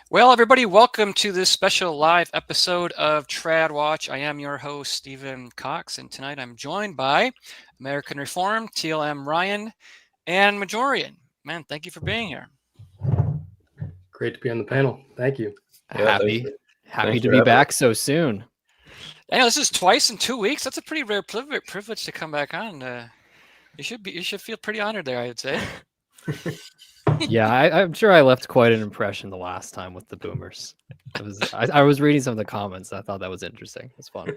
Well, everybody, welcome to this special live episode of Trad Watch. I am your host, Stephen Cox, and tonight I'm joined by American Reform, TLM Ryan, and Majorian. Man, thank you for being here. Great to be on the panel. Thank you. Yeah, Happy thanks to for be having back us. so soon. I know this is twice in 2 weeks. That's a pretty rare privilege to come back on. You should feel pretty honored there, I would say. Yeah, I'm sure I left quite an impression the last time with the boomers. I was reading some of the comments. I thought that was interesting. It was fun.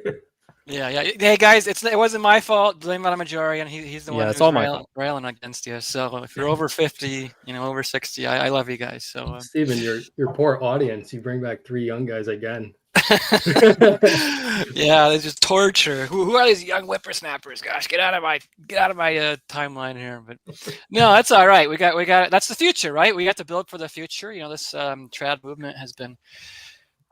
Yeah. Hey guys, it wasn't my fault. Blame it on Majorian. He's the one it's who's all my fault. railing against you. So if you're over 50, over 60, I love you guys. So Stephen, your poor audience. You bring back three young guys again. Yeah, they just torture. Who are these young whippersnappers? Gosh, get out of my timeline here. But no, that's all right. We got that's the future, right? We got to build for the future. This trad movement has been,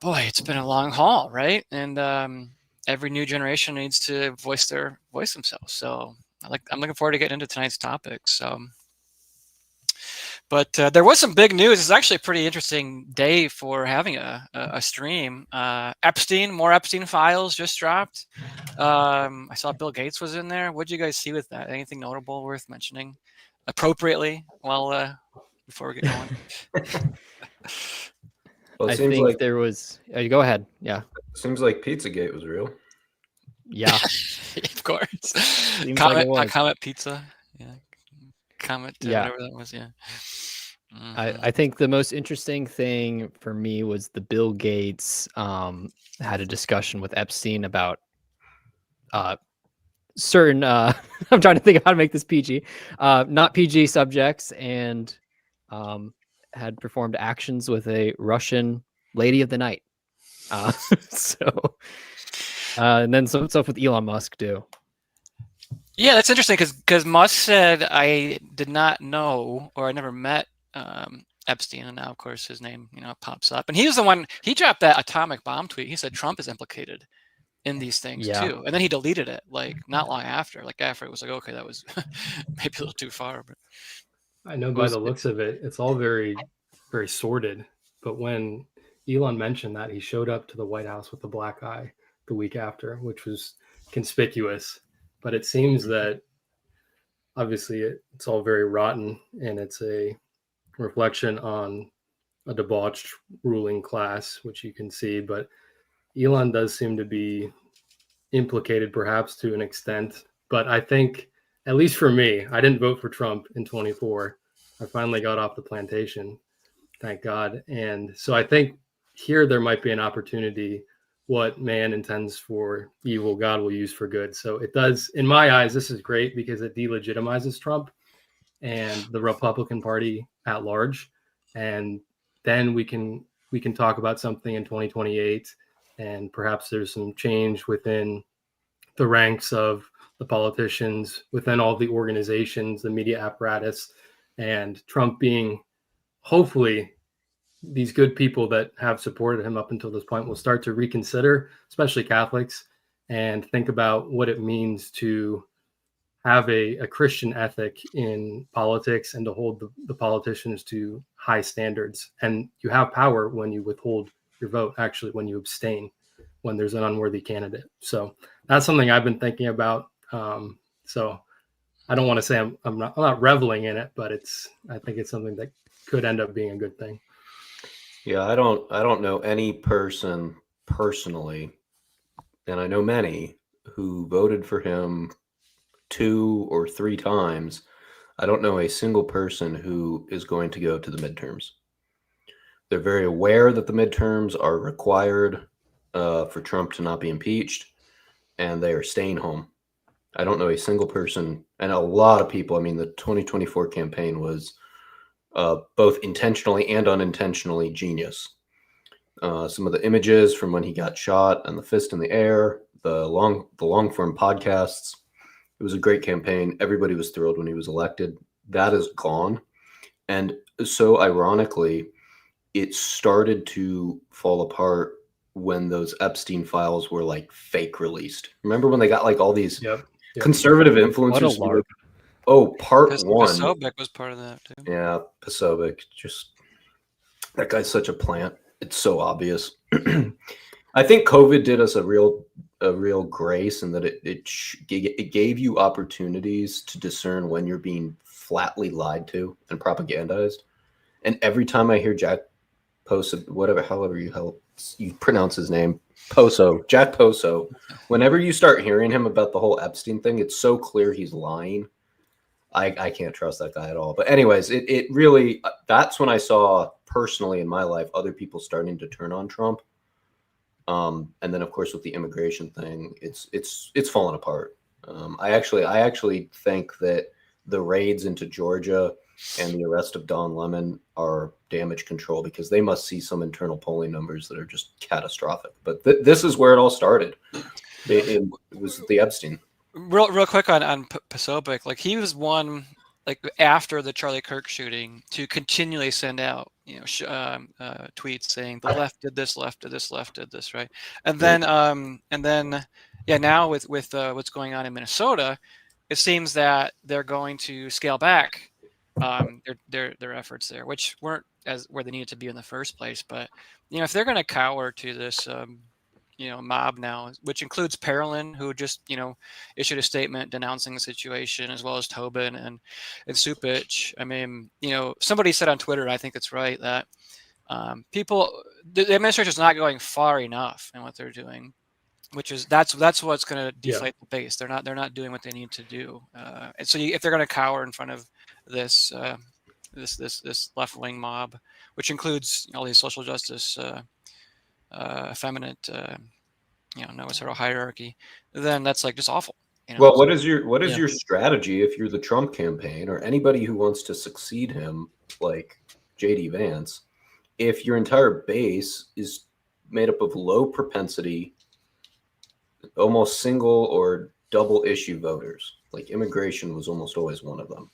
it's been a long haul, right? And every new generation needs to voice themselves. So I'm looking forward to getting into tonight's topic. So. But there was some big news. It's actually a pretty interesting day for having a stream. More Epstein files just dropped. I saw Bill Gates was in there. What did you guys see with that? Anything notable worth mentioning appropriately before we get going? Well, I think like there was. You go ahead. Yeah. Seems like Pizzagate was real. Yeah. Of course. Comet Pizza. Yeah. Comet. Whatever that was. Yeah. Mm-hmm. I think the most interesting thing for me was the Bill Gates had a discussion with Epstein about certain I'm trying to think of how to make this PG, not PG subjects, and had performed actions with a Russian lady of the night. And then some stuff with Elon Musk too. Yeah, that's interesting because Musk said I did not know, or I never met Epstein, and now of course his name pops up, and he was the one. He dropped that atomic bomb tweet. He said Trump is implicated in these things too, and then he deleted it not long after. After it was okay, that was maybe a little too far. But I know by the looks of it, it's all very, very sordid. But when Elon mentioned that, he showed up to the White House with a black eye the week after, which was conspicuous. But it seems that obviously it's all very rotten, and it's a reflection on a debauched ruling class, which you can see. But Elon does seem to be implicated perhaps to an extent. But I think, at least for me, I didn't vote for Trump in 24. I finally got off the plantation, thank God. And so I think here there might be an opportunity. What man intends for evil, God will use for good. So it does, in my eyes, this is great because it delegitimizes Trump and the Republican Party at large. And then we can talk about something in 2028, and perhaps there's some change within the ranks of the politicians, within all the organizations, the media apparatus, and Trump being hopefully these good people that have supported him up until this point will start to reconsider, especially Catholics, and think about what it means to have a Christian ethic in politics and to hold the politicians to high standards. And you have power when you withhold your vote, actually, when you abstain, when there's an unworthy candidate. So that's something I've been thinking about. So I don't want to say I'm not reveling in it, but I think it's something that could end up being a good thing. Yeah, I don't know any person personally, and I know many who voted for him 2 or 3 times. I don't know a single person who is going to go to the midterms. They're very aware that the midterms are required for Trump to not be impeached, and they are staying home. I don't know a single person, and a lot of people. I mean, the 2024 campaign was both intentionally and unintentionally genius. Some of the images from when he got shot and the fist in the air, the long form podcasts. It was a great campaign. Everybody was thrilled when he was elected. That is gone. And so ironically, it started to fall apart when those Epstein files were fake released. Remember when they got all these conservative influencers? Part 1. Posobiec was part of that too. Yeah, Posobiec. Just that guy's such a plant. It's so obvious. I think COVID did us a real grace in that it gave you opportunities to discern when you're being flatly lied to and propagandized. And every time I hear Jack Poso, however you pronounce his name, Jack Poso, whenever you start hearing him about the whole Epstein thing, it's so clear he's lying. I can't trust that guy at all. But anyways, it really, that's when I saw personally in my life other people starting to turn on Trump. And then of course with the immigration thing, it's fallen apart. I actually think that the raids into Georgia and the arrest of Don Lemon are damage control, because they must see some internal polling numbers that are just catastrophic. But this is where it all started. It was the Epstein. Real quick on Posobiec, like he was one, like after the Charlie Kirk shooting, to continually send out tweets saying the left did this, left did this, left did this, right? And then now with what's going on in Minnesota, it seems that they're going to scale back their efforts there, which weren't as where they needed to be in the first place. But if they're going to cower to this mob now, which includes Parolin, who just issued a statement denouncing the situation, as well as Tobin and Supich. I mean, somebody said on Twitter, and I think it's right, that the administration is not going far enough in what they're doing, which is that's what's going to deflate the base. They're not doing what they need to do, and so if they're going to cower in front of this left-wing mob, which includes all these social justice effeminate sort of hierarchy, then that's like just awful. Well, what is your strategy if you're the Trump campaign or anybody who wants to succeed him, like JD Vance, if your entire base is made up of low propensity, almost single or double issue voters? Like immigration was almost always one of them.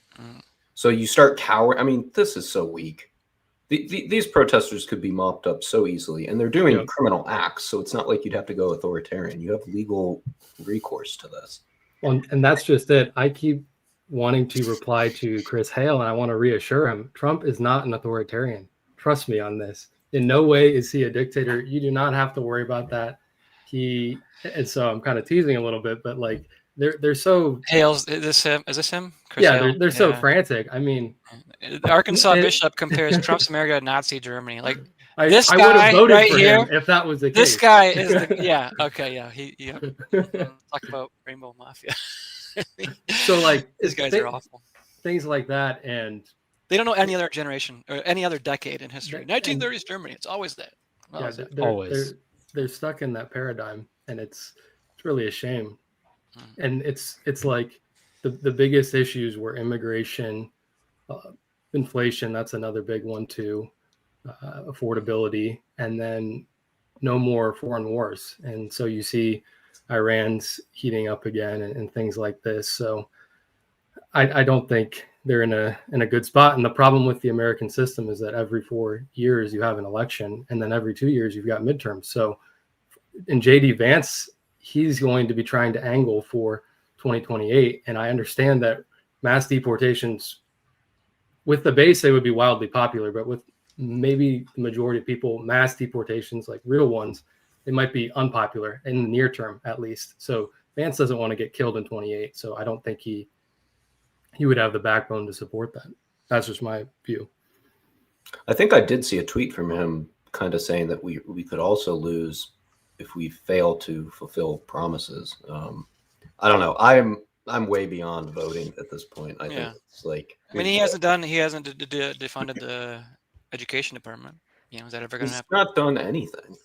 So you start cowering. I mean, this is so weak. These protesters could be mopped up so easily, and they're doing criminal acts. So it's not like you'd have to go authoritarian. You have legal recourse to this. Well, and that's just it. I keep wanting to reply to Chris Hale, and I want to reassure him, Trump is not an authoritarian. Trust me on this. In no way is he a dictator. You do not have to worry about that. And so I'm kind of teasing a little bit, but like they're so Hale's is this him? Chris yeah, Hale? they're so frantic. I mean, the Arkansas bishop compares Trump's America to Nazi Germany. Like I this would guy have voted right for here, him if that was the case. this guy is talk about rainbow mafia. So like these guys are awful. Things like that, and they don't know any other generation or any other decade in history. 1930s Germany, it's always that. Always. They're stuck in that paradigm, and it's really a shame. And it's like the biggest issues were immigration, inflation. That's another big one too, affordability, and then no more foreign wars. And so you see Iran's heating up again and things like this. So I don't think they're in a good spot. And the problem with the American system is that every 4 years you have an election, and then every 2 years you've got midterms. So in JD Vance, he's going to be trying to angle for 2028. And I understand that mass deportations, with the base, they would be wildly popular, but with maybe the majority of people, mass deportations, like real ones, they might be unpopular in the near term, at least. So Vance doesn't want to get killed in 28. So I don't think he would have the backbone to support that. That's just my view. I think I did see a tweet from him kind of saying that we could also lose if we fail to fulfill promises. I don't know. I'm way beyond voting at this point. I think it's like, I mean, he hasn't defunded the education department. Is that ever going to happen? He's not done anything.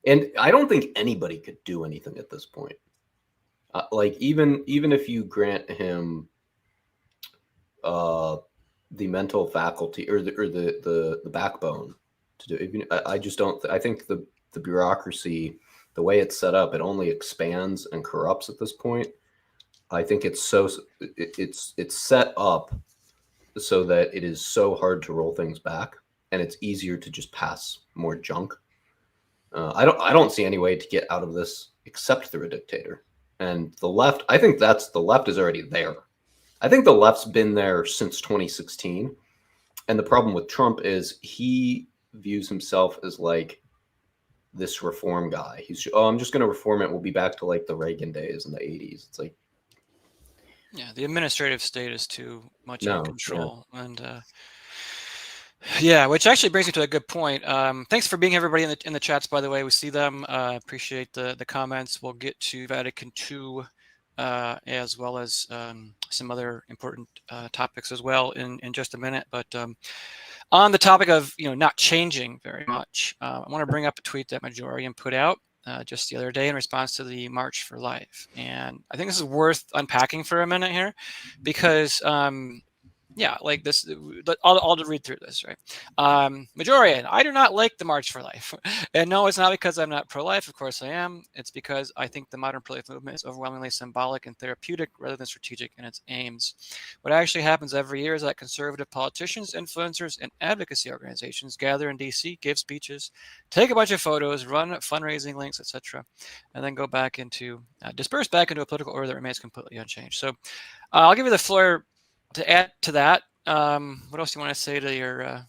And I don't think anybody could do anything at this point. Like even if you grant him the mental faculty or the backbone to do it, I just don't. I think the bureaucracy, the way it's set up, it only expands and corrupts at this point. I think it's set up so that it is so hard to roll things back, and it's easier to just pass more junk. I don't see any way to get out of this except through a dictator. And the left, I think the left is already there. I think the left's been there since 2016. And the problem with Trump is he views himself as like this reform guy. He's, oh, I'm just going to reform it. We'll be back to like the Reagan days in the 80s. It's like, Yeah, the administrative state is too much No, in control, and yeah, which actually brings me to a good point. Thanks for being everybody in the chats. By the way, we see them. Appreciate the comments. We'll get to Vatican II as well as some other important topics as well in just a minute. But on the topic of not changing very much, I want to bring up a tweet that Majorian put out just the other day in response to the March for Life, and I think this is worth unpacking for a minute here, because yeah, like this, I'll read through this, right? Majorian, I do not like the March for Life. And no, it's not because I'm not pro-life. Of course I am. It's because I think the modern pro-life movement is overwhelmingly symbolic and therapeutic rather than strategic in its aims. What actually happens every year is that conservative politicians, influencers, and advocacy organizations gather in DC, give speeches, take a bunch of photos, run fundraising links, etc., and then go back into, disperse back into a political order that remains completely unchanged. So I'll give you the floor to add to that. What else do you want to say to your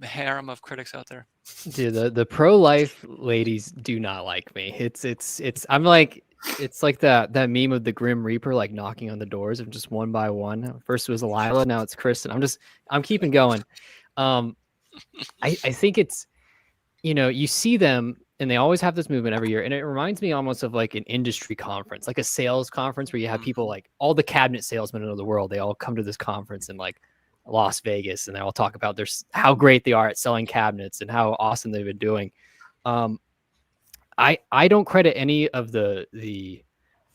harem of critics out there? Dude, the pro-life ladies do not like me. I'm like, it's like that meme of the Grim Reaper like knocking on the doors of just one by one. First it was Lila, now it's Kristen. I'm keeping going. I think it's, you see them and they always have this movement every year, and it reminds me almost of like an industry conference, like a sales conference where you have people like all the cabinet salesmen of the world. They all come to this conference in like Las Vegas, and they all talk about how great they are at selling cabinets and how awesome they've been doing. I don't credit any of the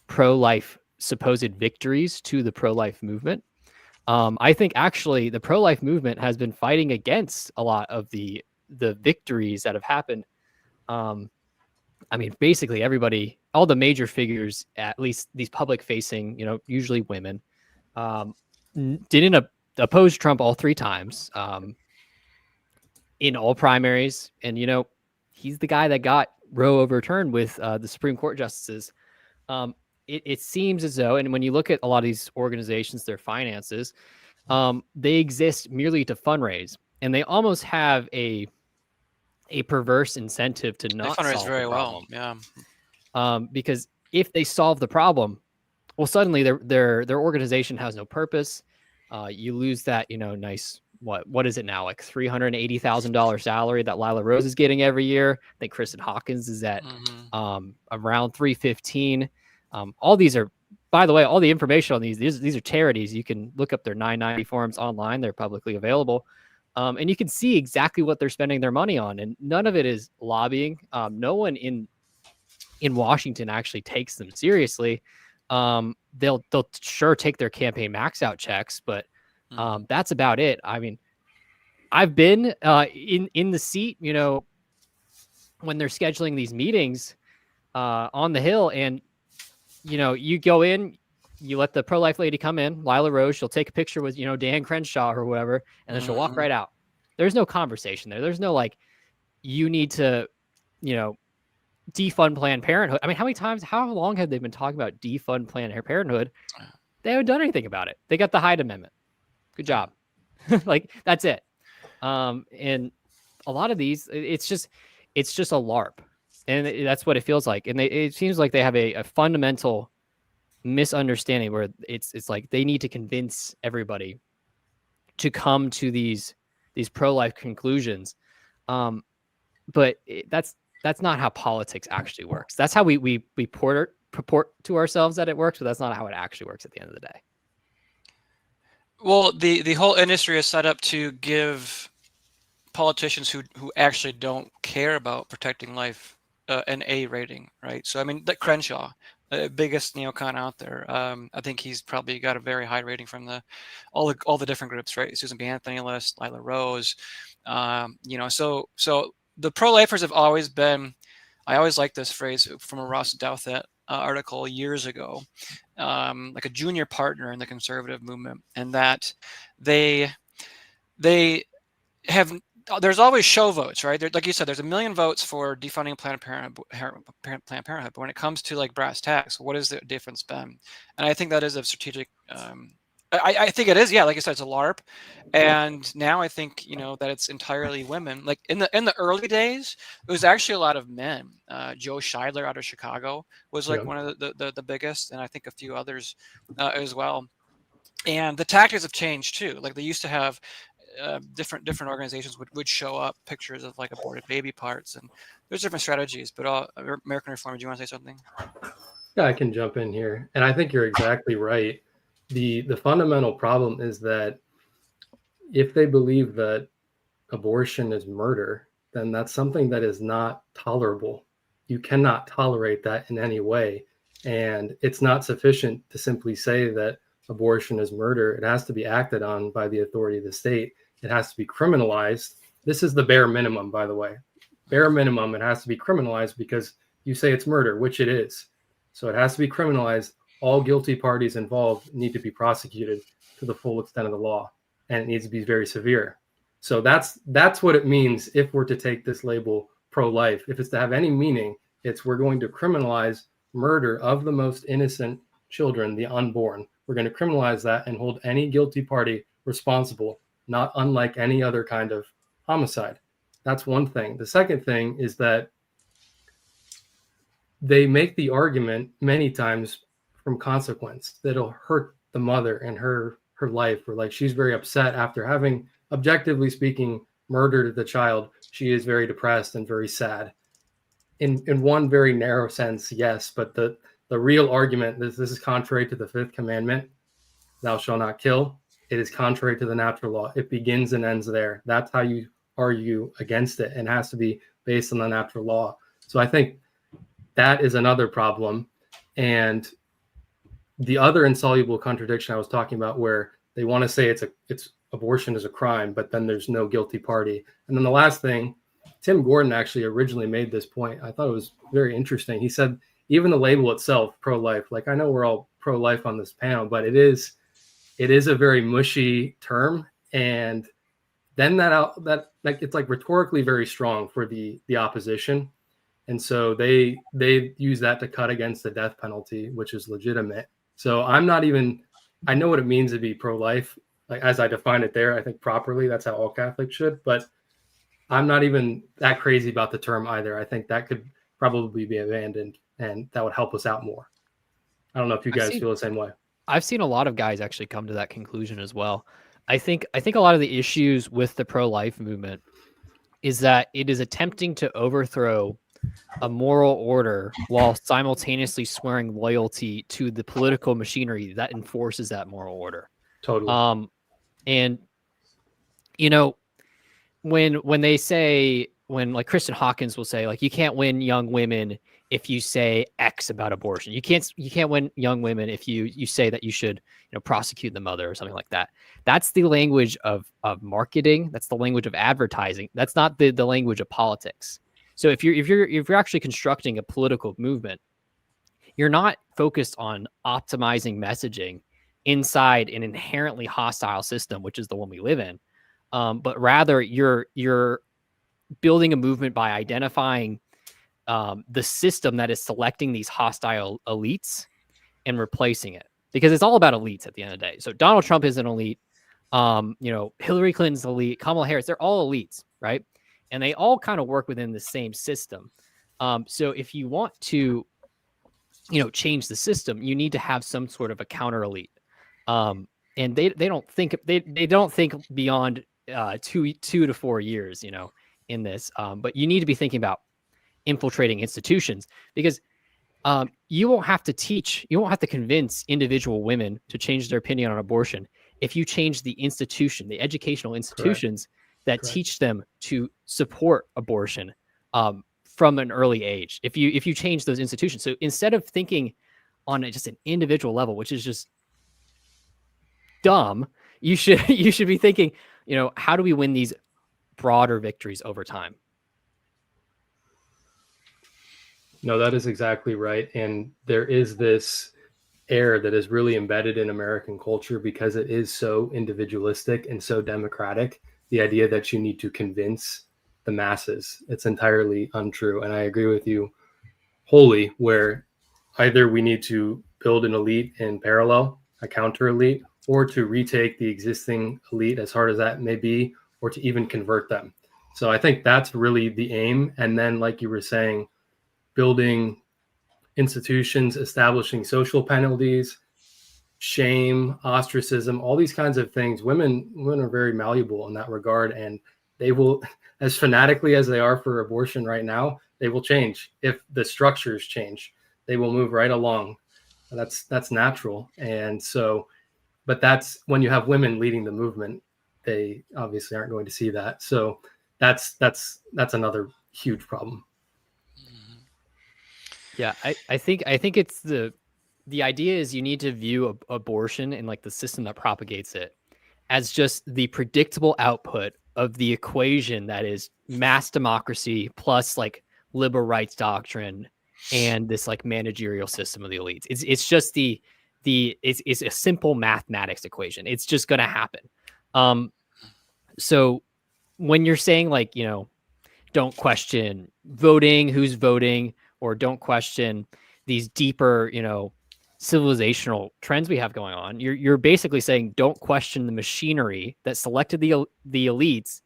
pro-life supposed victories to the pro-life movement. I think actually the pro-life movement has been fighting against a lot of the victories that have happened. I mean, basically everybody, all the major figures, at least these public facing, usually women, didn't oppose Trump all three times in all primaries. And, he's the guy that got Roe overturned with the Supreme Court justices. It seems as though, and when you look at a lot of these organizations, their finances, they exist merely to fundraise, and they almost have a perverse incentive to not fundraise solve very the problem. well. Yeah. Because if they solve the problem, well, suddenly their organization has no purpose. You lose that, nice, what is it now? Like $380,000 salary that Lila Rose is getting every year. I think Kristen Hawkins is at around 315. All these are, by the way, all the information on these are charities. You can look up their 990 forms online. They're publicly available. And you can see exactly what they're spending their money on. And none of it is lobbying. No one in Washington actually takes them seriously. They'll sure take their campaign max out checks, but that's about it. I mean, I've been in the seat, when they're scheduling these meetings on the Hill, and you go in, you let the pro-life lady come in, Lila Rose, she'll take a picture with Dan Crenshaw or whoever, and then she'll walk right out. There's no conversation there. There's no like, you need to defund Planned Parenthood. I mean, how long have they been talking about defund Planned Parenthood? They haven't done anything about it. They got the Hyde Amendment. Good job. Like, that's it. And a lot of these, it's just a LARP, and that's what it feels like. And it seems like they have a fundamental misunderstanding where it's like they need to convince everybody to come to these pro-life conclusions. But that's not how politics actually works. That's how we purport to ourselves that it works, but that's not how it actually works at the end of the day. Well, the whole industry is set up to give politicians who actually don't care about protecting life an A rating, right? So I mean, the Crenshaw, biggest neocon out there. I think he's probably got a very high rating from all the different groups, right? Susan B. Anthony list, Lila Rose, So the pro-lifers have always been. I always like this phrase from a Ross Douthat article years ago, like a junior partner in the conservative movement, and that they have. There's always show votes, right? Like you said, there's 1 million votes for defunding Planned Parenthood, but when it comes to like brass tacks, what has the difference been? And I think that is a strategic I think it is. Yeah, like I said, it's a LARP, and now I think that it's entirely women. Like in the early days, it was actually a lot of men. Joe Scheidler out of Chicago was like Yeah. one of the biggest, and I think a few others as well. And the tactics have changed too. Like they used to have different organizations would show up pictures of like aborted baby parts, and there's different strategies. But American Reformer, do you want to say something? Yeah, I can jump in here, and I think you're exactly right. The fundamental problem is that if they believe that abortion is murder, then that's something that is not tolerable. You cannot tolerate that in any way. And it's not sufficient to simply say that abortion is murder. It has to be acted on by the authority of the state. It has to be criminalized. This is the bare minimum, by the way. Bare minimum, it has to be criminalized because you say it's murder, which it is. So it has to be criminalized. All guilty parties involved need to be prosecuted to the full extent of the law, and it needs to be very severe. So that's what it means if we're to take this label pro-life. If it's to have any meaning, it's we're going to criminalize murder of the most innocent children, the unborn. We're going to criminalize that and hold any guilty party responsible, not unlike any other kind of homicide. That's one thing. The second thing is that they make the argument many times from consequence that it'll hurt the mother and her life, or like she's very upset after having, objectively speaking, murdered the child. She is very depressed and very sad. In one very narrow sense, yes, but the real argument, this is contrary to the fifth commandment, thou shalt not kill. It is contrary to the natural law. It begins and ends there. That's how you argue against it, and it has to be based on the natural law. So I think that is another problem. And the other insoluble contradiction I was talking about, where they want to say it's abortion is a crime, but then there's no guilty party. And then the last thing, Tim Gordon actually originally made this point. I thought it was very interesting. He said, even the label itself, pro-life, like I know we're all pro-life on this panel, but it is a very mushy term. And then that it's like rhetorically very strong for the opposition. And so they use that to cut against the death penalty, which is legitimate. So I know what it means to be pro-life, like as I define it there. I think properly, that's how all Catholics should, but I'm not even that crazy about the term either. I think that could probably be abandoned, and that would help us out more. I don't know if you guys feel the same way. I've seen a lot of guys actually come to that conclusion as well. I think a lot of the issues with the pro-life movement is that it is attempting to overthrow a moral order while simultaneously swearing loyalty to the political machinery that enforces that moral order. Totally. And when they say, when like Kristen Hawkins will say, like, you can't win young women if you say X about abortion. You can't win young women if you say that you should prosecute the mother or something like that. That's the language of marketing. That's the language of advertising. That's not the language of politics. So if you're actually constructing a political movement, you're not focused on optimizing messaging inside an inherently hostile system, which is the one we live in, but rather you're building a movement by identifying the system that is selecting these hostile elites and replacing it, because it's all about elites at the end of the day. So Donald Trump is an elite, Hillary Clinton's elite, Kamala Harris, they're all elites, right? And they all kind of work within the same system. So if you want to, change the system, you need to have some sort of a counter elite. And they don't think beyond 2 to 4 years, in this. But you need to be thinking about infiltrating institutions, because you won't have to convince individual women to change their opinion on abortion if you change the institution, the educational institutions. Correct. That teach them to support abortion from an early age. If you change those institutions, so instead of thinking on just an individual level, which is just dumb, you should be thinking, how do we win these broader victories over time? No, that is exactly right. And there is this air that is really embedded in American culture because it is so individualistic and so democratic. The idea that you need to convince the masses, it's entirely untrue. And I agree with you wholly, where either we need to build an elite in parallel, a counter elite, or to retake the existing elite, as hard as that may be, or to even convert them. So I think that's really the aim. And then, like you were saying, building institutions, establishing social penalties, shame, ostracism, all these kinds of things. Women are very malleable in that regard, and they will, as fanatically as they are for abortion right now, they will change if the structures change. They will move right along. That's natural. And so, but that's when you have women leading the movement, they obviously aren't going to see that. So that's another huge problem. Yeah, I think it's the idea is you need to view abortion and like the system that propagates it as just the predictable output of the equation that is mass democracy plus like liberal rights doctrine and this like managerial system of the elites. It's just it's a simple mathematics equation. It's just going to happen. So when you're saying like, you know, don't question voting, who's voting, or don't question these deeper, you know, civilizational trends we have going on, you're basically saying don't question the machinery that selected the elites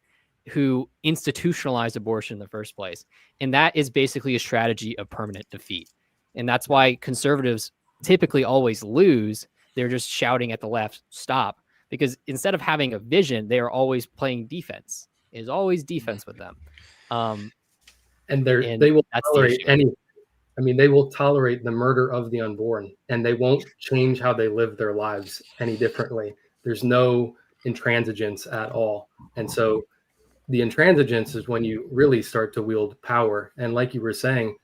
who institutionalized abortion in the first place. And that is basically a strategy of permanent defeat. And that's why conservatives typically always lose. They're just shouting at the left, stop, because instead of having a vision, they are always playing defense. It is always defense with them. And they will tolerate any. I mean, they will tolerate the murder of the unborn, and they won't change how they live their lives any differently. There's no intransigence at all. And so the intransigence is when you really start to wield power. And like you were saying,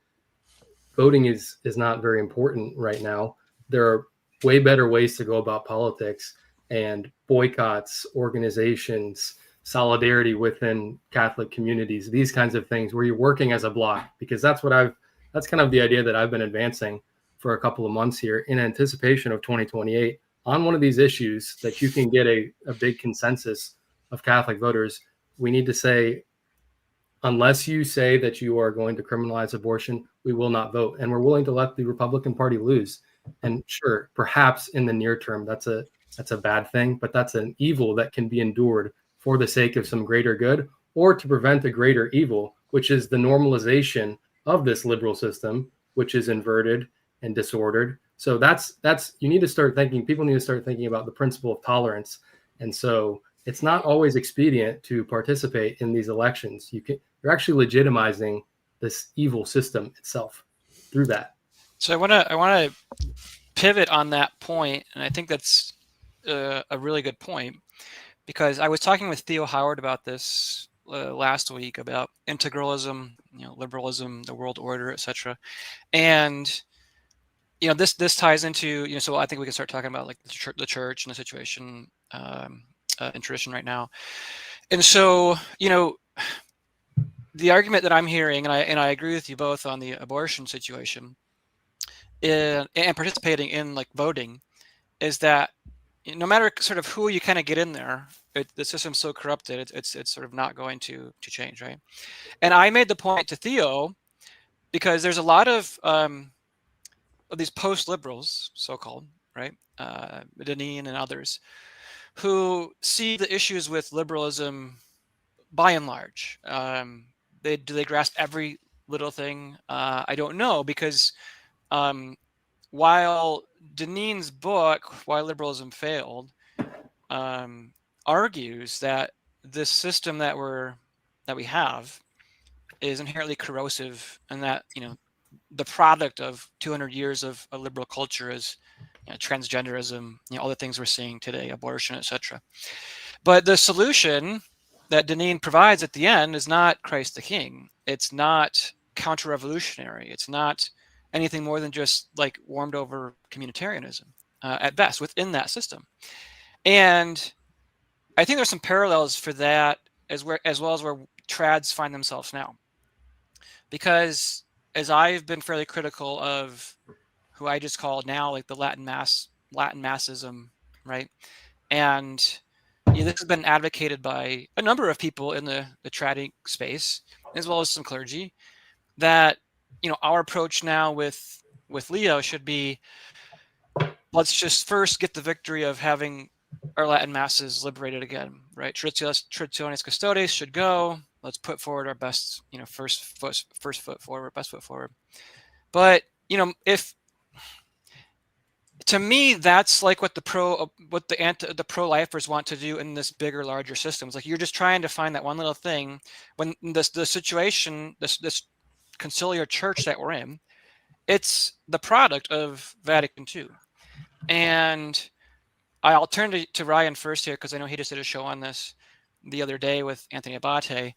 voting is not very important right now. There are way better ways to go about politics, and boycotts, organizations, solidarity within Catholic communities, these kinds of things where you're working as a block, because that's kind of the idea that I've been advancing for a couple of months here in anticipation of 2028 on one of these issues that you can get a big consensus of Catholic voters. We need to say, unless you say that you are going to criminalize abortion, we will not vote. And we're willing to let the Republican Party lose. And sure, perhaps in the near term, that's a bad thing, but that's an evil that can be endured for the sake of some greater good, or to prevent a greater evil, which is the normalization of this liberal system, which is inverted and disordered. So that's you need to start thinking. People need to start thinking about the principle of tolerance. And so it's not always expedient to participate in these elections. You're actually legitimizing this evil system itself through that. So I want to pivot on that point, and I think that's a really good point, because I was talking with Theo Howard about this last week about integralism, liberalism, the world order, etc. And this ties into so I think we can start talking about like the church and the situation in tradition right now. And so the argument that I'm hearing, and I agree with you both on the abortion situation, and participating in like voting, is that no matter sort of who you kind of get in there, the system's so corrupted, it's sort of not going to change, right? And I made the point to Theo, because there's a lot of these post-liberals, so-called, right, Deneen and others, who see the issues with liberalism by and large. Do they grasp every little thing? I don't know, because while Deneen's book, Why Liberalism Failed, argues that this system that we have is inherently corrosive, and that the product of 200 years of a liberal culture is transgenderism, all the things we're seeing today, abortion, etc. But the solution that Deneen provides at the end is not Christ the King. It's not counter-revolutionary. It's not anything more than just like warmed over communitarianism at best within that system. And I think there's some parallels for that as well as where trads find themselves now. Because as I've been fairly critical of who I just call now like the Latin massism, right? And this has been advocated by a number of people in the tradding space, as well as some clergy, that our approach now with Leo should be, let's just first get the victory of having our Latin masses liberated again, right? Traditionis Custodes should go. Let's put forward our best, first foot forward, best foot forward. But if to me, that's like what the pro-lifers want to do in this bigger, larger system. It's like you're just trying to find that one little thing when the situation, this conciliar church that we're in, it's the product of Vatican II. And I'll turn to Ryan first here because I know he just did a show on this the other day with Anthony Abate.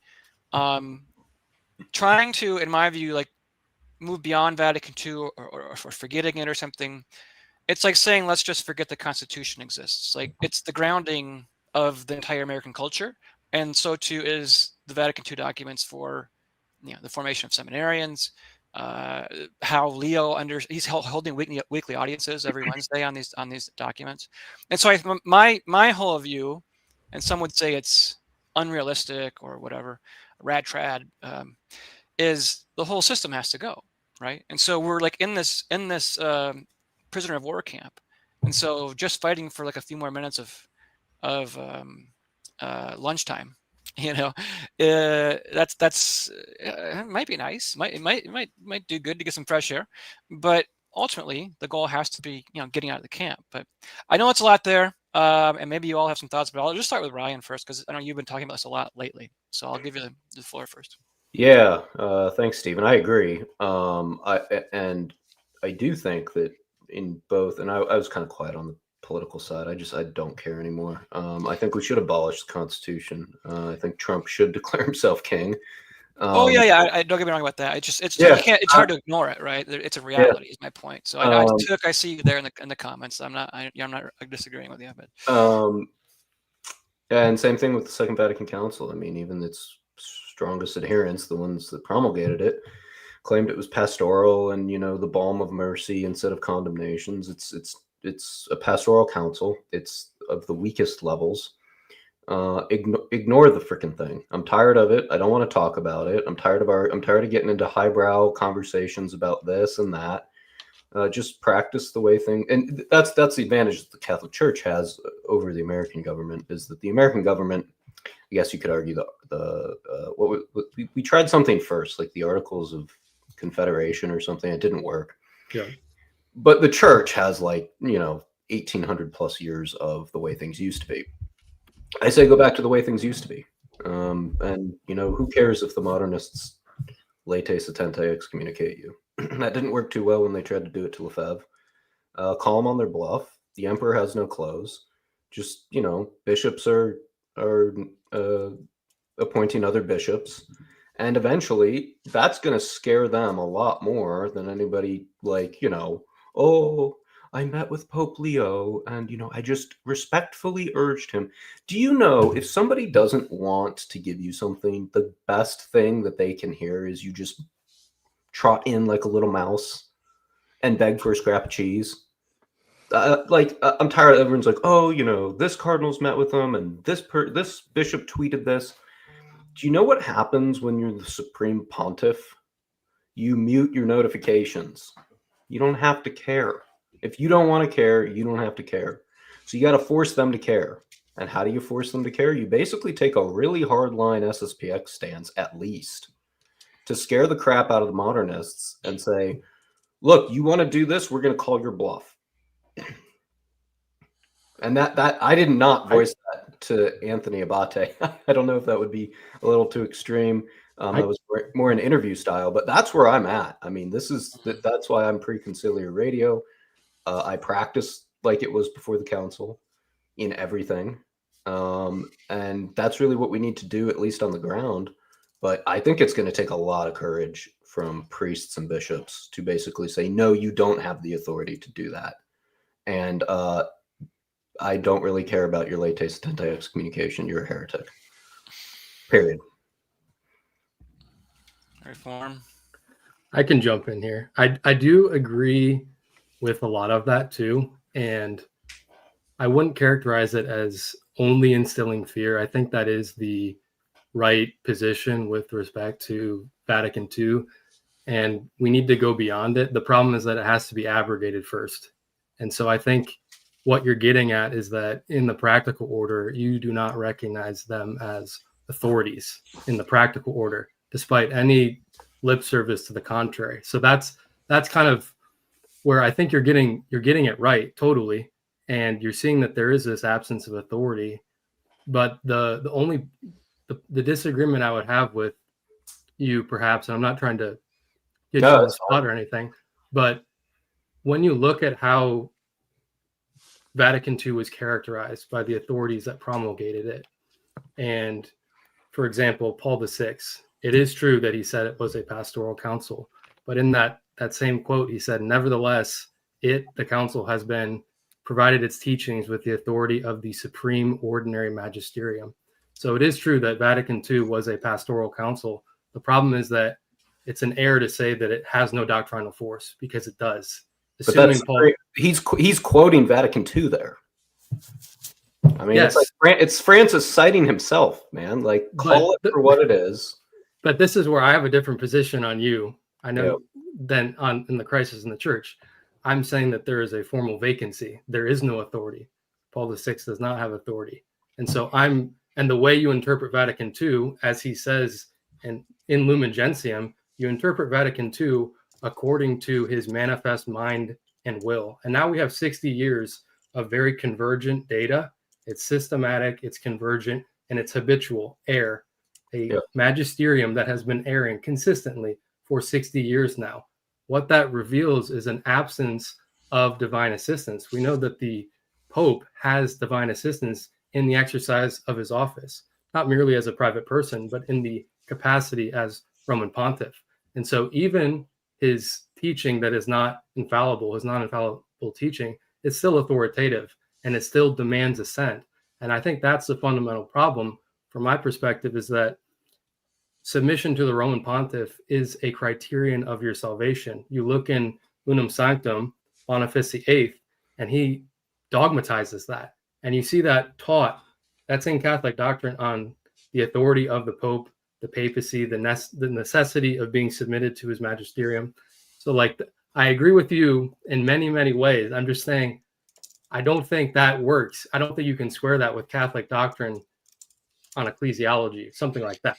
Trying to, in my view, like move beyond Vatican II or forgetting it or something. It's like saying, let's just forget the Constitution exists. Like it's the grounding of the entire American culture. And so too is the Vatican II documents for the formation of seminarians, how Leo he's holding weekly audiences every Wednesday on these documents. And so my whole view, and some would say it's unrealistic or whatever, rad trad, is the whole system has to go, right? And so we're like in this prisoner of war camp, and so just fighting for like a few more minutes of lunchtime, that's might be nice, might do good to get some fresh air, but ultimately the goal has to be getting out of the camp. But I know it's a lot there, and maybe you all have some thoughts, but I'll just start with Ryan first because I know you've been talking about this a lot lately, so I'll give you the floor first. Yeah, thanks, Stephen. I agree. I do think that in both, and I was kind of quiet on the political side. I don't care anymore. I think we should abolish the Constitution. I think Trump should declare himself king. I don't get me wrong about that. It's hard to ignore it, right? It's a reality, is my point. So I see you there in the comments. I'm not disagreeing with you, but and same thing with the Second Vatican Council. I mean, even its strongest adherents, the ones that promulgated it, claimed it was pastoral and the balm of mercy instead of condemnations. It's a pastoral council. It's of the weakest levels. Ignore the freaking thing. I'm tired of it. I don't want to talk about it. I'm tired of getting into highbrow conversations about this and that. Just practice the way things, and that's the advantage that the Catholic Church has over the American government, is that the American government, I guess you could argue we tried something first, like the Articles of Confederation or something. It didn't work. Yeah. But the church has 1,800 plus years of the way things used to be. I say go back to the way things used to be. And who cares if the modernists late setente excommunicate you? That didn't work too well when they tried to do it to Lefebvre. Call them on their bluff. The emperor has no clothes. Just, bishops are appointing other bishops. And eventually that's going to scare them a lot more than anybody I met with Pope Leo and, I just respectfully urged him. Do you know if somebody doesn't want to give you something, the best thing that they can hear is you just trot in like a little mouse and beg for a scrap of cheese? I'm tired of everyone's like, this cardinal's met with them and this bishop tweeted this. Do you know what happens when you're the supreme pontiff? You mute your notifications. You don't have to care. If you don't want to care, you don't have to care. So you got to force them to care. And how do you force them to care? You basically take a really hard line SSPX stance, at least, to scare the crap out of the modernists and say, look, you want to do this? We're going to call your bluff. And that I did not voice that to Anthony Abate. I don't know if that would be a little too extreme. That was more an interview style, but that's where I'm at. I mean, that's why I'm pre-conciliar radio. I practice like it was before the council in everything. And that's really what we need to do, at least on the ground. But I think it's going to take a lot of courage from priests and bishops to basically say, no, you don't have the authority to do that. And I don't really care about your late setente excommunication. You're a heretic. Period. Reform. I can jump in here. I do agree with a lot of that too. And I wouldn't characterize it as only instilling fear. I think that is the right position with respect to Vatican II. And we need to go beyond it. The problem is that it has to be abrogated first. And so I think what you're getting at is that in the practical order, you do not recognize them as authorities in the practical order, despite any lip service to the contrary. So that's kind of where I think you're getting it right totally, and you're seeing that there is this absence of authority. But the disagreement I would have with you, perhaps, and I'm not trying to get you on the spot or anything, but when you look at how Vatican II was characterized by the authorities that promulgated it, and for example, Paul VI, it is true that he said it was a pastoral council, but in that same quote, he said, nevertheless, the council has been provided its teachings with the authority of the supreme ordinary magisterium. So it is true that Vatican II was a pastoral council. The problem is that it's an error to say that it has no doctrinal force, because it does. But he's quoting Vatican II there. I mean, yes. It's Francis citing himself, man. Like, call it for what it is. But this is where I have a different position on you, I know, than in the crisis in the church. I'm saying that there is a formal vacancy. There is no authority. Paul VI does not have authority. And so and the way you interpret Vatican II, as he says in Lumen Gentium, you interpret Vatican II according to his manifest mind and will. And now we have 60 years of very convergent data. It's systematic, it's convergent, and it's habitual error. Magisterium that has been erring consistently for 60 years now. What that reveals is an absence of divine assistance. We know that the Pope has divine assistance in the exercise of his office, not merely as a private person, but in the capacity as Roman Pontiff. And so even his teaching that is not infallible, his non-infallible teaching, is still authoritative, and it still demands assent. And I think that's the fundamental problem from my perspective, is that submission to the Roman Pontiff is a criterion of your salvation. You look in Unum Sanctum, Boniface VIII, and he dogmatizes that. And you see that taught, that's in Catholic doctrine, on the authority of the Pope, the papacy, the necessity of being submitted to his magisterium. So like, I agree with you in many, many ways. I'm just saying, I don't think that works. I don't think you can square that with Catholic doctrine on ecclesiology, something like that.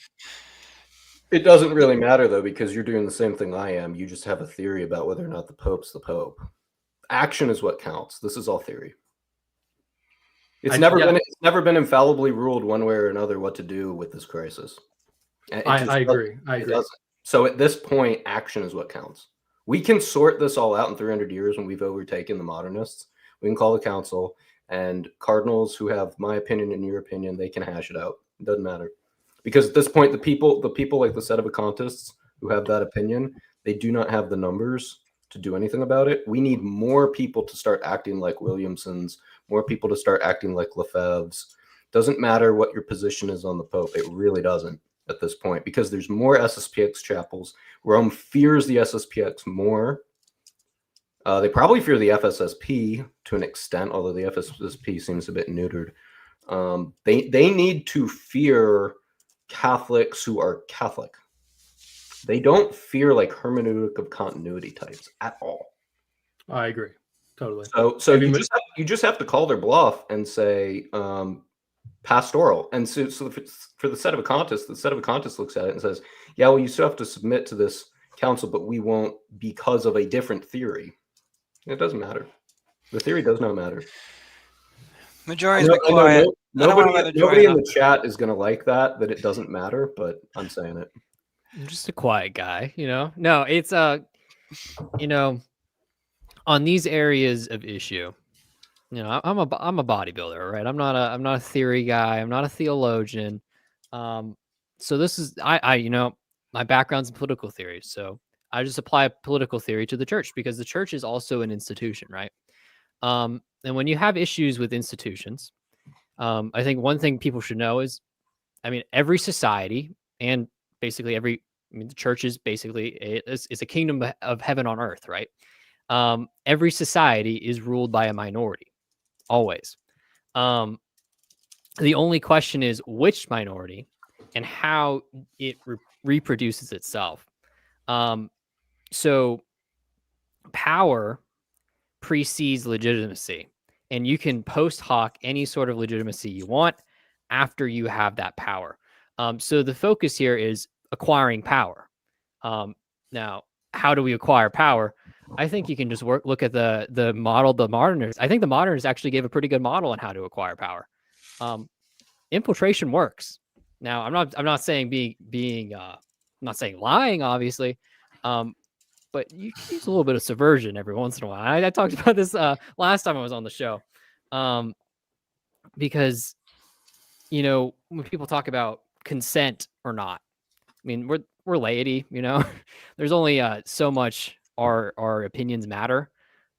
It doesn't really matter, though, because you're doing the same thing I am. You just have a theory about whether or not the Pope's the Pope. Action is what counts. This is all theory. It's never been infallibly ruled one way or another what to do with this crisis. I agree. So at this point, action is what counts. We can sort this all out in 300 years when we've overtaken the modernists. We can call the council, and cardinals who have my opinion and your opinion, they can hash it out. It doesn't matter. Because at this point, the people like the sedevacantists who have that opinion, they do not have the numbers to do anything about it. We need more people to start acting like Williamsons, more people to start acting like Lefebvre's. Doesn't matter what your position is on the Pope. It really doesn't at this point, because there's more SSPX chapels. Rome fears the SSPX more. They probably fear the FSSP to an extent, although the FSSP seems a bit neutered. They need to fear Catholics who are Catholic. They don't fear like hermeneutic of continuity types at all. I agree totally. So you just have to call their bluff and say pastoral. And so for the sedevacantists looks at it and says, yeah, well, you still have to submit to this council, but we won't because of a different theory. It doesn't matter. The theory does not matter. Majorian's been quiet. Nobody in the chat is going to like that it doesn't matter, but I'm saying it. I'm just a quiet guy, you know? No, it's, you know, on these areas of issue, you know, I'm a bodybuilder, right? I'm not a theory guy. I'm not a theologian. So this is, you know, my background's in political theory. So I just apply political theory to the church, because the church is also an institution, right? And when you have issues with institutions, I think one thing people should know is, I mean, every society and basically the church is basically it's a kingdom of heaven on earth, right? Every society is ruled by a minority, always. The only question is which minority and how it reproduces itself. So power precedes legitimacy. and you can post hoc any sort of legitimacy you want after you have that power. So the focus here is acquiring power. Now, how do we acquire power? I think you can just look at the model the modernists. I think the modernists actually gave a pretty good model on how to acquire power. Infiltration works. Now, I'm not saying I'm not saying lying, obviously, but you can use a little bit of subversion every once in a while. I talked about this last time I was on the show, because when people talk about consent or not, I mean we're laity, there's only so much our opinions matter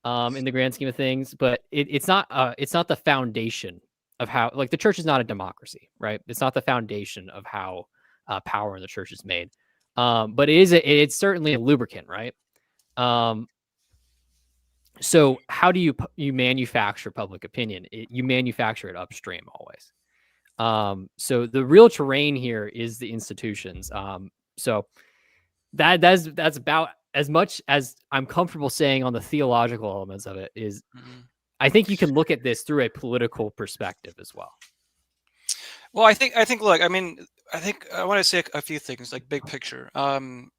in the grand scheme of things, but it's not the foundation of how, like, the church is not a democracy, right? It's not the foundation of how power in the church is made, but it's certainly a lubricant, right? So how do you manufacture public opinion? You manufacture it upstream always. So the real terrain here is the institutions. So that's about as much as I'm comfortable saying on the theological elements of it. Is I think you can look at this through a political perspective as well. Well, I think look, I mean, I want to say a few things, like big picture. First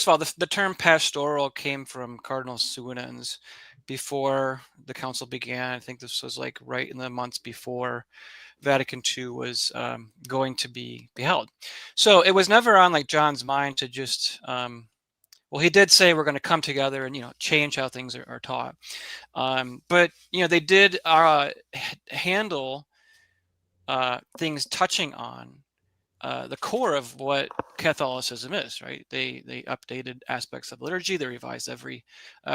of all, the term pastoral came from Cardinal Suinens before the council began. I think this was like right in the months before Vatican II was going to be held. So it was never on like John's mind to just, well, he did say we're going to come together and, change how things are taught. But, they did handle things touching on the core of what Catholicism is, right? They updated aspects of liturgy. They revised every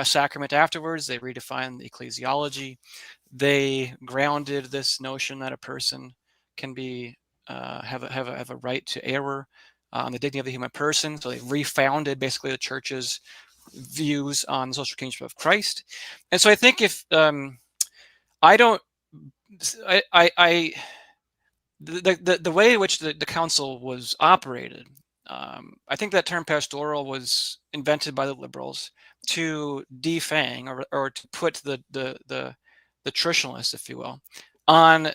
sacrament afterwards. They redefined the ecclesiology. They grounded this notion that a person can be have a right to error on the dignity of the human person. So they refounded basically the church's views on the social kingship of Christ. And so I think if the way in which the council was operated, I think that term pastoral was invented by the liberals to defang or to put the traditionalists, if you will, on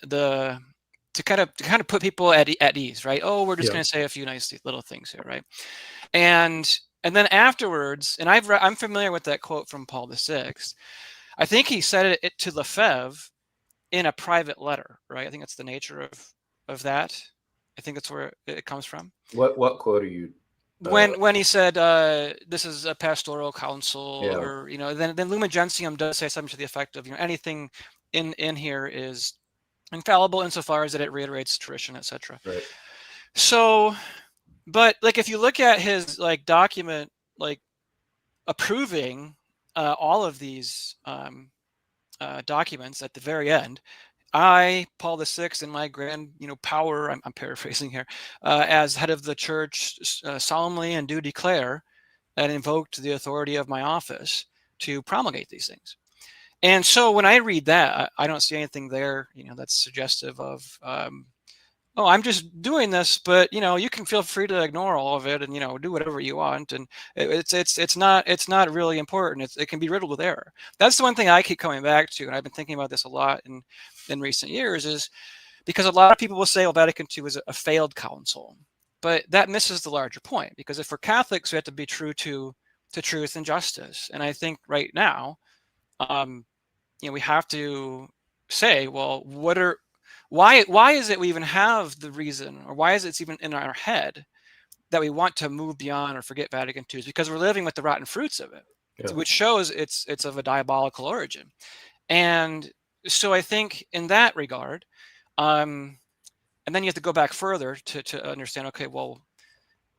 to kind of put people at ease, right? Oh, we're just going to say a few nice little things here, right? And then afterwards, and I'm familiar with that quote from Paul VI. I think he said it to Lefebvre in a private letter, right? I think that's the nature of that. I think that's where it comes from. What quote are you? When he said this is a pastoral council, or then Lumen Gentium does say something to the effect of anything in here is infallible insofar as that it reiterates tradition, etc. Right. So, but like if you look at his like document, like approving all of these documents at the very end, I, Paul VI, in my grand, power, I'm paraphrasing here, as head of the church, solemnly and do declare and invoked the authority of my office to promulgate these things. And so when I read that, I don't see anything there, that's suggestive of, oh, I'm just doing this, but you can feel free to ignore all of it and do whatever you want, and it's not really important. It can be riddled with error. That's the one thing I keep coming back to, and I've been thinking about this a lot in recent years, is because a lot of people will say, well, Vatican II is a failed council, but that misses the larger point. Because if we're Catholics, we have to be true to truth and justice, and I think right now, we have to say, well, why is it we even have the reason, or why is it even in our head that we want to move beyond or forget Vatican II? Is because we're living with the rotten fruits of it, which shows it's of a diabolical origin. And so I think in that regard, and then you have to go back further to understand, okay, well,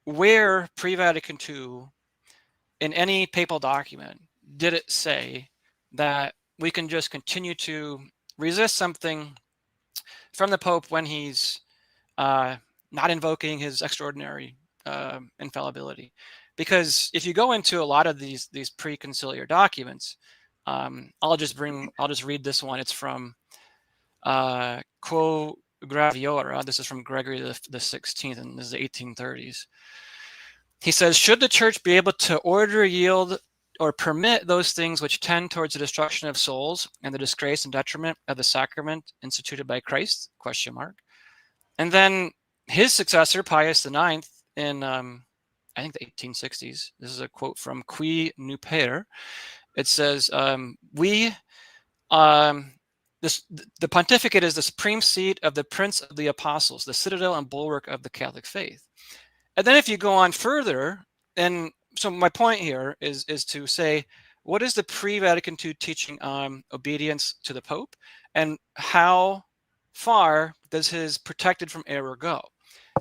where pre-Vatican II in any papal document did it say that we can just continue to resist something from the Pope when he's not invoking his extraordinary infallibility? Because if you go into a lot of these pre-conciliar documents, I'll just read this one. It's from Quo Graviora. This is from Gregory the 16th, and this is the 1830s. He says, should the church be able to order, yield, or permit those things which tend towards the destruction of souls and the disgrace and detriment of the sacrament instituted by Christ? ? And then his successor, Pius IX, in I think the 1860s. This is a quote from Qui Nuper. It says, the pontificate is the supreme seat of the Prince of the Apostles, the citadel and bulwark of the Catholic faith. And then if you go on further, and so my point here is to say, what is the pre-Vatican II teaching on obedience to the Pope, and how far does his protected from error go?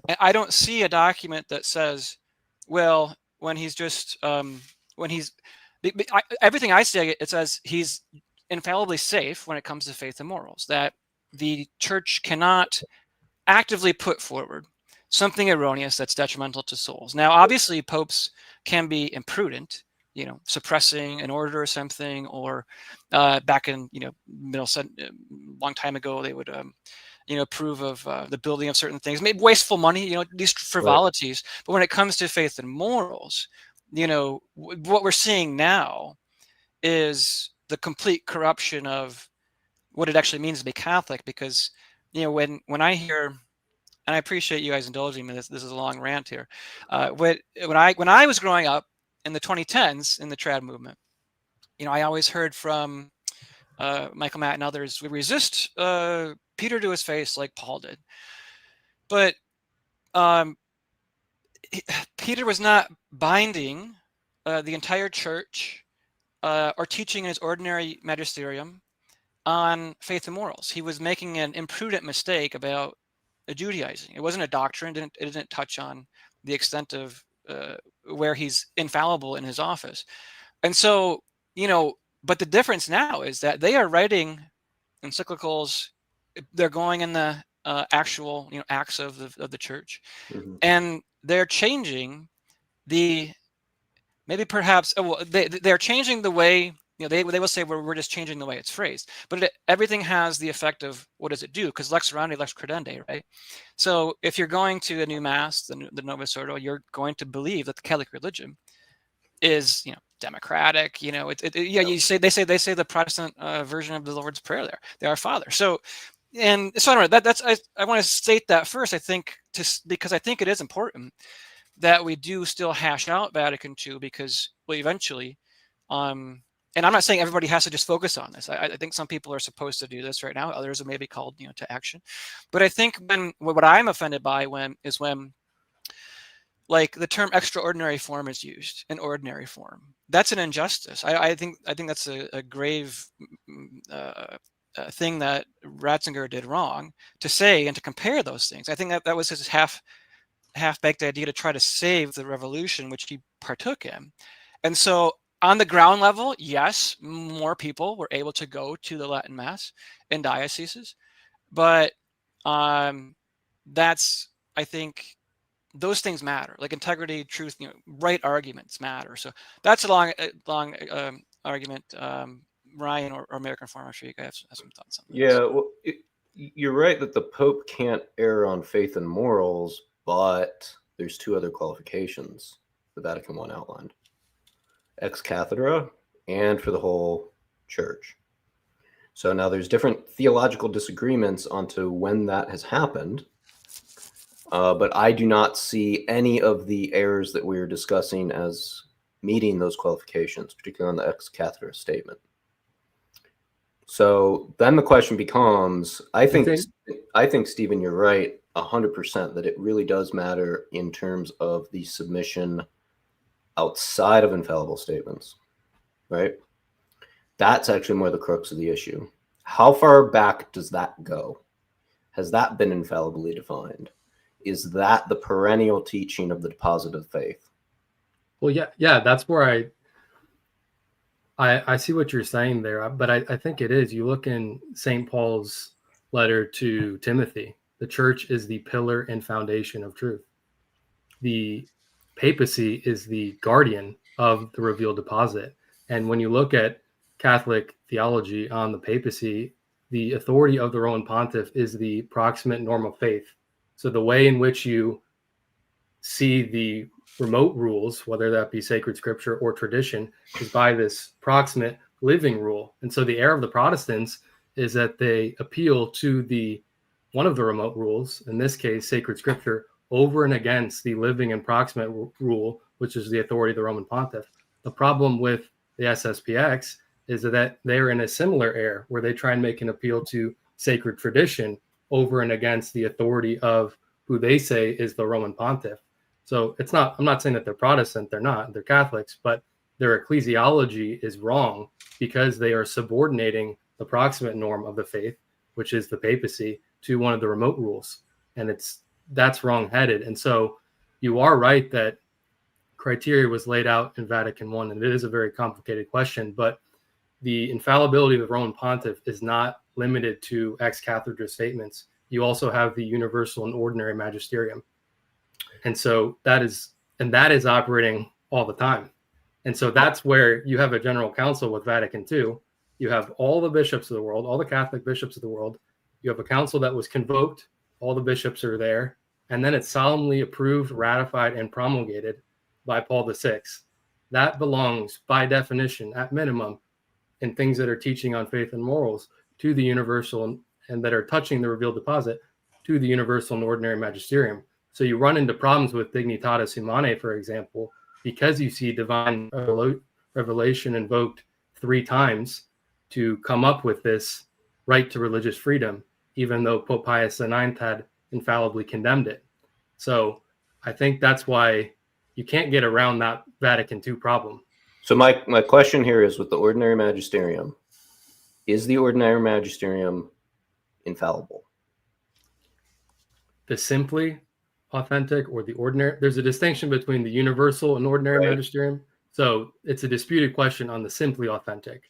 And I don't see a document that says, well, when he's just everything I see, it says he's infallibly safe when it comes to faith and morals, that the church cannot actively put forward something erroneous that's detrimental to souls. Now, obviously, popes can be imprudent, suppressing an order or something, or back in, long time ago, they would, approve of the building of certain things, maybe wasteful money, these frivolities. Right. But when it comes to faith and morals, what we're seeing now is the complete corruption of what it actually means to be Catholic. Because, when I hear, and I appreciate you guys indulging me, this is a long rant here. When I was growing up in the 2010s in the trad movement, I always heard from Michael Matt and others, we resist Peter to his face like Paul did. But Peter was not binding the entire church or teaching in his ordinary magisterium on faith and morals. He was making an imprudent mistake about Judaizing. It wasn't a doctrine. It didn't touch on the extent of where he's infallible in his office. And so, but the difference now is that they are writing encyclicals. They're going in the actual, acts of the church, mm-hmm. and they're changing they're changing the way, they will say, we're just changing the way it's phrased, but everything has the effect of, what does it do? Because lex orandi, lex credendi, right? So if you're going to a new mass, the Novus Ordo, you're going to believe that the Catholic religion is, democratic. They say the Protestant version of the Lord's Prayer there, the Our Father. So I don't know, I want to state that first, I think, because I think it is important that we do still hash out Vatican II, because eventually, and I'm not saying everybody has to just focus on this. I think some people are supposed to do this right now. Others are maybe called, to action. But I think what I'm offended by when like the term extraordinary form is used in ordinary form. That's an injustice. I think that's a grave thing that Ratzinger did wrong to say and to compare those things. I think that was his half-baked idea to try to save the revolution, which he partook in. And so on the ground level, yes, more people were able to go to the Latin Mass in dioceses, but that's, I think, those things matter, like integrity, truth, right arguments matter. So that's a long argument. Ryan or American Reform, I'm sure you guys have some thoughts on that. Yeah, well, you're right that the Pope can't err on faith and morals, but there's two other qualifications the Vatican I outlined: ex cathedra and for the whole church. So now there's different theological disagreements onto when that has happened, but I do not see any of the errors that we are discussing as meeting those qualifications, particularly on the ex cathedra statement. So then the question becomes, I think, Stephen, you're right 100% that it really does matter in terms of the submission outside of infallible statements, right? That's actually more the crux of the issue. How far back does that go? Has that been infallibly defined? Is that the perennial teaching of the deposit of faith? Well, yeah, that's where I see what you're saying there, but I think it is. You look in St. Paul's letter to Timothy, the church is the pillar and foundation of truth. The papacy is the guardian of the revealed deposit. And when you look at Catholic theology on the papacy, the authority of the Roman pontiff is the proximate norm of faith. So the way in which you see the remote rules, whether that be sacred scripture or tradition, is by this proximate living rule. And so the error of the Protestants is that they appeal to one of the remote rules, in this case, sacred scripture, over and against the living and proximate rule, which is the authority of the Roman Pontiff. The problem with the SSPX is that they're in a similar error where they try and make an appeal to sacred tradition over and against the authority of who they say is the Roman Pontiff. So I'm not saying that they're Protestant, they're not, they're Catholics, but their ecclesiology is wrong because they are subordinating the proximate norm of the faith, which is the papacy, to one of the remote rules. And that's wrong-headed. And so you are right that criteria was laid out in Vatican I, and it is a very complicated question, but the infallibility of the Roman Pontiff is not limited to ex cathedra statements. You also have the universal and ordinary magisterium. And so that is operating all the time. And so that's where you have a general council with Vatican II. You have all the bishops of the world, all the Catholic bishops of the world. You have a council that was convoked. All the bishops are there. And then it's solemnly approved, ratified, and promulgated by Paul VI. That belongs, by definition, at minimum, in things that are teaching on faith and morals, to the universal and that are touching the revealed deposit, to the universal and ordinary magisterium. So you run into problems with Dignitatis Humanae, for example, because you see divine revelation invoked 3 times to come up with this right to religious freedom, even though Pope Pius IX had infallibly condemned it. So I think that's why you can't get around that Vatican II problem. So my question here is, with the ordinary magisterium, is the ordinary magisterium infallible? The simply authentic or the ordinary, there's a distinction between the universal and ordinary magisterium. So it's a disputed question on the simply authentic.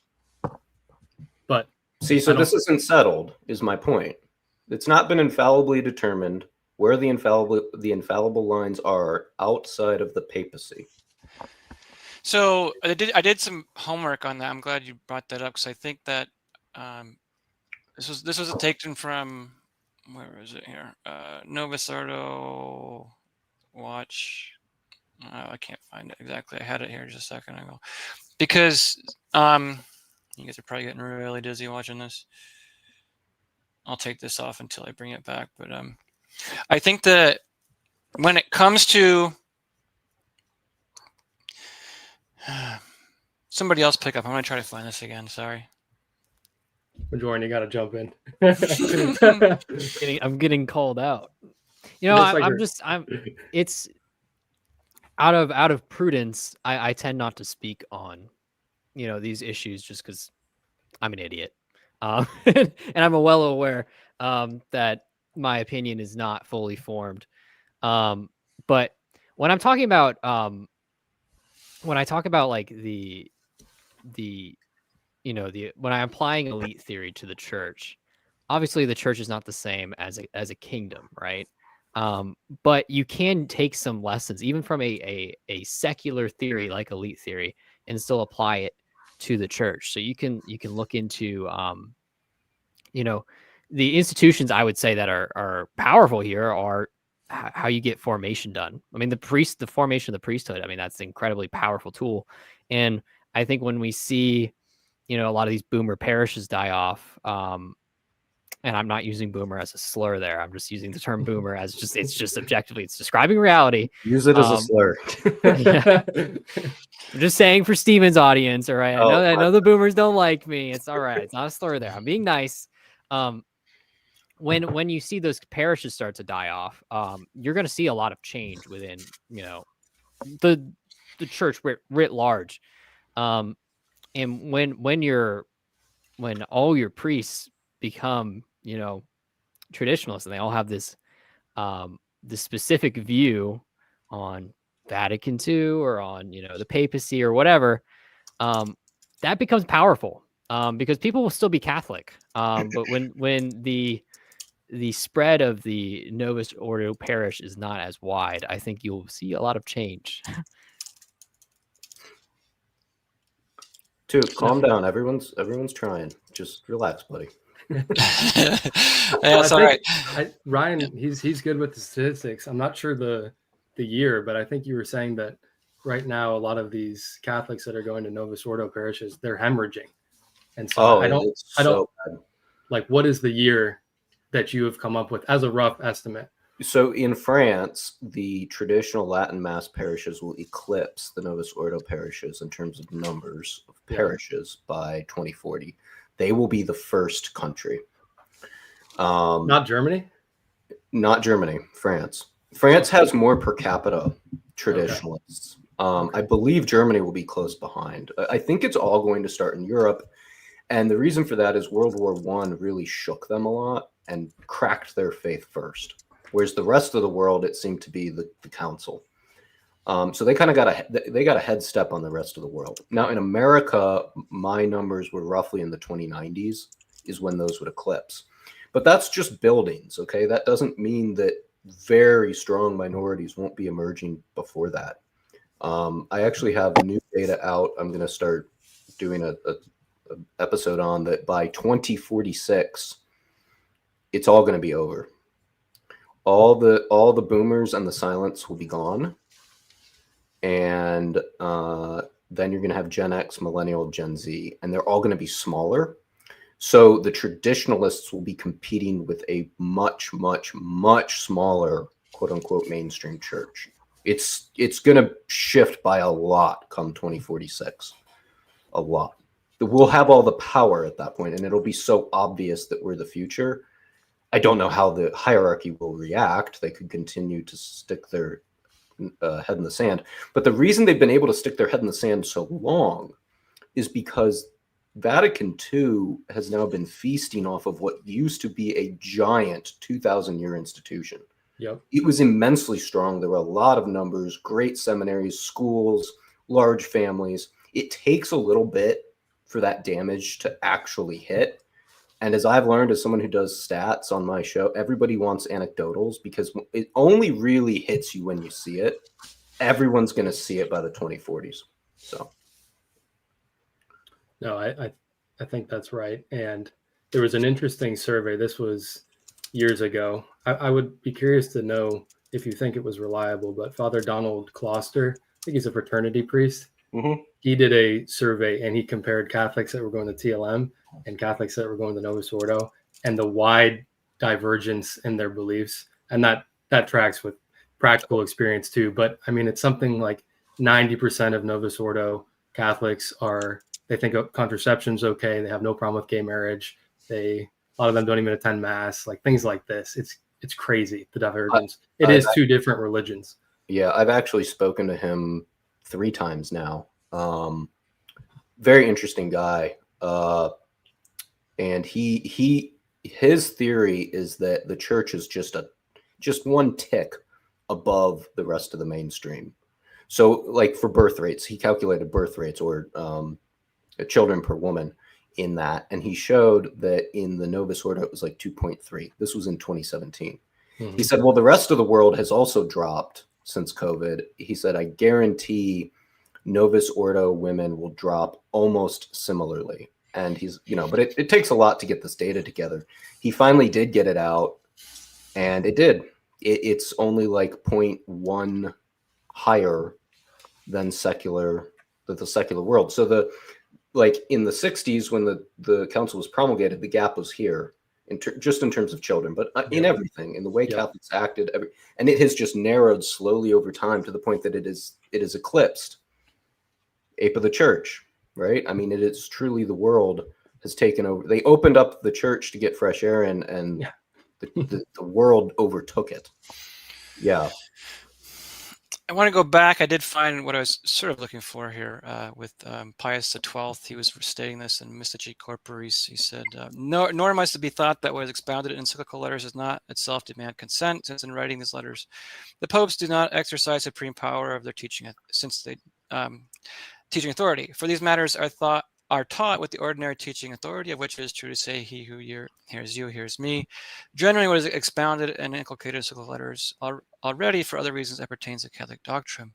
But see, so this isn't settled, is my point. It's not been infallibly determined where the infallible lines are outside of the papacy. So I did some homework on that. I'm glad you brought that up, because I think that this was taken from, where is it here? Novus Ordo Watch. I can't find it exactly. I had it here just a second ago, because you guys are probably getting really dizzy watching this. I'll take this off until I bring it back. But I think that when it comes to somebody else pick up. I'm going to try to find this again. Sorry. Majorian, you got to jump in. I'm getting called out. You know, it's out of prudence. I tend not to speak on, these issues just because I'm an idiot. And I'm well aware that my opinion is not fully formed. But when I'm talking about, when I talk about like when I'm applying elite theory to the church, obviously the church is not the same as a kingdom, right? But you can take some lessons even from a secular theory like elite theory and still apply it to the church. So you can look into the institutions I would say that are powerful here are how you get formation done. I mean, the formation of the priesthood, I mean, that's an incredibly powerful tool. And I think when we see, a lot of these boomer parishes die off, and I'm not using boomer as a slur there. I'm just using the term boomer as it's just objectively, it's describing reality. Use it as a slur. Yeah. I'm just saying for Steven's audience, all right? I know the boomers don't like me. It's all right. It's not a slur there. I'm being nice. When you see those parishes start to die off, you're going to see a lot of change within, the church writ large. And when all your priests become, traditionalists, and they all have this specific view on Vatican II or on, the papacy or whatever, that becomes powerful, because people will still be Catholic. But when the spread of the Novus Ordo parish is not as wide, I think you'll see a lot of change. Dude, calm down. Everyone's trying. Just relax, buddy. That's all right. Ryan, he's good with the statistics. I'm not sure the the year, but I think you were saying that right now a lot of these Catholics that are going to Novus Ordo parishes, they're hemorrhaging. And so I don't like, what is the year that you have come up with as a rough estimate? So in France, the traditional Latin Mass parishes will eclipse the Novus Ordo parishes in terms of numbers of parishes by 2040. They will be the first country. Not Germany? Not Germany, France. France has more per capita traditionalists. I believe Germany will be close behind. I think it's all going to start in Europe. And the reason for that is World War I really shook them a lot and cracked their faith first. Whereas the rest of the world, it seemed to be the council. So they kind of got a head step on the rest of the world. Now in America, my numbers were roughly in the 2090s is when those would eclipse. But that's just buildings, okay? That doesn't mean that very strong minorities won't be emerging before that. I actually have new data out. I'm going to start doing a episode on that by 2046. It's all going to be over. All the boomers and the silents will be gone, and then you're going to have Gen X, Millennial, Gen Z, and they're all going to be smaller. So the traditionalists will be competing with a much, much, much smaller, quote unquote, mainstream church. It's going to shift by a lot come 2046, a lot. We'll have all the power at that point, and it'll be so obvious that we're the future. I don't know how the hierarchy will react. They could continue to stick their head in the sand. But the reason they've been able to stick their head in the sand so long is because Vatican II has now been feasting off of what used to be a giant 2,000-year institution. Yep. It was immensely strong. There were a lot of numbers, great seminaries, schools, large families. It takes a little bit for that damage to actually hit. And as I've learned as someone who does stats on my show, everybody wants anecdotals because it only really hits you when you see it. Everyone's going to see it by the 2040s. So, no, I think that's right. And there was an interesting survey. This was years ago. I would be curious to know if you think it was reliable, but Father Donald Closter, I think he's a fraternity priest. mm-hmm. He did a survey and he compared Catholics that were going to TLM and Catholics that were going to Novus Ordo and the wide divergence in their beliefs. And that tracks with practical experience too. But I mean, it's something like 90% of Novus Ordo Catholics they think contraception's okay. They have no problem with gay marriage. A lot of them don't even attend mass, like things like this. It's crazy, the divergence. It is two different religions. Yeah, I've actually spoken to him 3 times now. Very interesting guy. And his theory is that the church is just one tick above the rest of the mainstream. So like for birth rates, he calculated birth rates or children per woman in that. And he showed that in the Novus Ordo, it was like 2.3. This was in 2017. Mm-hmm. He said, well, the rest of the world has also dropped since COVID. He said, I guarantee Novus Ordo women will drop almost similarly. And he's, but it takes a lot to get this data together. He finally did get it out, and it did. It's only like 0.1 higher than the secular world. So in the 60s, when the council was promulgated, the gap was here, just in terms of children, but in everything, in the way Catholics acted, and it has just narrowed slowly over time to the point that it is eclipsed ape of the church, right? I mean, it is truly the world has taken over. They opened up the church to get fresh air, and the world overtook it. Yeah. I want to go back. I did find what I was sort of looking for here with Pius XII. He was stating this in Mystici Corporis. He said, nor must it be thought that what is expounded in encyclical letters does not itself demand consent, since in writing these letters, the popes do not exercise supreme power of their teaching, teaching authority. For these matters are taught with the ordinary teaching authority, of which it is true to say, he who hears you hears me. Generally, what is expounded and inculcated in encyclical letters already for other reasons that pertains to Catholic doctrine.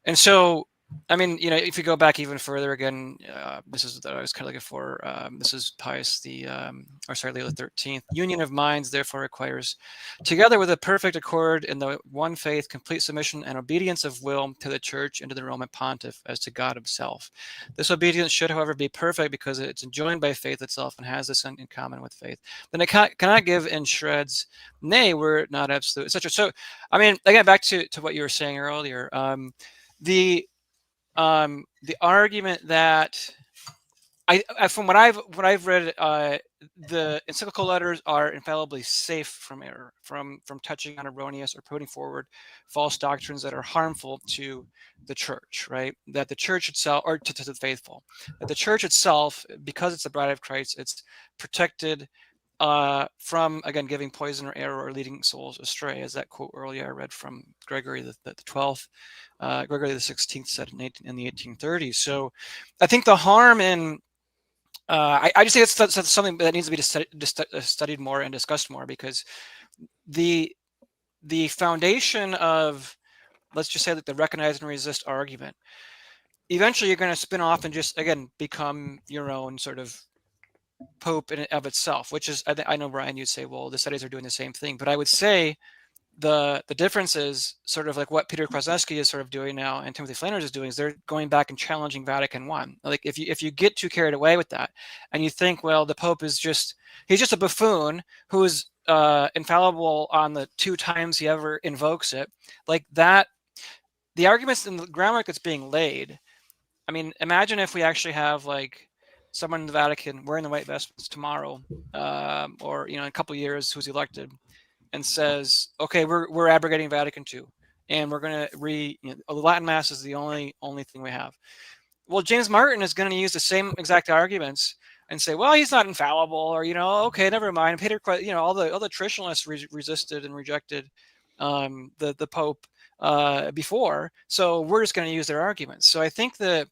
And so I mean, if you go back even further again, this is what I was kind of looking for. This is Pius Leo XIII. Union of minds therefore requires, together with a perfect accord in the one faith, complete submission and obedience of will to the Church and to the Roman Pontiff as to God Himself. This obedience should, however, be perfect because it's enjoined by faith itself and has this in common with faith. Then it cannot give in shreds, nay, were it not absolute, etc. So, I mean, again, back to what you were saying earlier, the argument that from what I've read, the encyclical letters are infallibly safe from error, from touching on erroneous or putting forward false doctrines that are harmful to the Church, right? That the Church itself, or to the faithful, that the Church itself, because it's the bride of Christ, it's protected from, again, giving poison or error or leading souls astray, as that quote earlier I read from Gregory the 12th. Gregory the 16th said in the 1830s. So I think the harm in, I just think that's something that needs to be studied more and discussed more, because the foundation of, let's just say, that the recognize and resist argument, eventually you're going to spin off and just, again, become your own sort of Pope in and of itself, which is, I know, Brian, you'd say, well, the studies are doing the same thing, but I would say the difference is sort of like what Peter Kwasniewski is sort of doing now and Timothy Flanders is doing, is they're going back and challenging Vatican I. Like if you get too carried away with that and you think, well, the Pope is he's just a buffoon who is infallible on the 2 times he ever invokes it, like that, the arguments in the groundwork that's being laid. I mean, imagine if we actually have like someone in the Vatican wearing the white vestments tomorrow, or in a couple of years, who's elected, and says, "Okay, we're abrogating Vatican II, and we're going to the Latin Mass is the only thing we have." Well, James Martin is going to use the same exact arguments and say, "Well, he's not infallible," or okay, never mind. Peter, all the traditionalists resisted and rejected the Pope before, so we're just going to use their arguments. So I think the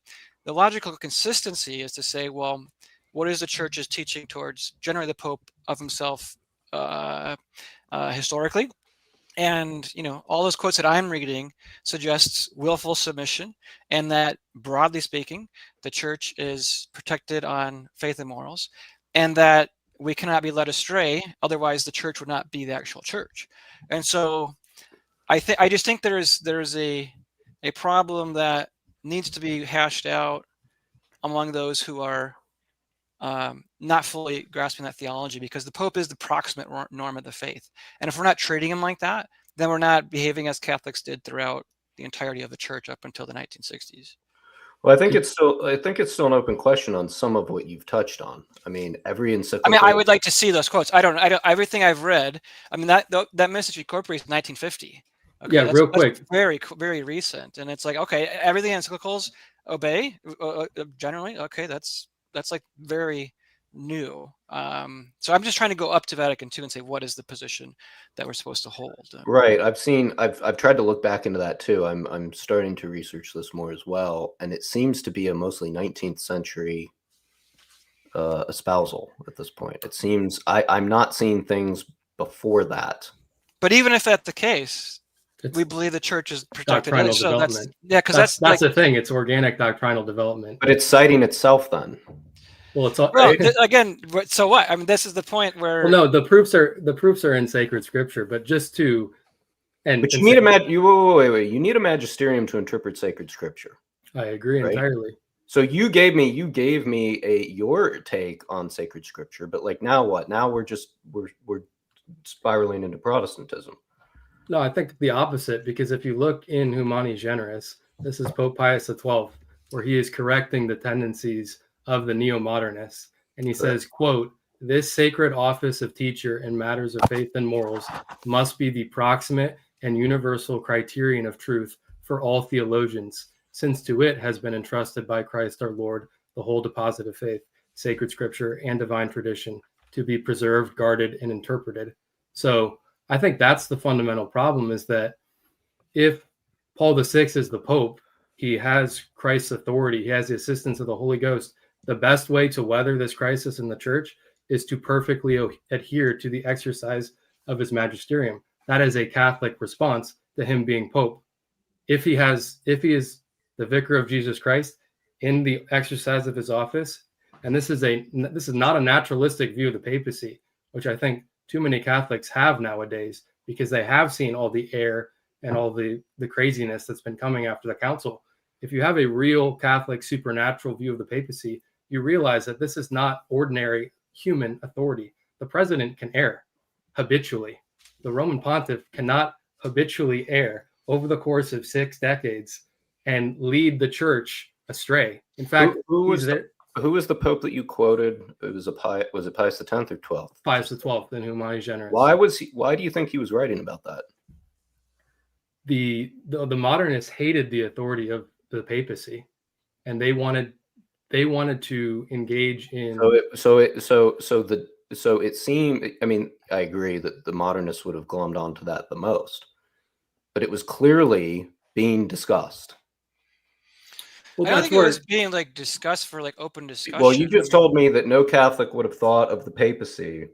logical consistency is to say, well, what is the Church's teaching towards generally the Pope of himself historically? And all those quotes that I'm reading suggests willful submission, and that broadly speaking, the Church is protected on faith and morals, and that we cannot be led astray. Otherwise, the Church would not be the actual Church. And so, I just think there's a problem that needs to be hashed out among those who are not fully grasping that theology, because the Pope is the proximate norm of the faith. And if we're not treating him like that, then we're not behaving as Catholics did throughout the entirety of the Church up until the 1960s. Well, I think it's still an open question on some of what you've touched on. I mean, every encyclical. I mean, I would like to see those quotes. I don't. Everything I've read. I mean, that message incorporates 1950. Okay, yeah, real quick. That's very, very recent, and it's like, okay, everything encyclicals obey generally. Okay, that's like very new. So I'm just trying to go up to Vatican II and say, what is the position that we're supposed to hold? Right. I've tried to look back into that too. I'm starting to research this more as well, and it seems to be a mostly 19th century espousal at this point. It seems I'm not seeing things before that. But even if that's the case, we believe the Church is protected. Doctrinal so development. Because that's like, the thing. It's organic doctrinal development. But it's citing itself then. Well, it's all, again. So what? I mean, this is the point where. Well, no, the proofs are in sacred scripture, but just to. But you need wait. You need a magisterium to interpret sacred scripture. I agree entirely. So you gave me your take on sacred scripture, but like now what? Now we're spiraling into Protestantism. No, I think the opposite, because if you look in Humani Generis, this is Pope Pius XII, where he is correcting the tendencies of the neo-modernists. And he says, quote, "This sacred office of teacher in matters of faith and morals must be the proximate and universal criterion of truth for all theologians, since to it has been entrusted by Christ our Lord the whole deposit of faith, sacred scripture, and divine tradition, to be preserved, guarded, and interpreted." So I think that's the fundamental problem, is that if Paul VI is the Pope, he has Christ's authority, he has the assistance of the Holy Ghost. The best way to weather this crisis in the Church is to perfectly adhere to the exercise of his magisterium. That is a Catholic response to him being Pope. If he is the vicar of Jesus Christ in the exercise of his office. And this is not a naturalistic view of the papacy, which I think too many Catholics have nowadays, because they have seen all the error and all the craziness that's been coming after the council. If you have a real Catholic supernatural view of the papacy, you realize that this is not ordinary human authority. The president can err habitually. The Roman pontiff cannot habitually err over the course of 6 decades and lead the church astray. In fact, who was the pope that you quoted? It was was it Pius X or 12th? Pius XII, in whom I generous. Why do you think he was writing about that? The modernists hated the authority of the papacy, and they wanted to engage in. So it seemed. I mean, I agree that the modernists would have glommed onto that the most, but it was clearly being discussed. Well, I don't think it was being like discussed for like open discussion. Well, you just told me that no Catholic would have thought of the papacy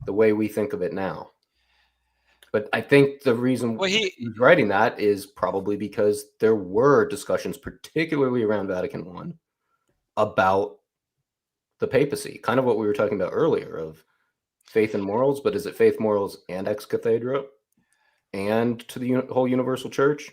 the way we think of it now. But I think the reason he's writing that is probably because there were discussions, particularly around Vatican I, about the papacy. Kind of what we were talking about earlier of faith and morals, but is it faith, morals, and ex cathedra, and to the whole universal church?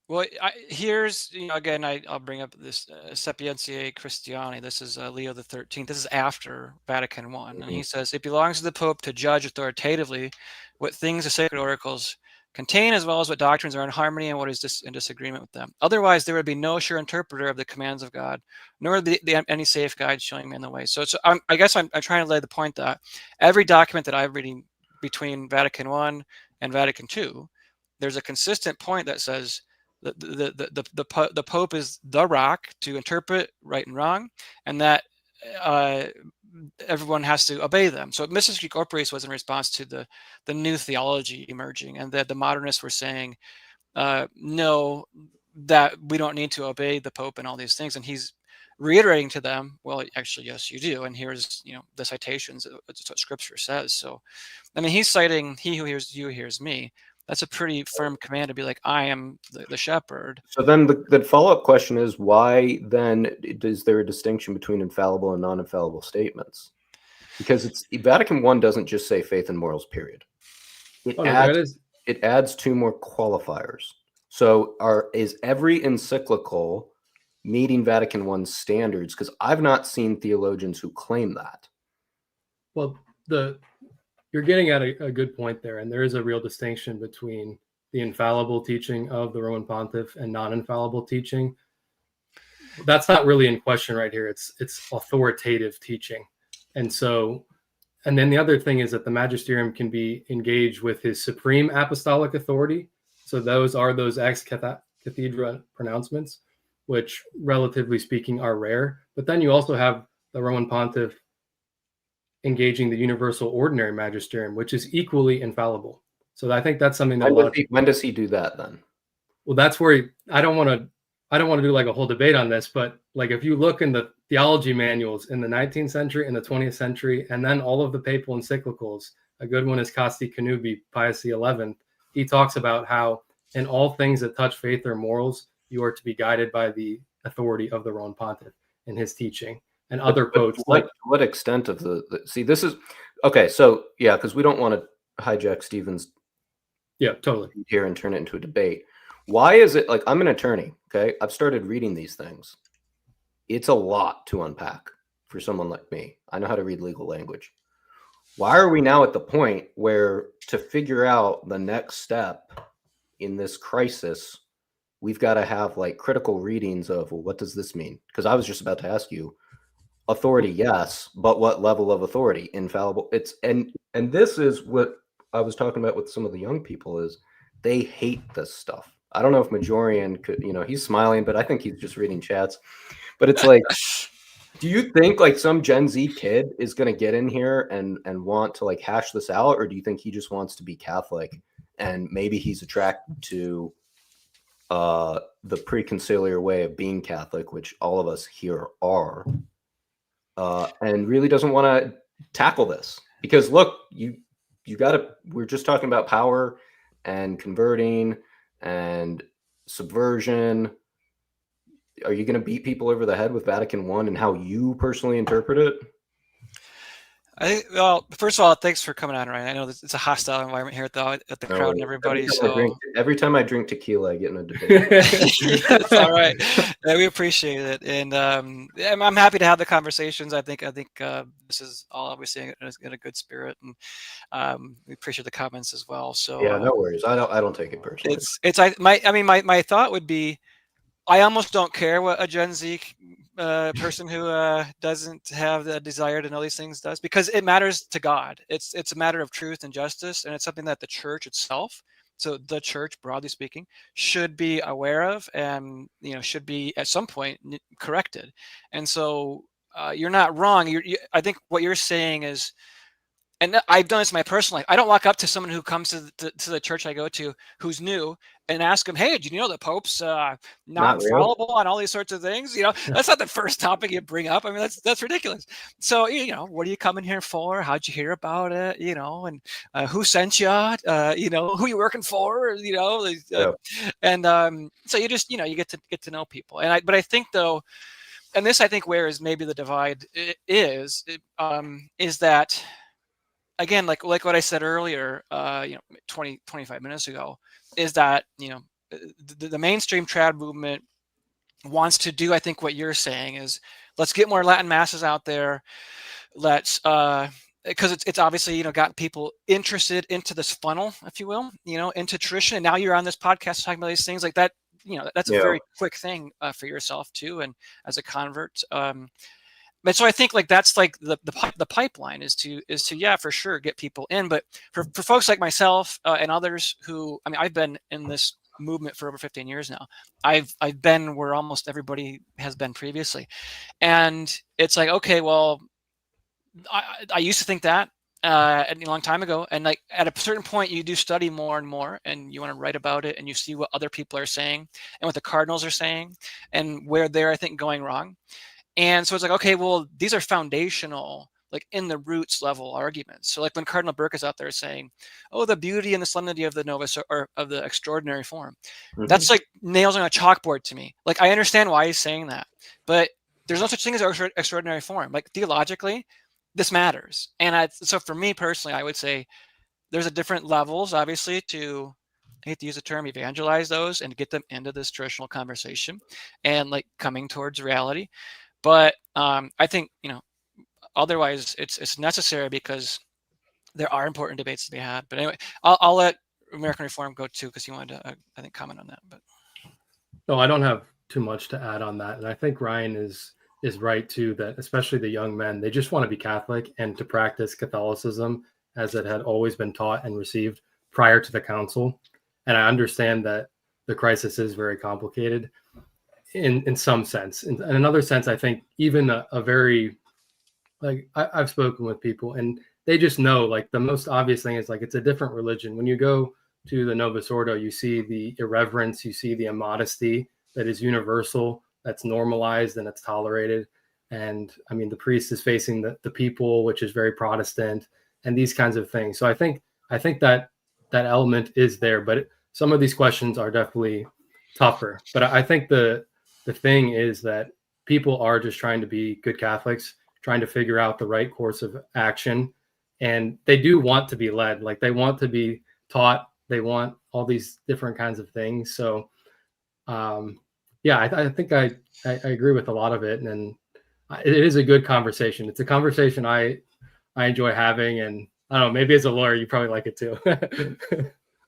Well, here's, again, I'll bring up this Sapientiae Christiani. This is Leo XIII. This is after Vatican I. And he says, it belongs to the Pope to judge authoritatively what things the sacred oracles contain, as well as what doctrines are in harmony and what is in disagreement with them. Otherwise, there would be no sure interpreter of the commands of God, nor any safe guide showing men the way. So I guess I'm trying to lay the point that every document that I'm reading between Vatican I and Vatican II, there's a consistent point that says, the Pope is the rock to interpret right and wrong, and that everyone has to obey them. So Mystici Corporis was in response to the new theology emerging, and that the modernists were saying, no, that we don't need to obey the Pope and all these things. And he's reiterating to them, well, actually, yes, you do. And here's the citations. It's what Scripture says. So, I mean, he's citing, he who hears you hears me. That's a pretty firm command to be like, I am the shepherd. So then the follow-up question is, why then is there a distinction between infallible and non-infallible statements? Because Vatican I doesn't just say faith and morals, period. It adds 2 more qualifiers. So is every encyclical meeting Vatican I's standards? Because I've not seen theologians who claim that. Well, you're getting at a good point there, and there is a real distinction between the infallible teaching of the Roman Pontiff and non-infallible teaching. That's not really in question right here. It's authoritative teaching. And then the other thing is that the magisterium can be engaged with his supreme apostolic authority. So those are those ex cathedra pronouncements, which relatively speaking are rare. But then you also have the Roman Pontiff engaging the universal ordinary magisterium, which is equally infallible. So I think that's something that when does he do that then? Well, that's where I don't want to do like a whole debate on this, but like if you look in the theology manuals in the 19th century and the 20th century, and then all of the papal encyclicals, a good one is Casti Connubii, Pius XI. He talks about how in all things that touch faith or morals, you are to be guided by the authority of the Roman Pontiff in his teaching. And other quotes. What extent of see, this is okay. So yeah, because we don't want to hijack Stephen's totally here and turn it into a debate. Why is it like, I'm an attorney? Okay, I've started reading these things. It's a lot to unpack for someone like me. I know how to read legal language. Why are we now at the point where to figure out the next step in this crisis, we've got to have like critical readings of, well, what does this mean? Because I was just about to ask you. Authority, yes, but what level of authority? Infallible. And this is what I was talking about with some of the young people, is they hate this stuff. I don't know if Majorian could, he's smiling, but I think he's just reading chats. But it's like, do you think like some Gen Z kid is going to get in here and want to like hash this out? Or do you think he just wants to be Catholic and maybe he's attracted to the preconciliar way of being Catholic, which all of us here are? And really doesn't want to tackle this because look, you got to, we're just talking about power and converting and subversion? Are you going to beat people over the head with Vatican I and how you personally interpret it? I think, well, first of all, thanks for coming on, Ryan. I know it's a hostile environment here at the crowd and everybody. Every time I drink tequila, I get in a debate. That's all right. Yeah, we appreciate it, and I'm happy to have the conversations. I think this is all obviously in a good spirit, and we appreciate the comments as well. So yeah, no worries. I don't take it personally. My thought would be, I almost don't care what a Gen Z person who doesn't have the desire to know these things does, because it matters to God. It's a matter of truth and justice, and it's something that the church itself, so the church, broadly speaking, should be aware of, and should be at some point corrected. And so you're not wrong. I think what you're saying is, and I've done this in my personal life. I don't walk up to someone who comes to the church I go to who's new and ask them, "Hey, do you know the Pope's not infallible on all these sorts of things?" That's not the first topic you bring up. I mean, that's ridiculous. So, what are you coming here for? How'd you hear about it? And who sent you? Who you working for? And so you just, you get to know people. But I think though, and this I think where is maybe the divide is that. Again, like what I said earlier, 25 minutes ago, is that, the mainstream trad movement wants to do, I think what you're saying is, let's get more Latin masses out there. Let's, because it's obviously, gotten people interested into this funnel, if you will, into tradition. And now you're on this podcast talking about these things like that. That's a very quick thing for yourself too. And as a convert, but so I think that's like the pipeline is to yeah, for sure, get people in. But for folks like myself and others who, I've been in this movement for over 15 years now. I've been where almost everybody has been previously, and it's like, okay, well, I used to think that a long time ago, and like at a certain point, you do study more and more, and you want to write about it, and you see what other people are saying and what the cardinals are saying, and where they're, I think, going wrong. And so it's like, okay, well, these are foundational, like in the roots level arguments. So like when Cardinal Burke is out there saying, oh, the beauty and the solemnity of the novus or of the extraordinary form, that's like nails on a chalkboard to me. Like, I understand why he's saying that, but there's no such thing as extraordinary form. Like theologically, this matters. And so for me personally, I would say there's a different levels, obviously, to, I hate to use the term, evangelize those and get them into this traditional conversation and like coming towards reality. But I think, otherwise it's necessary because there are important debates to be had. But anyway, I'll let American Reform go too, because he wanted to, I think, comment on that. But no, I don't have too much to add on that. And I think Ryan is right too, that especially the young men, they just want to be Catholic and to practice Catholicism as it had always been taught and received prior to the council. And I understand that the crisis is very complicated. In some sense. In another sense, I think even a very, like, I've spoken with people and they just know, like, the most obvious thing is, like, it's a different religion. When you go to the Novus Ordo, you see the irreverence, you see the immodesty that is universal, that's normalized and it's tolerated. And the priest is facing the people, which is very Protestant, and these kinds of things. So I think that element is there, but some of these questions are definitely tougher. But I think the thing is that people are just trying to be good Catholics, trying to figure out the right course of action. And they do want to be led, like they want to be taught. They want all these different kinds of things. So, I think I agree with a lot of it. And it is a good conversation. It's a conversation I enjoy having. And I don't know, maybe as a lawyer, you probably like it too.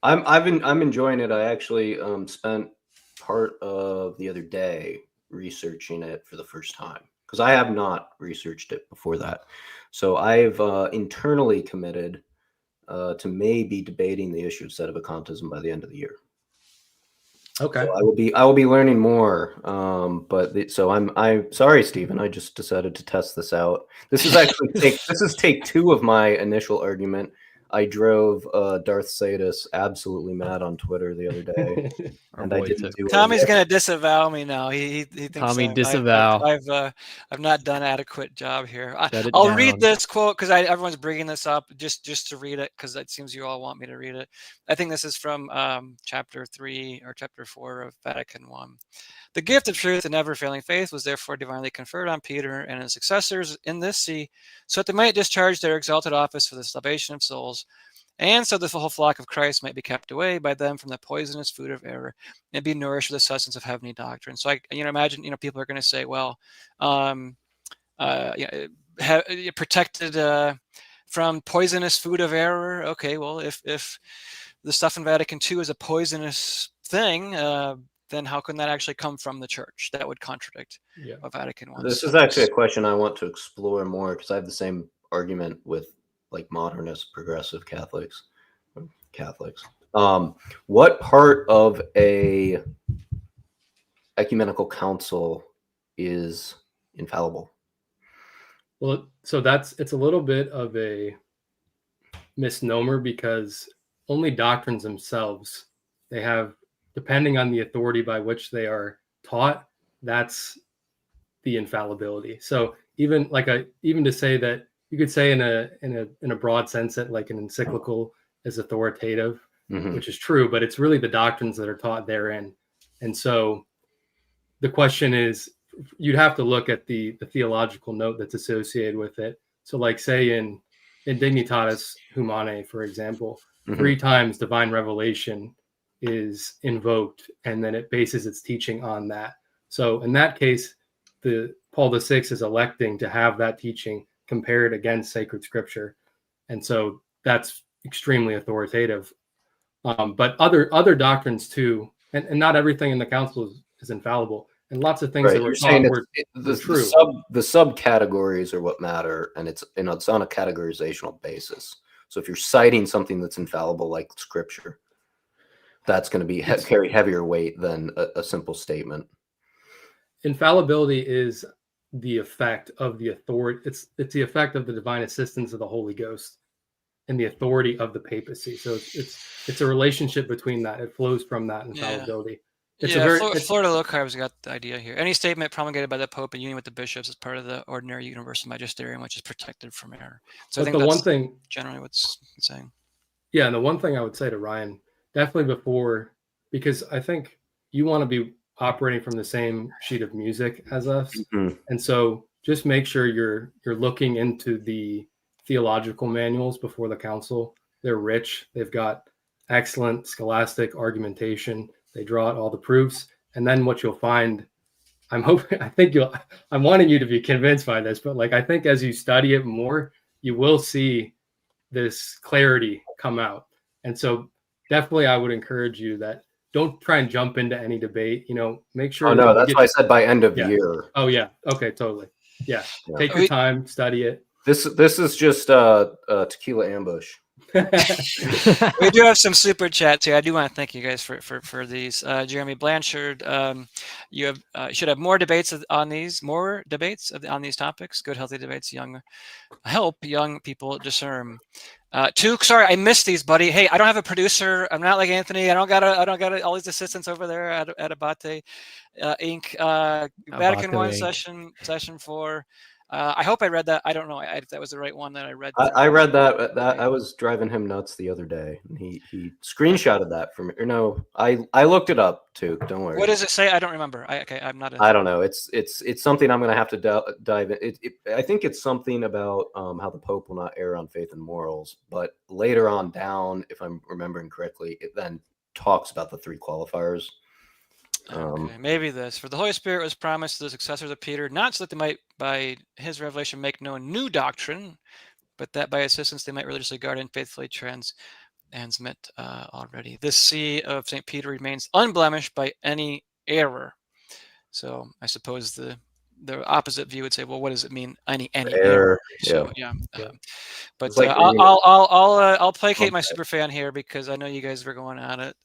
I'm enjoying it. I actually spent part of the other day researching it for the first time, because I have not researched it before that. So I've internally committed to maybe debating the issue of sedevacantism by the end of the year. Okay. So I will be learning more. So I'm sorry, Stephen. I just decided to test this out. This is actually take 2 of my initial argument. I drove Darth Sadus absolutely mad on Twitter the other day, and I didn't do it. Tommy's going to disavow me now. He thinks Tommy, disavow. I've not done an adequate job here. Shut it I'll down. read this quote because everyone's bringing this up just to read it because it seems you all want me to read it. I think this is from chapter 3 or chapter 4 of Vatican I. The gift of truth and never-failing faith was therefore divinely conferred on Peter and his successors in this see, so that they might discharge their exalted office for the salvation of souls, and so the whole flock of Christ might be kept away by them from the poisonous food of error and be nourished with the sustenance of heavenly doctrine. So imagine, people are going to say, well, protected from poisonous food of error. Okay, well, if the stuff in Vatican II is a poisonous thing, then how can that actually come from the church? That would contradict what Vatican I. This is actually a question I want to explore more because I have the same argument with like modernist progressive Catholics. What part of a ecumenical council is infallible? Well, so it's a little bit of a misnomer because only doctrines themselves, they have, depending on the authority by which they are taught, that's the infallibility. So even to say that, you could say in a broad sense that like an encyclical is authoritative, which is true, but it's really the doctrines that are taught therein. And so the question is, you'd have to look at the theological note that's associated with it. So like say in Dignitatis Humanae, for example, 3 times divine revelation is invoked, and then it bases its teaching on that. So in that case, Paul VI is electing to have that teaching compared against sacred scripture. And so that's extremely authoritative. But other doctrines too, and not everything in the council is infallible. And lots of things that were taught were true. The subcategories are what matter, and it's on a categorizational basis. So if you're citing something that's infallible like scripture, that's going to be carry heavier weight than a simple statement. Infallibility is the effect of the authority. It's the effect of the divine assistance of the Holy Ghost and the authority of the papacy. So it's a relationship between that. It flows from that infallibility. Florida Locarb's got the idea here. Any statement promulgated by the Pope in union with the bishops is part of the ordinary universal magisterium, which is protected from error. So I think that's generally what's saying. Yeah, and the one thing I would say to Ryan, definitely before, because I think you want to be operating from the same sheet of music as us. And so just make sure you're looking into the theological manuals before the council. They're rich. They've got excellent scholastic argumentation. They draw out all the proofs. And then what you'll find, I'm wanting you to be convinced by this, but like, I think as you study it more, you will see this clarity come out. And so definitely I would encourage you that don't try and jump into any debate, make sure. Oh no, that's why I said by end of year. Oh yeah. Okay. Totally. Yeah. Take your time, study it. This is just a tequila ambush. We do have some super chats here. I do want to thank you guys for these. Jeremy Blanchard, you should have more debates on these topics. Good, healthy debates. Help young people discern. Sorry, I missed these, buddy. Hey, I don't have a producer. I'm not like Anthony. I don't got all these assistants over there at Abate Inc. Vatican I session 4. I hope I read that. I don't know if that was the right one that I read. I read that. I was driving him nuts the other day, and he screenshotted that from. I looked it up too. Don't worry. What does it say? I don't remember. I'm not. I don't know. It's something I'm going to have to dive in. I think it's something about how the Pope will not err on faith and morals. But later on down, if I'm remembering correctly, it then talks about the 3 qualifiers. Okay, maybe this. For the Holy Spirit was promised to the successors of Peter, not so that they might by his revelation make known new doctrine, but that by assistance they might religiously guard and faithfully transmit already. This see of St. Peter remains unblemished by any error. So I suppose the opposite view would say, well, what does it mean? Any error? So but like I'll placate my super fan here because I know you guys were going at it.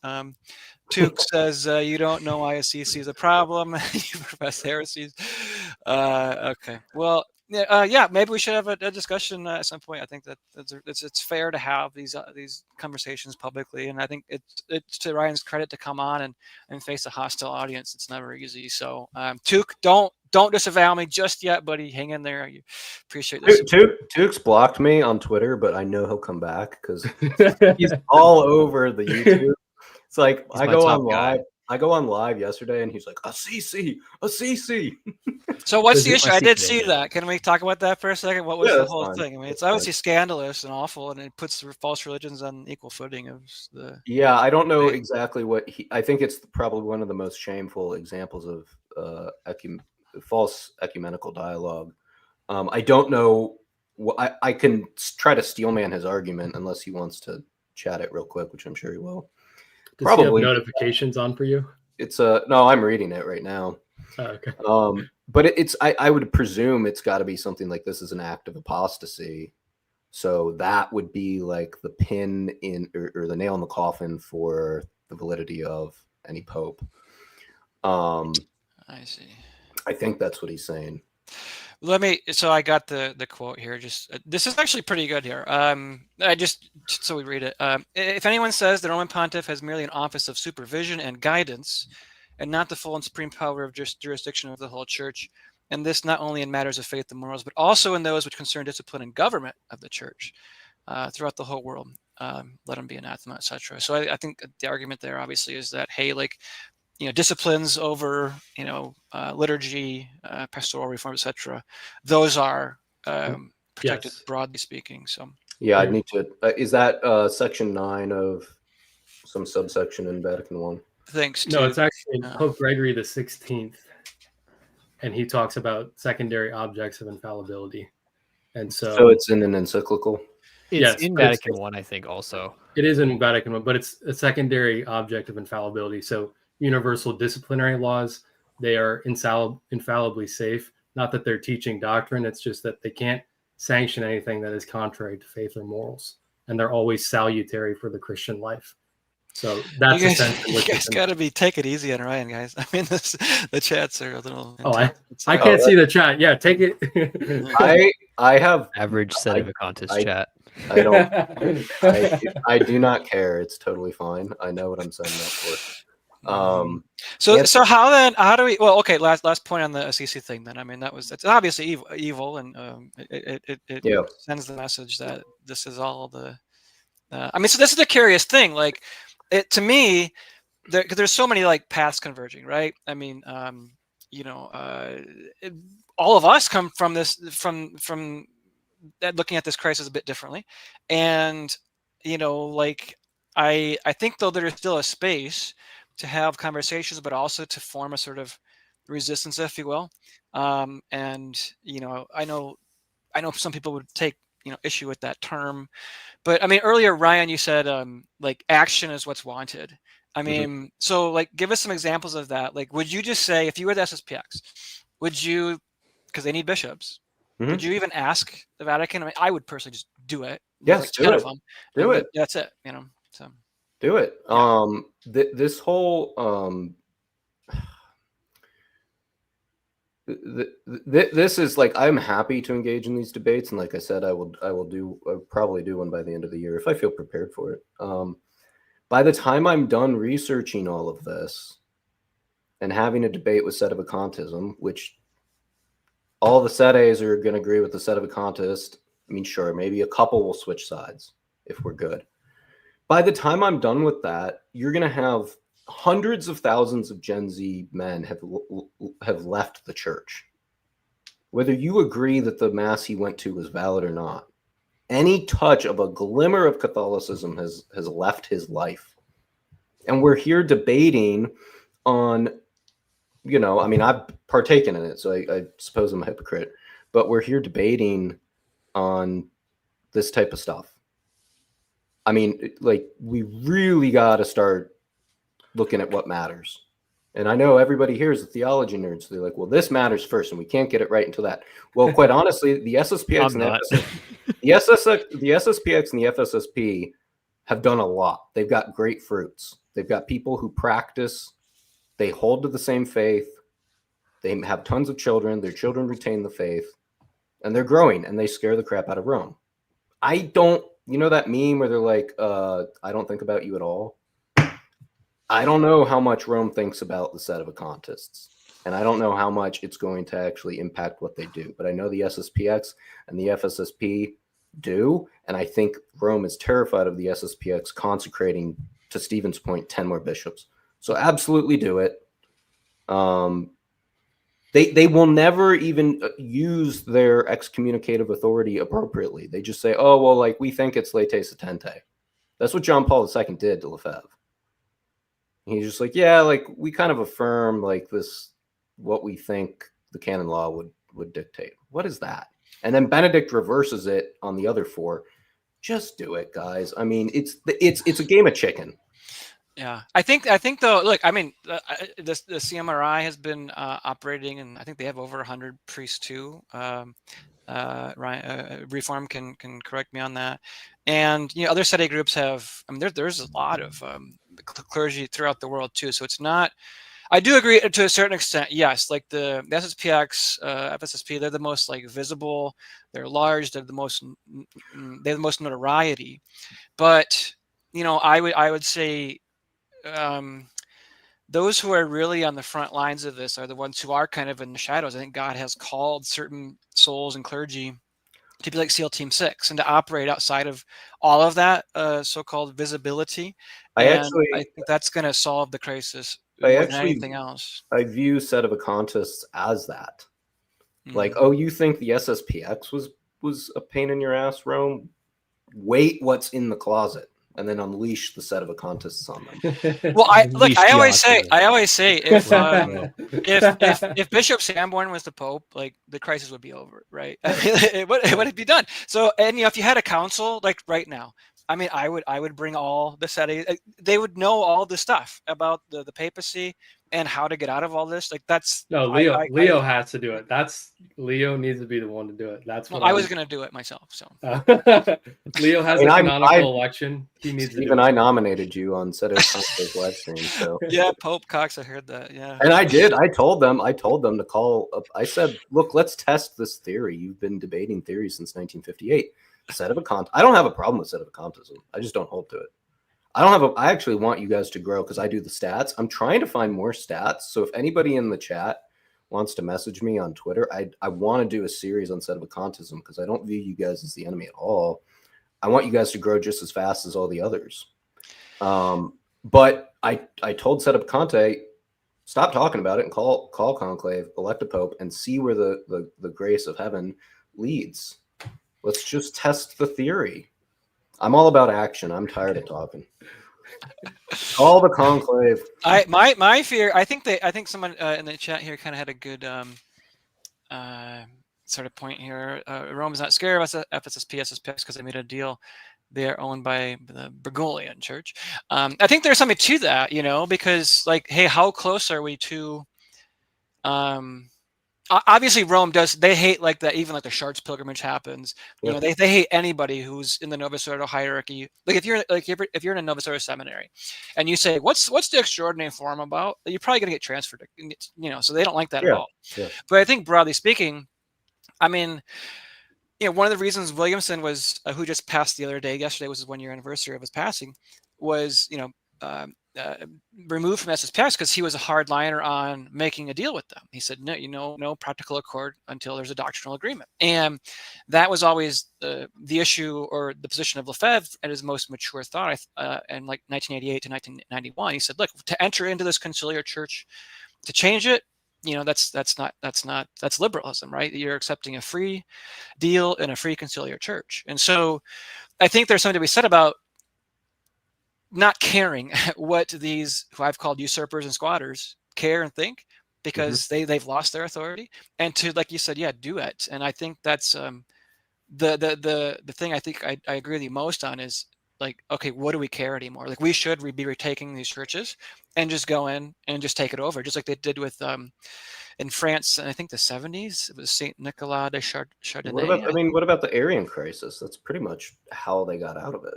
Tuke says you don't know why ISCC is a problem. You profess heresies. Okay. Well, Yeah, maybe we should have a discussion at some point. I think that it's fair to have these conversations publicly, and I think it's to Ryan's credit to come on and face a hostile audience. It's never easy. So, Tuke, don't disavow me just yet, buddy. Hang in there. You appreciate this. Tuke's blocked me on Twitter, but I know he'll come back because he's all over the YouTube. It's like I go on live yesterday, and he's like, a CC. So what's the issue? I did see that. Can we talk about that for a second? What was the whole thing? I mean, it's obviously scandalous and awful, and it puts the false religions on equal footing of the. Yeah, I don't know exactly what I think it's probably one of the most shameful examples of false ecumenical dialogue. I don't know. I can try to steelman his argument unless he wants to chat it real quick, which I'm sure he will. Does probably he have notifications on for you? It's no, I'm reading it right now. Oh, okay. But I would presume it's got to be something like this is an act of apostasy. So that would be like the pin in or the nail in the coffin for the validity of any pope. I see. I think that's what he's saying. So I got the quote here. This is actually pretty good here. Just so we read it. If anyone says the Roman Pontiff has merely an office of supervision and guidance, and not the full and supreme power of jurisdiction of the whole church, and this not only in matters of faith and morals, but also in those which concern discipline and government of the church throughout the whole world, let him be anathema, etc. So I think the argument there obviously is that, hey, like, disciplines over, liturgy, pastoral reform, etc. Those are protected, broadly speaking. So yeah, I'd need to. Is that section 9 of some subsection in Vatican I? Thanks. No, it's actually Pope Gregory the 16th, and he talks about secondary objects of infallibility, and so it's in an encyclical. It's in Vatican I, I think. Also, it is in Vatican I, but it's a secondary object of infallibility. So universal disciplinary laws, they are infallibly safe. Not that they're teaching doctrine, it's just that they can't sanction anything that is contrary to faith or morals, and they're always salutary for the Christian life. So that's essentially what you guys got to take it easy on Ryan, guys. I mean, the chats are a little. I can't see the chat. Yeah, take it. I have average Sedevacantis chat. I don't. I do not care. It's totally fine. I know what I'm signing up for. So how do we? Well, okay. Last point on the Assisi thing. Then I mean, it's obviously evil, and it sends the message that this is all the. I mean, so this is the curious thing. Like, to me, there's so many like paths converging, right? I mean, all of us come from this from looking at this crisis a bit differently, and like I think though there is still a space to have conversations, but also to form a sort of resistance, if you will. And I know some people would take issue with that term, but I mean, earlier, Ryan, you said like action is what's wanted. I mean, so like, give us some examples of that. Like, would you just say, if you were the SSPX, would you, because they need bishops, would you even ask the Vatican? I mean, I would personally just do it. Yes, like do it. Do it. That's it. So do it. Yeah. This whole this is like, I'm happy to engage in these debates, and like I said, I'll probably do one by the end of the year if I feel prepared for it. By the time I'm done researching all of this and having a debate with Sedevacantism, which all the sedes are going to agree with the Sedevacantist. I mean, sure, maybe a couple will switch sides if we're good. By the time I'm done with that, you're going to have hundreds of thousands of Gen Z men have left the church. Whether you agree that the mass he went to was valid or not, any touch of a glimmer of Catholicism has left his life. And we're here debating on, I mean, I've partaken in it, so I suppose I'm a hypocrite, but we're here debating on this type of stuff. I mean, like, we really got to start looking at what matters. And I know everybody here is a theology nerd, so they're like, well, this matters first, and we can't get it right until that. Well, quite honestly, the SSPX the SSPX and the FSSP have done a lot. They've got great fruits. They've got people who practice. They hold to the same faith. They have tons of children. Their children retain the faith. and they're growing, and they scare the crap out of Rome. I don't, you know that meme where they're like, I don't think about you at all? I don't know how much Rome thinks about the Sedevacantists, and I don't know how much it's going to actually impact what they do. But I know the SSPX and the FSSP do, and I think Rome is terrified of the SSPX consecrating, to Stephen's point, 10 more bishops. So absolutely do it. They will never even use their excommunicative authority appropriately. They just say, oh, well, like, we think it's lete setente. That's what John Paul II did to Lefebvre. He's just like, yeah, like, we kind of affirm, like, this, what we think the canon law would dictate. What is that? And then Benedict reverses it on the other four. Just do it, guys. I mean, it's a game of chicken. Yeah, I think though. Look, I mean, the CMRI has been operating, and I think they have over 100 priests too. Ryan, Reform can correct me on that. And you know, other study groups have. I mean, there's a lot of clergy throughout the world too. So it's not. I do agree to a certain extent. Yes, like the SSPX, FSSP, they're the most like visible. They're large. They have the most notoriety. But you know, I would say. Those who are really on the front lines of this are the ones who are kind of in the shadows. I think God has called certain souls and clergy to be like SEAL Team 6 and to operate outside of all of that so-called visibility. I think that's going to solve the crisis more than anything else. I view Sedevacantists as that. Like, oh, you think the SSPX was a pain in your ass, Rome? Wait, what's in the closet? And then unleash the Sedevacantists on them. Well, I always say, if Bishop Sanborn was the Pope, like the crisis would be over, right? I mean, it would be done. So, and you know, if you had a council like right now, I mean, I would bring all the setting. They would know all the stuff about the papacy and how to get out of all this. Like that's no Leo. Leo has to do it. Leo needs to be the one to do it. That's what I was going to do it myself. So Leo has a canonical election. He needs to do it. Even I nominated you on Sedevacantists live stream. So yeah, Pope Cox, I heard that. Yeah, and I did. I told them to call up. I said, look, let's test this theory. You've been debating theories since 1958. Sedevacant. I don't have a problem with Sedevacantism. I just don't hold to it. I actually want you guys to grow because I do the stats. I'm trying to find more stats. So if anybody in the chat wants to message me on Twitter, I want to do a series on Sedevacantism because I don't view you guys as the enemy at all. I want you guys to grow just as fast as all the others. But I told Sedevacante, stop talking about it and call conclave, elect a pope, and see where the grace of heaven leads. Let's just test the theory. I'm all about action. I'm tired of talking. Call the conclave. My fear. I think someone in the chat here kind of had a good sort of point here. Rome is not scared of us, FSSP, SSPX, because they made a deal. They are owned by the Bergoglian Church. I think there's something to that, you know, because like, hey, how close are we to? Obviously, Rome does. They hate like that. Even like the Chartres pilgrimage happens. You know, they hate anybody who's in the Novus Ordo hierarchy. Like if you're in a Novus Ordo seminary, and you say, "What's the extraordinary form about?" You're probably going to get transferred. You know, so they don't like that at all. Yeah. But I think broadly speaking, I mean, you know, one of the reasons Williamson was who just passed the other day. Yesterday was his 1 year anniversary of his passing. Was removed from SSPX because he was a hardliner on making a deal with them. He said, no practical accord until there's a doctrinal agreement. And that was always the issue or the position of Lefebvre at his most mature thought. In like 1988 to 1991, he said, look, to enter into this conciliar church, to change it, you know, that's liberalism, right? You're accepting a free deal in a free conciliar church. And so I think there's something to be said about not caring what these, who I've called usurpers and squatters, care and think, because they've lost their authority, and to, like you said, do it. And I think that's the thing I think I agree with you most on is like, okay, what do we care anymore? Like we should be retaking these churches and just go in and just take it over, just like they did with in France, and I think the 70s, it was Saint Nicolas de Chardonnay. What about the Arian crisis? That's pretty much how they got out of it.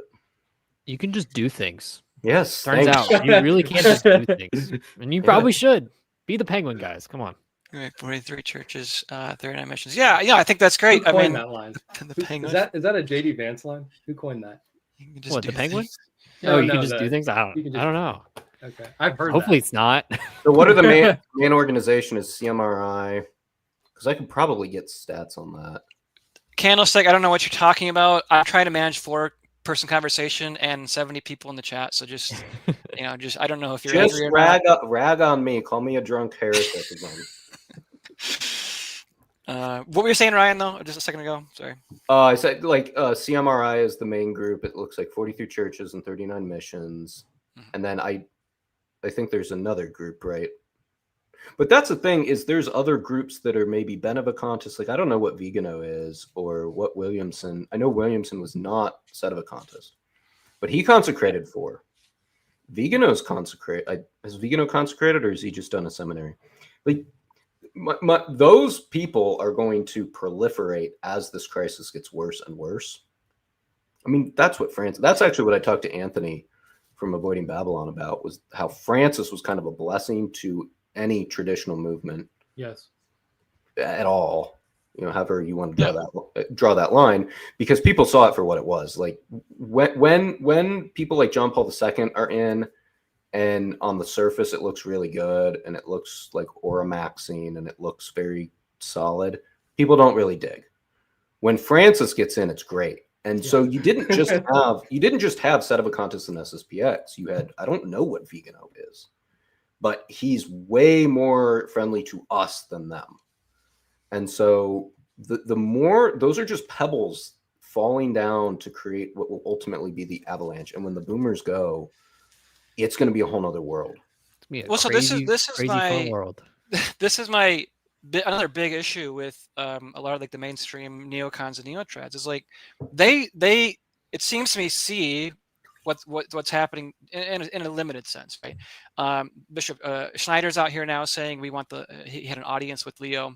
You can just do things. Yes. Turns out you really can't just do things. And you probably should. Be the Penguin guys. Come on. Right, 43 churches, 39 missions. Yeah, I think that's great. Who coined that line? The Is penguin. that a JD Vance line? Who coined that? You can just What, do the penguin? things. Oh, you can just do things. I don't know. Okay, I've heard. Hopefully, that. it's not. So what are the main organization is CMRI? Because I could probably get stats on that. Candlestick. I don't know what you're talking about. I'm trying to manage 4-person conversation and 70 people in the chat. So just I don't know if you're just angry or not. rag on me. Call me a drunk heretic again. What were you saying, Ryan? Though, just a second ago. Sorry. I said CMRI is the main group. It looks like 43 churches and 39 missions, and then I think there's another group, right? But that's the thing is there's other groups that are maybe Benevacantists. Like I don't know what Vigano is or what Williamson. I know Williamson was not Sedevacantist, but he consecrated 4. Vigano's consecrated. Has Vigano consecrated or has he just done a seminary? Like those people are going to proliferate as this crisis gets worse and worse. I mean, that's actually what I talked to Anthony from Avoiding Babylon about, was how Francis was kind of a blessing to any traditional movement. Yes. At all, however you want to draw that line, because people saw it for what it was. Like when people like John Paul II are in, and on the surface it looks really good and it looks like oramaxine and it looks very solid, people don't really dig. When Francis gets in, it's great. And so you didn't just have Sedevacantists and SSPX. You had, I don't know what Vigano is, but he's way more friendly to us than them. And so the more, those are just pebbles falling down to create what will ultimately be the avalanche. And when the boomers go, it's going to be a whole nother world. Well, so this is my world. This is my another big issue with a lot of like the mainstream neocons and neotrads is like they it seems to me see what's happening in a limited sense, right? Bishop Schneider's out here now saying we want he had an audience with Leo.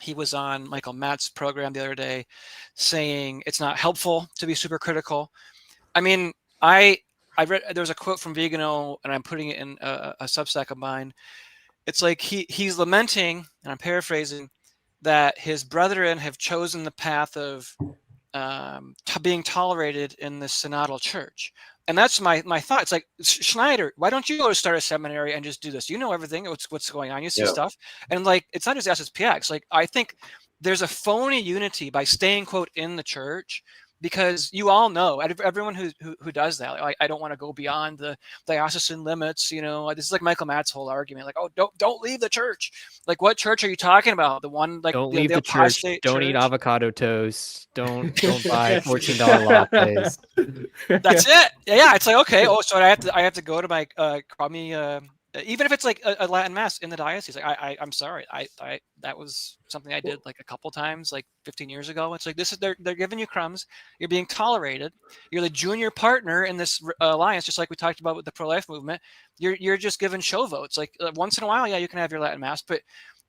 He was on Michael Matt's program the other day saying it's not helpful to be super critical. I mean, I read, there was a quote from Vigano, and I'm putting it in a Substack of mine. It's like he's lamenting, and I'm paraphrasing, that his brethren have chosen the path of being tolerated in the synodal church. And that's my thought. It's like, Schneider, why don't you go to start a seminary and just do this? You know everything, what's going on. You see stuff. And like, it's not just SSPX. Like, I think there's a phony unity by staying, quote, in the church, because you all know, everyone who does that, like, I don't want to go beyond the diocesan limits. You know, this is like Michael Matt's whole argument. Like, oh, don't leave the church. Like, what church are you talking about? The one like don't leave the church. Don't eat avocado toast. Don't buy $14 lattes. That's it. Yeah, it's like, okay. Oh, so I have to go to my call me. Even if it's like a Latin mass in the diocese, like I'm sorry, I that was something I did like a couple times, like 15 years ago. It's like, this is they're giving you crumbs. You're being tolerated. You're the junior partner in this alliance, just like we talked about with the pro-life movement. You're just given show votes. Like once in a while, yeah, you can have your Latin mass, but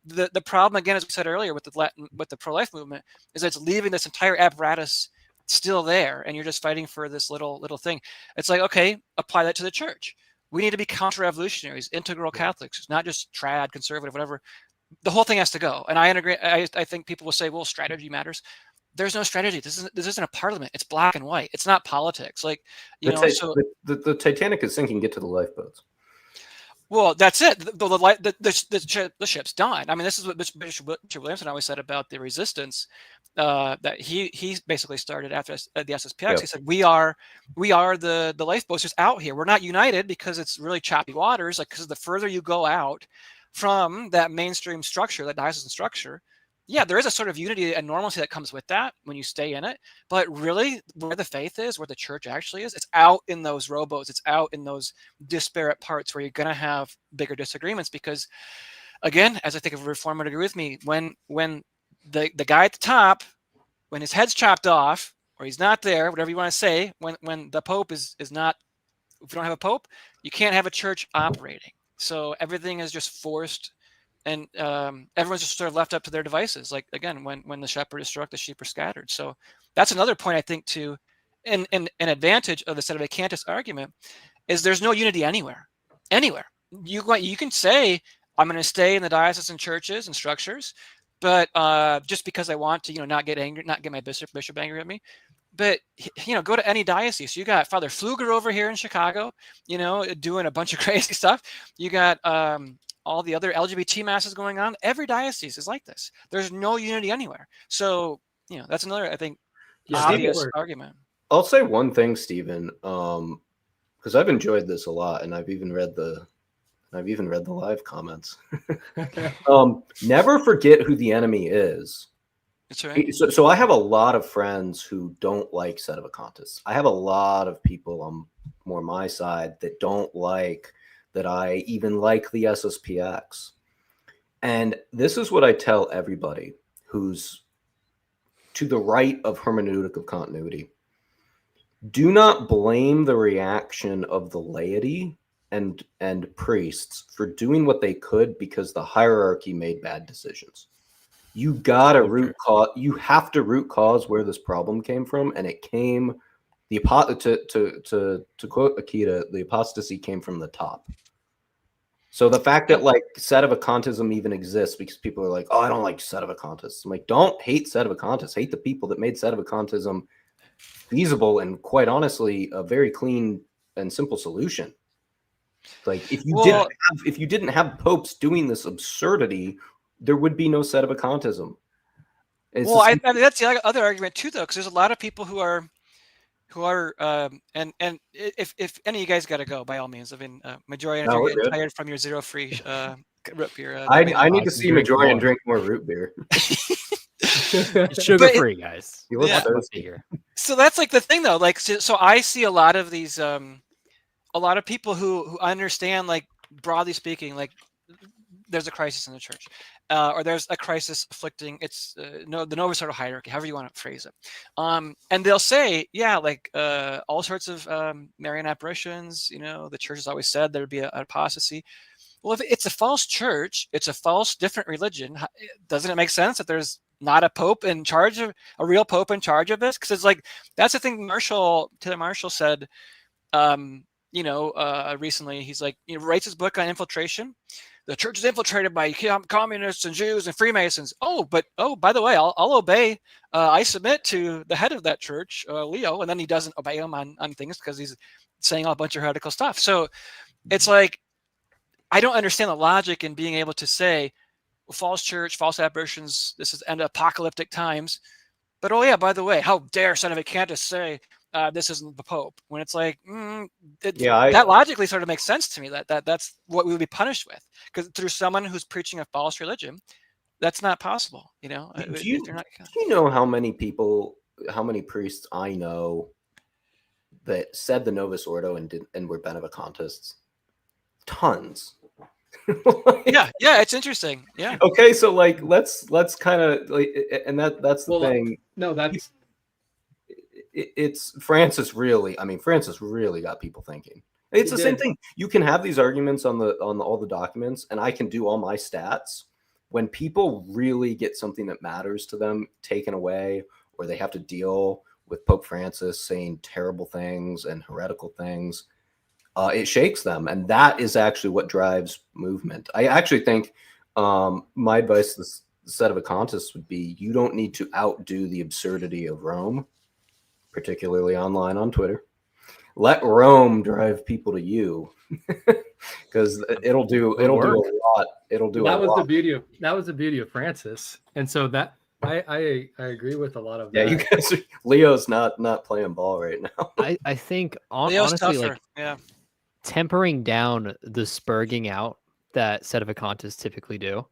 the problem again, as we said earlier, with the pro-life movement, is that it's leaving this entire apparatus still there, and you're just fighting for this little thing. It's like, okay, apply that to the church. We need to be counter-revolutionaries, integral Catholics, not just trad, conservative, whatever. The whole thing has to go. And I agree. I think people will say, well, strategy matters. There's no strategy. This isn't a parliament. It's black and white. It's not politics. Like, so the Titanic is sinking. Get to the lifeboats. Well, that's it. The ship's done. I mean, this is what Bishop Williamson always said about the resistance that he basically started after the SSPX. Yeah. He said, we are the lifeboats just out here. We're not united because it's really choppy waters. Like, because the further you go out from that mainstream structure, that diocesan structure, yeah, there is a sort of unity and normalcy that comes with that when you stay in it. But really, where the faith is, where the church actually is, it's out in those rowboats. It's out in those disparate parts where you're going to have bigger disagreements. Because, again, as I think a reformer would agree with me, when the guy at the top, when his head's chopped off, or he's not there, whatever you want to say, when the Pope is not, if you don't have a Pope, you can't have a church operating. So everything is just forced. And everyone's just sort of left up to their devices. Like, again, when the shepherd is struck, the sheep are scattered. So that's another point, I think, to an advantage of the Sedevacantist argument is there's no unity anywhere. You can say, I'm going to stay in the diocesan churches and structures, but just because I want to, not get angry, not get my bishop angry at me. But, go to any diocese. You got Father Pfluger over here in Chicago, doing a bunch of crazy stuff. You got all the other LGBT masses going on. Every diocese is like this. There's no unity anywhere. So, that's another, I think, obvious argument. I'll say one thing, Stephen, because I've enjoyed this a lot, and I've even read the live comments. Never forget who the enemy is. That's right. So I have a lot of friends who don't like sedevacantists. I have a lot of people on more my side that don't like that I even like the SSPX. And this is what I tell everybody who's to the right of hermeneutic of continuity. Do not blame the reaction of the laity and priests for doing what they could because the hierarchy made bad decisions. You gotta root cause. You have to root cause where this problem came from, and it came to quote Akita, the apostasy came from the top. So the fact that like sedevacantism even exists because people are like, oh, I don't like sedevacantists. I'm like, don't hate sedevacantists. Hate the people that made sedevacantism feasible and quite honestly a very clean and simple solution. Like if you didn't have popes doing this absurdity, there would be no sedevacantism. I mean, that's the other argument too, though, because there's a lot of people who are, and if any of you guys got to go, by all means. I mean, Majorian, if you're getting tired from your zero free root beer, I need to see Majorian drink more root beer. Sugar free, guys. Let's see here. So that's like the thing, though. Like, so I see a lot of these, a lot of people who understand, like broadly speaking, like there's a crisis in the church. Or there's a crisis afflicting the Novus Ordo hierarchy, however you want to phrase it. And they'll say, like all sorts of Marian apparitions, the church has always said there'd be an apostasy. Well, if it's a false church, it's a false, different religion. Doesn't it make sense that there's not a pope in charge of a real pope in charge of this? Because it's like, that's the thing Taylor Marshall said, recently. He's like, writes his book on infiltration. The church is infiltrated by communists and Jews and Freemasons. By the way, I'll obey. I submit to the head of that church, Leo, and then he doesn't obey him on things because he's saying a bunch of heretical stuff. So it's like, I don't understand the logic in being able to say, false church, false apparitions, this is end apocalyptic times. But by the way, how dare Sedevacantists say this isn't the Pope? When it's like, that logically sort of makes sense to me. That's what we would be punished with, because through someone who's preaching a false religion, that's not possible. Do you know how many priests I know that said the Novus Ordo and were Benevacantists? Tons. It's interesting. Yeah. Okay, so like let's kind of like, and that's the thing. No, that's it's Francis really got people thinking. It's the same thing. You can have these arguments on all the documents, and I can do all my stats. When people really get something that matters to them taken away, or they have to deal with Pope Francis saying terrible things and heretical things, it shakes them, and that is actually what drives movement. I actually think my advice to the Sedevacantists would be: you don't need to outdo the absurdity of Rome, particularly online on Twitter. Let Rome drive people to you, because it'll do a lot. That was the beauty of Francis, and so that I agree with a lot of that. Yeah, you guys Leo's not playing ball right now. I think honestly, like, tempering down the spurging out that Sedevacantists typically do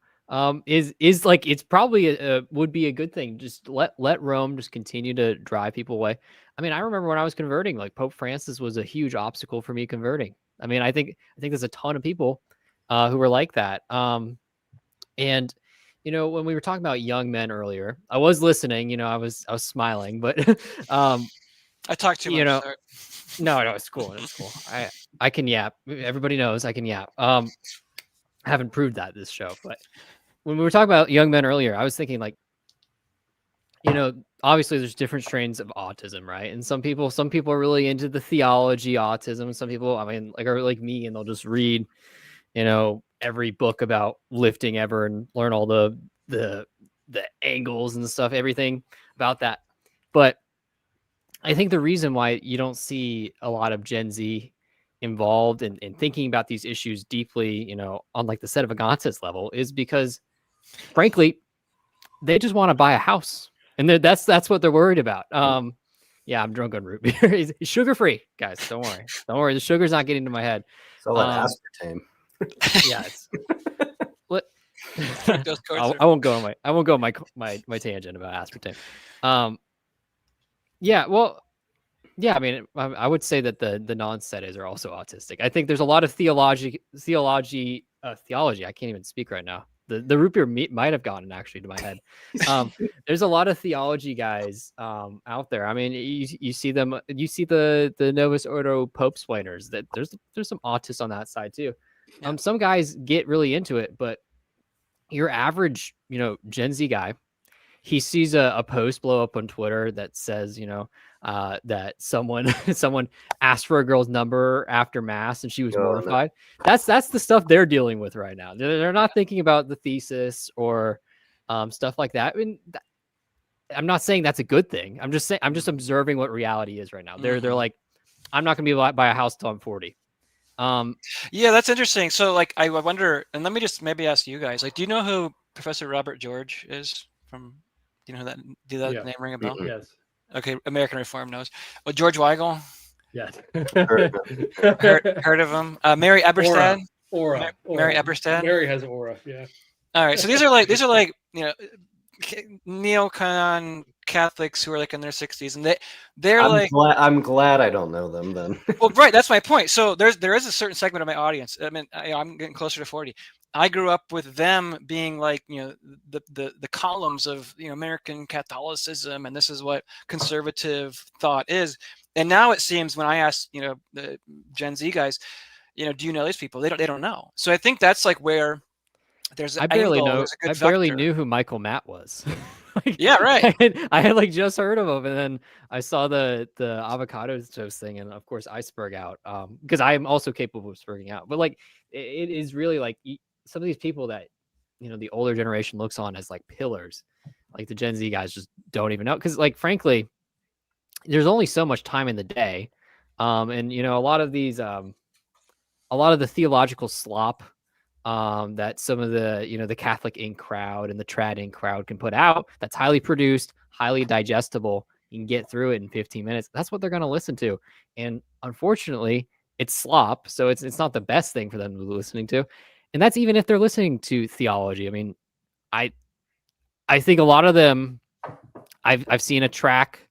is like, it's probably would be a good thing. Just let Rome just continue to drive people away. I mean, I remember when I was converting, like Pope Francis was a huge obstacle for me converting. I mean, I think there's a ton of people who were like that. And when we were talking about young men earlier, I was listening. I was smiling, but I talked too much. No, it's cool. It's cool. I can yap. Everybody knows I can yap. I haven't proved that this show, but when we were talking about young men earlier, I was thinking, like, obviously there's different strains of autism, right? And some people are really into the theology autism. Some people, I mean, like, are like me, and they'll just read, every book about lifting ever and learn all the angles and stuff, everything about that. But I think the reason why you don't see a lot of Gen Z involved in thinking about these issues deeply, on like the Sedevacantists level, is because, frankly, they just want to buy a house, and that's what they're worried about. Yeah, I'm drunk on root beer. It's sugar free, guys. Don't worry. The sugar's not getting to my head. It's all that aspartame. Yeah, it's what. Fructose corn syrup. I won't go on my tangent about aspartame. Yeah, well, yeah. I mean, I would say that the non-sedes are also autistic. I think there's a lot of theology. I can't even speak right now. The root beer might have gotten actually to my head. There's a lot of theology guys out there. I mean, you see them. You see the Novus Ordo Pope splainers. That there's some autists on that side too. Yeah. Some guys get really into it, but your average, Gen Z guy, he sees a post blow up on Twitter that says, that someone asked for a girl's number after mass and she was mortified. No. That's the stuff they're dealing with right now. They're not thinking about the thesis or stuff like that. I mean, I'm not saying that's a good thing. I'm just observing what reality is right now. They're like, I'm not going to be able to buy a house till I'm 40. Yeah, that's interesting. So like, I wonder, and let me just maybe ask you guys, like, do you know who Professor Robert George is from? Do you know who that name ring a bell? Yes. Okay, American Reform knows. Well, George Weigel. Yes. heard of him? Mary Eberstadt. Aura. Mary Eberstadt. Mary has aura. Yeah. All right. So these are like neocon Catholics who are like in their 60s, and I'm glad I don't know them then. Well, right. That's my point. So there is a certain segment of my audience. I mean, I'm getting closer to 40. I grew up with them being like, the columns of, American Catholicism, and this is what conservative thought is. And now it seems when I ask, the Gen Z guys, do you know these people? They don't know. So I think that's like where there's. I barely knew who Michael Matt was. Yeah, right. I had like just heard of him, and then I saw the avocado toast thing, and of course I spurg out because I am also capable of spurging out. But like, it is really like some of these people that the older generation looks on as like pillars, like the Gen Z guys just don't even know, because like frankly, there's only so much time in the day, and a lot of these a lot of the theological slop that some of the the Catholic Inc. crowd and the Trad Inc. crowd can put out, that's highly produced, highly digestible. You can get through it in 15 minutes. That's what they're going to listen to. And unfortunately, it's slop. So it's not the best thing for them to be listening to. And that's even if they're listening to theology. I mean, I think a lot of them, I've seen a track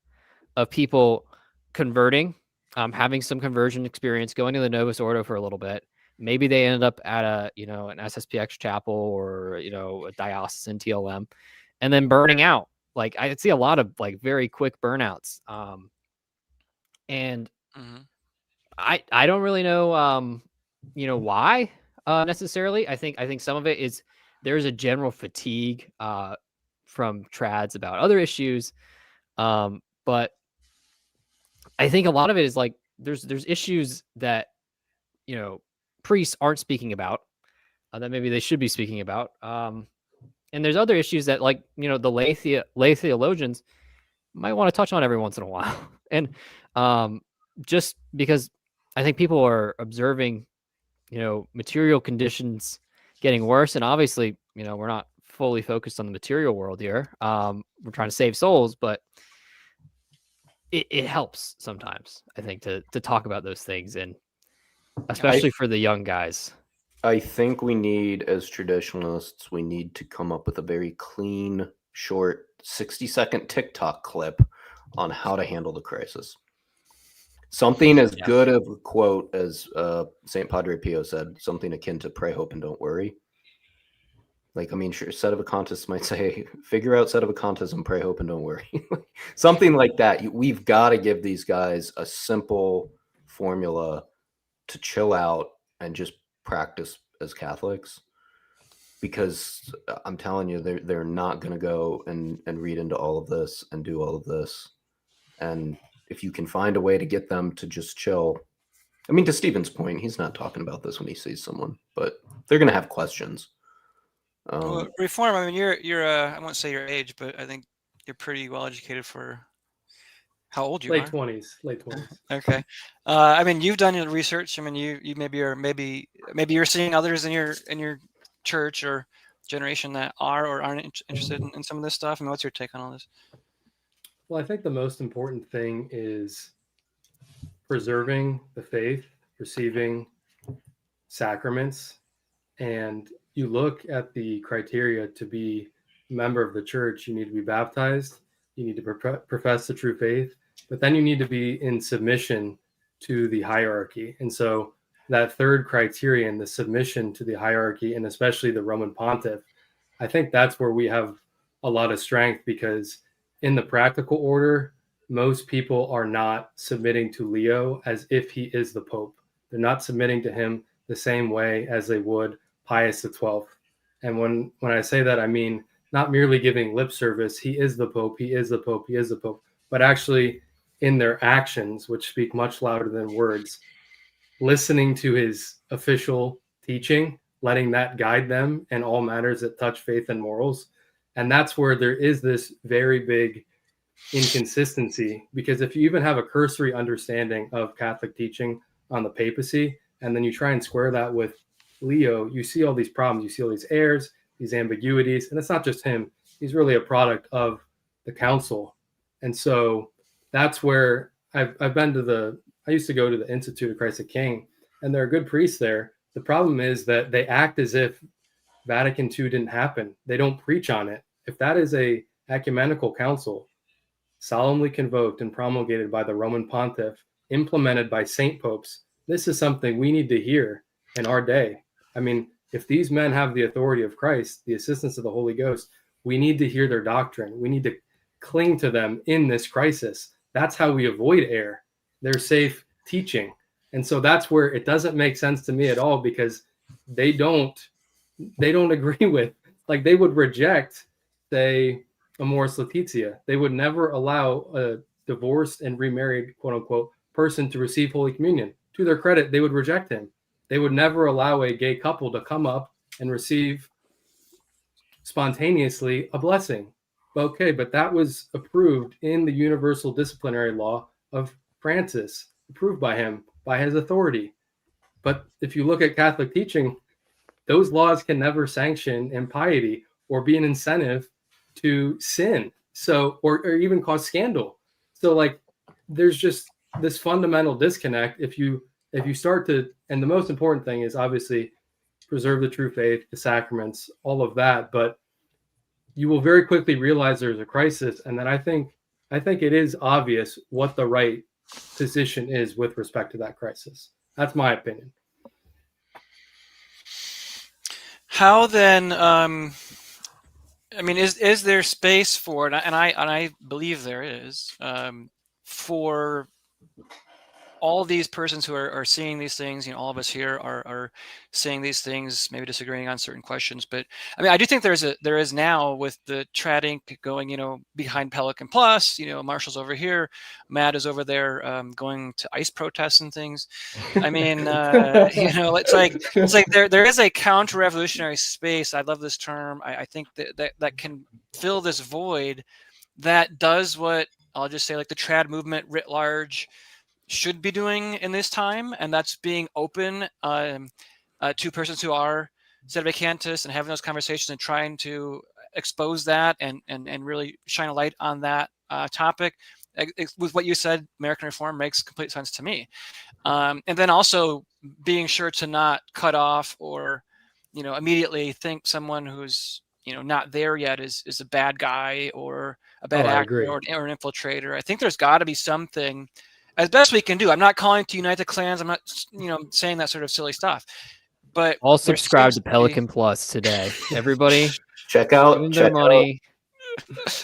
of people converting, having some conversion experience, going to the Novus Ordo for a little bit. Maybe they ended up at an SSPX chapel or, a diocesan TLM, and then burning out. Like I see a lot of like very quick burnouts. And I don't really know, why necessarily. I think some of it is there's a general fatigue from trads about other issues. But I think a lot of it is like there's issues that, priests aren't speaking about that maybe they should be speaking about. And there's other issues that like, the lay theologians might want to touch on every once in a while. And just because I think people are observing, material conditions getting worse. And obviously, we're not fully focused on the material world here. We're trying to save souls, but it helps sometimes, I think, to talk about those things, and especially for the young guys. I think we need, as traditionalists, we need to come up with a very clean, short, 60-second TikTok clip on how to handle the crisis. Something as good of a quote as St. Padre Pio said, something akin to pray, hope, and don't worry. Like, I mean, sure, Sedevacantists might say, figure out Sedevacantism, pray, hope, and don't worry. Something like that. We've got to give these guys a simple formula to chill out and just practice as Catholics, because I'm telling you, they're not going to go and read into all of this and do all of this. And if you can find a way to get them to just chill, I mean, to Stephen's point, he's not talking about this when he sees someone, but they're going to have questions. Well, Reform. I mean, you're I won't say your age, but I think you're pretty well educated for how old you late are. 20s, late 20s. Okay. I mean, you've done your research. I mean, you maybe you're seeing others in your church or generation that are or aren't interested in some of this stuff. I mean, what's your take on all this? Well, I think the most important thing is preserving the faith, receiving sacraments, and you look at the criteria to be a member of the church. You need to be baptized, you need to profess the true faith, but then you need to be in submission to the hierarchy. And so that third criterion, the submission to the hierarchy, and especially the Roman pontiff, I think that's where we have a lot of strength, because in the practical order, most people are not submitting to Leo as if he is the Pope. They're not submitting to him the same way as they would Pius XII. And when I say that, I mean not merely giving lip service, he is the Pope, he is the Pope, he is the Pope, but actually in their actions, which speak much louder than words, listening to his official teaching, letting that guide them in all matters that touch faith and morals. And that's where there is this very big inconsistency, because if you even have a cursory understanding of Catholic teaching on the papacy, and then you try and square that with Leo, you see all these problems, you see all these errors, these ambiguities, and it's not just him. He's really a product of the council. And so that's where I used to go to the Institute of Christ the King, and there are good priests there. The problem is that they act as if Vatican II didn't happen. They don't preach on it. If that is a ecumenical council, solemnly convoked and promulgated by the Roman pontiff, implemented by saint popes, this is something we need to hear in our day. I mean, if these men have the authority of Christ, the assistance of the Holy Ghost, we need to hear their doctrine. We need to cling to them in this crisis. That's how we avoid error. Their safe teaching. And so that's where it doesn't make sense to me at all, because they don't agree with, like, they would reject, say, Amoris Laetitia. They would never allow a divorced and remarried, quote unquote, person to receive Holy Communion. To their credit, they would reject him. They would never allow a gay couple to come up and receive spontaneously a blessing. Okay, but that was approved in the universal disciplinary law of Francis, approved by him, by his authority. But if you look at Catholic teaching, those laws can never sanction impiety or be an incentive to sin, so or even cause scandal. So like there's just this fundamental disconnect if you start to, and the most important thing is obviously preserve the true faith, the sacraments, all of that, but you will very quickly realize there's a crisis. And then I think it is obvious what the right position is with respect to that crisis. That's my opinion. How then? I mean, is there space for it? And I believe there is, for all these persons who are seeing these things. You know, all of us here are seeing these things, maybe disagreeing on certain questions. But I mean, I do think there is now, with the Trad Inc. going, you know, behind Pelican Plus. You know, Marshall's over here, Matt is over there, going to ICE protests and things. I mean, you know, it's like there is a counter-revolutionary space. I love this term. I think that can fill this void, that does what I'll just say, like the trad movement writ large should be doing in this time, and that's being open to persons who are sedevacantists and having those conversations and trying to expose that and really shine a light on that topic. With what you said, American Reform makes complete sense to me. And then also being sure to not cut off or, you know, immediately think someone who's, you know, not there yet is a bad guy or a bad actor or an infiltrator. I think there's got to be something, as best we can do. I'm not calling to unite the clans. I'm not, you know, saying that sort of silly stuff. But all subscribe to Pelican Plus today, everybody. Check out their money.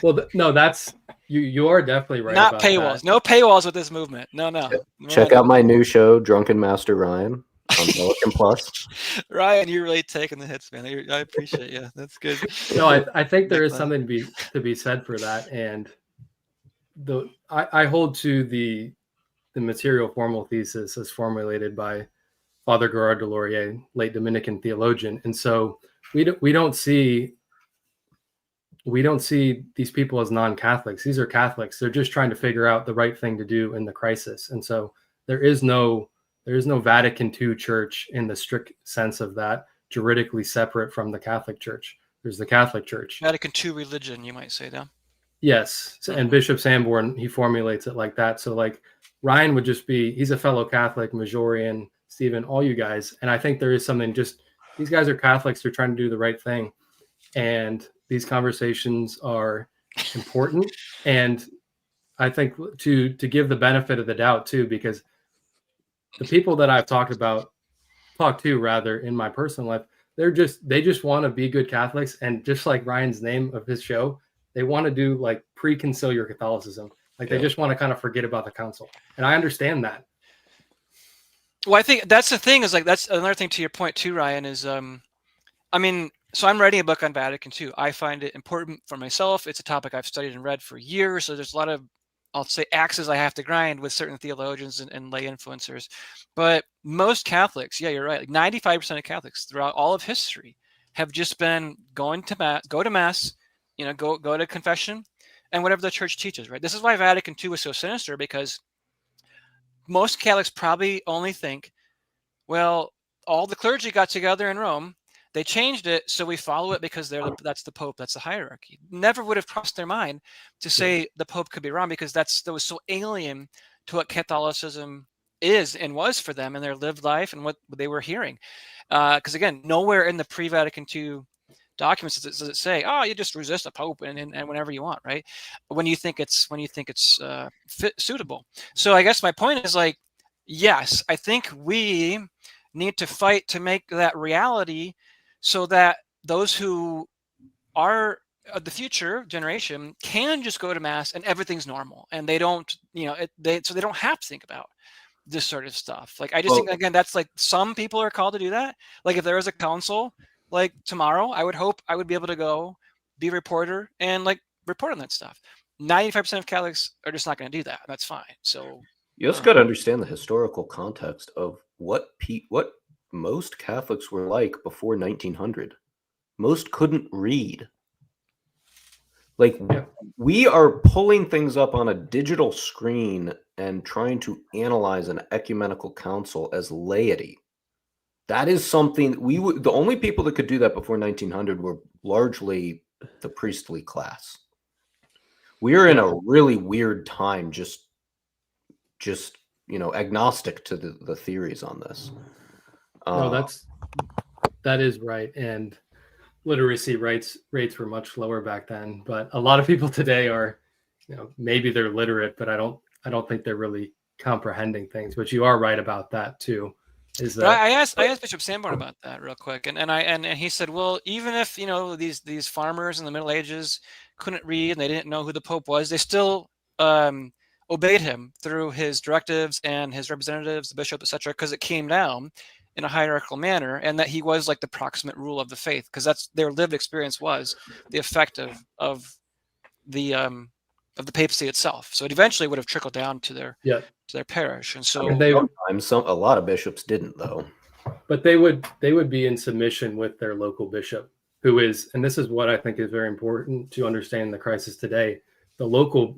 Well, no, that's you are definitely right. Not about paywalls. that. No paywalls with this movement. No. Check out my new show, Drunken Master Ryan, on Pelican Plus. Ryan, you're really taking the hits, man. I appreciate you. That's good. No, I think there is something to be said for that, and I hold to the the material formal thesis as formulated by Father Gerard de Laurier, late Dominican theologian. And so we don't see these people as non-Catholics. These are Catholics. They're just trying to figure out the right thing to do in the crisis. And so there is no Vatican II church in the strict sense of that, juridically separate from the Catholic Church. There's the Catholic Church. Vatican II religion, you might say, though. Yes. And Bishop Sanborn, he formulates it like that. So like Ryan would just be, he's a fellow Catholic, Majorian, Stephen, all you guys. And I think there is something just, these guys are Catholics. They're trying to do the right thing. And these conversations are important. And I think to give the benefit of the doubt too, because the people that I've talked to rather in my personal life, they just want to be good Catholics. And just like Ryan's name of his show, they want to do like pre-conciliar Catholicism. Like they just want to kind of forget about the council. And I understand that. Well, I think that's the thing is like, that's another thing to your point too, Ryan, is, I mean, so I'm writing a book on Vatican II. I find it important for myself. It's a topic I've studied and read for years. So there's a lot of, I'll say, axes I have to grind with certain theologians and lay influencers. But most Catholics, yeah, you're right. Like 95% of Catholics throughout all of history have just been go to mass, go to confession, and whatever the church teaches, right? This is why Vatican II was so sinister, because most Catholics probably only think, well, all the clergy got together in Rome. They changed it, so we follow it because that's the Pope, that's the hierarchy. Never would have crossed their mind to say the Pope could be wrong, because that was so alien to what Catholicism is and was for them in their lived life and what they were hearing. Because again, nowhere in the pre-Vatican II documents does it say, "Oh, you just resist a Pope and whenever you want," right? When you think it's suitable. So I guess my point is like, yes, I think we need to fight to make that reality, so that those who are the future generation can just go to mass and everything's normal, and they don't, so they don't have to think about this sort of stuff. Like I just think again, that's like some people are called to do that. Like if there was a council like tomorrow, I would hope I would be able to go be a reporter and like report on that stuff. 95% of Catholics are just not going to do that. That's fine. So you also got to understand the historical context of what most Catholics were like before 1900. Most couldn't read. Like we are pulling things up on a digital screen and trying to analyze an ecumenical council as laity. That is something the only people that could do that before 1900 were largely the priestly class. We are in a really weird time, just agnostic to the theories on this. No, that is right. And literacy rates were much lower back then, but a lot of people today are, maybe they're literate, but I don't think they're really comprehending things. But you are right about that too. I asked Bishop Sanborn about that real quick, and he said, well, even if these farmers in the Middle Ages couldn't read and they didn't know who the Pope was, they still obeyed him through his directives and his representatives, the bishop, etc., because it came down in a hierarchical manner, and that he was like the proximate rule of the faith, because that's their lived experience was the effect of the papacy itself. So it eventually would have trickled down to their parish, and so a lot of bishops didn't though. But they would be in submission with their local bishop, who is, and this is what I think is very important to understand the crisis today. The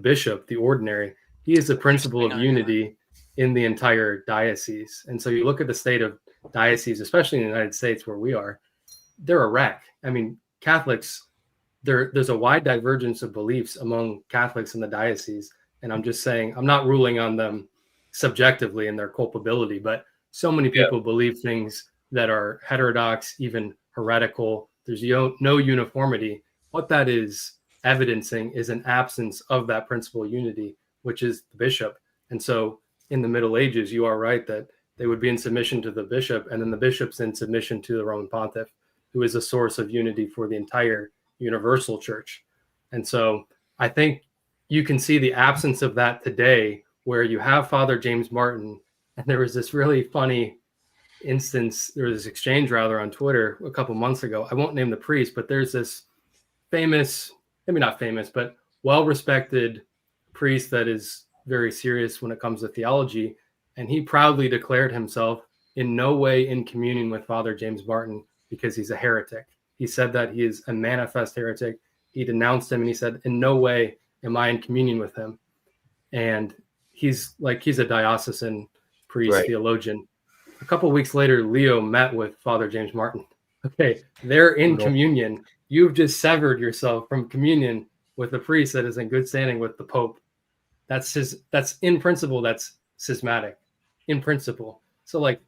bishop, the ordinary, he is the principle of unity in the entire diocese. And so you look at the state of diocese, especially in the United States where we are, they're a wreck. I mean, Catholics, there's a wide divergence of beliefs among Catholics in the diocese. And I'm just saying, I'm not ruling on them subjectively in their culpability, but so many people believe things that are heterodox, even heretical. There's no uniformity. What that is evidencing is an absence of that principle of unity, which is the bishop. And so in the Middle Ages, you are right that they would be in submission to the bishop, and then the bishop's in submission to the Roman pontiff, who is a source of unity for the entire universal church. And so I think you can see the absence of that today, where you have Father James Martin, and there was this really funny instance, there was this exchange rather on Twitter a couple months ago. I won't name the priest, but there's this famous, maybe not famous, but well-respected priest that is very serious when it comes to theology. And he proudly declared himself in no way in communion with Father James Martin because he's a heretic. He said that he is a manifest heretic. He denounced him and he said, in no way am I in communion with him. And he's a diocesan priest, Right. theologian. A couple of weeks later, Leo met with Father James Martin. Okay, they're in communion. You've just severed yourself from communion with a priest that is in good standing with the Pope. That's in principle, that's schismatic, in principle. So like,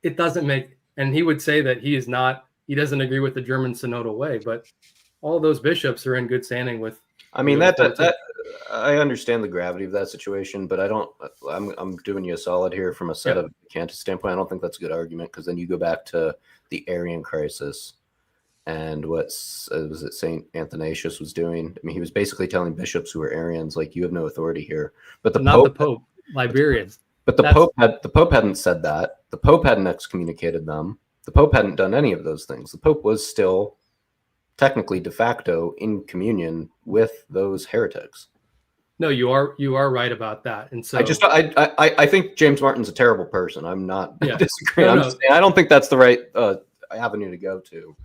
it doesn't make, and he would say that he doesn't agree with the German synodal way, but all those bishops are in good standing with. I mean, that I understand the gravity of that situation, but I'm doing you a solid here from a set of Cantus standpoint. I don't think that's a good argument, because then you go back to the Arian crisis and what was it Saint Athanasius was doing. I mean, he was basically telling bishops who were Arians, like, you have no authority here. But the Pope, Liberians. But the Pope hadn't said that. The Pope hadn't excommunicated them. The Pope hadn't done any of those things. The Pope was still technically de facto in communion with those heretics. No, you are right about that. And so I think James Martin's a terrible person. I'm not disagreeing. No. I'm saying I don't think that's the right avenue to go to.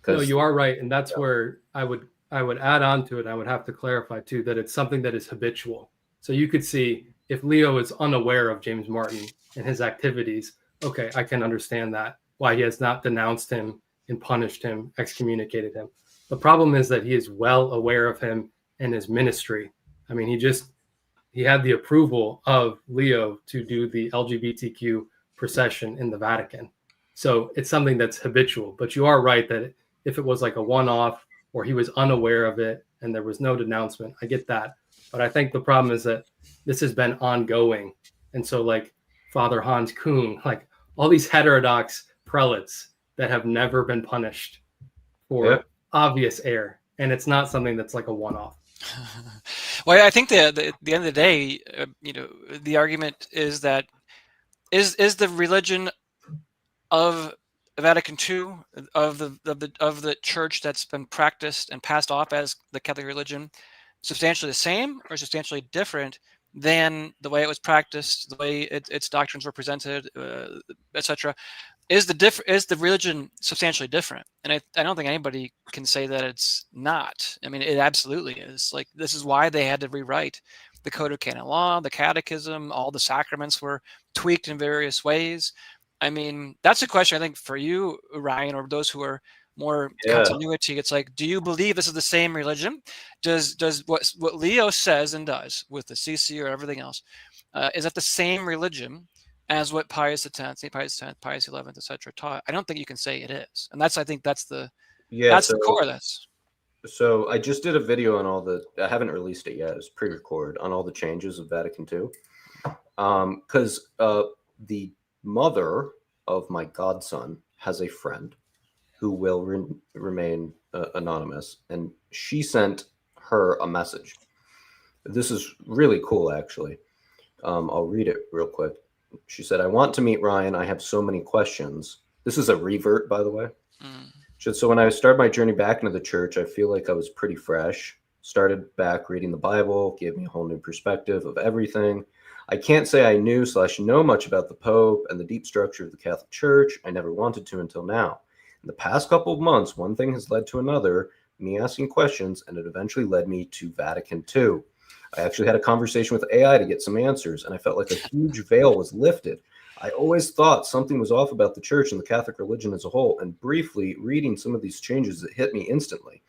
No, you are right, and that's where I would add on to it. I would have to clarify too that it's something that is habitual. So you could see if Leo is unaware of James Martin and his activities, okay, I can understand that, why he has not denounced him and punished him, excommunicated him. The problem is that he is well aware of him and his ministry. I mean, he had the approval of Leo to do the LGBTQ procession in the Vatican. So it's something that's habitual. But you are right that if it was like a one-off or he was unaware of it and there was no denouncement, I get that. But I think the problem is that this has been ongoing. And so like Father Hans Kuhn, like all these heterodox prelates that have never been punished for obvious error. And it's not something that's like a one-off. Well, I think the end of the day, the argument is that is the religion of Vatican II, of the church that's been practiced and passed off as the Catholic religion, substantially the same or substantially different than the way it was practiced, the way its doctrines were presented, etc. Is the religion substantially different? And I don't think anybody can say that it's not. I mean, it absolutely is. Like, this is why they had to rewrite the Code of Canon Law, the Catechism. All the sacraments were tweaked in various ways. I mean, that's a question I think for you, Ryan, or those who are more continuity. It's like, do you believe this is the same religion? Does what Leo says and does with the CC or everything else, is that the same religion as what Pius X, St. Pius X, Pius XI, etc. taught? I don't think you can say it is, and I think that's the core of this. So I just did a video on I haven't released it yet. It's pre-record on all the changes of Vatican II, because the mother of my godson has a friend who will remain anonymous, and she sent her a message. This is really cool, actually. I'll read it real quick. She said, "I want to meet Ryan. I have so many questions." This is a revert, by the way. She said, "So when I started my journey back into the church, I feel like I was pretty fresh. Started back reading the Bible, gave me a whole new perspective of everything. I can't say I knew/know much about the Pope and the deep structure of the Catholic Church. I never wanted to until now. In the past couple of months, one thing has led to another, me asking questions, and it eventually led me to Vatican II. I actually had a conversation with AI to get some answers, and I felt like a huge veil was lifted. I always thought something was off about the church and the Catholic religion as a whole, and briefly reading some of these changes, it hit me instantly.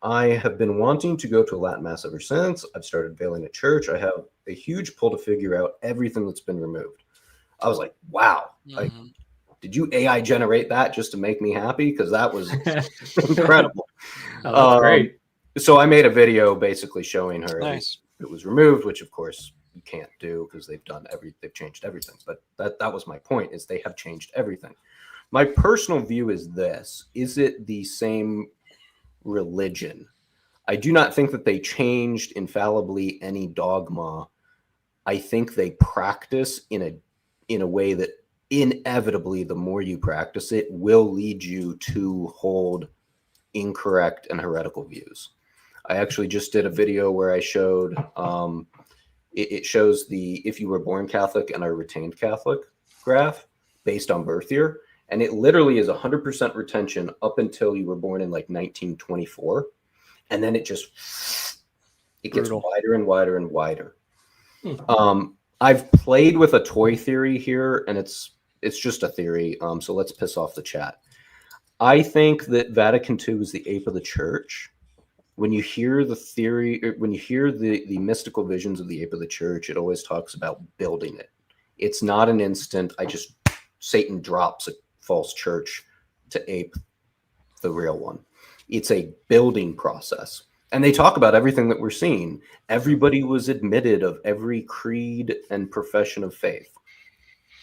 I have been wanting to go to a Latin Mass ever since. I've started veiling at church. I have a huge pull to figure out everything that's been removed." I was like, wow. Did you AI generate that just to make me happy? Because that was incredible. Oh, that's great. So I made a video basically showing her Nice. it was removed, which of course you can't do because they've changed everything. But that was my point, is they have changed everything. My personal view is this: is it the same religion? I do not think that they changed infallibly any dogma. I think they practice in a way that inevitably, the more you practice it, will lead you to hold incorrect and heretical views. I actually just did a video where I showed It shows the if you were born Catholic and are retained Catholic graph based on birth year. And it literally is 100% retention up until you were born in like 1924. And then it gets Brutal. wider and wider and wider. I've played with a toy theory here, and it's just a theory. So let's piss off the chat. I think that Vatican II is the ape of the church. When you hear the theory, when you hear the mystical visions of the ape of the church, it always talks about building it. It's not an instant. Satan drops a false church to ape the real one. It's a building process. And they talk about everything that we're seeing. Everybody was admitted of every creed and profession of faith.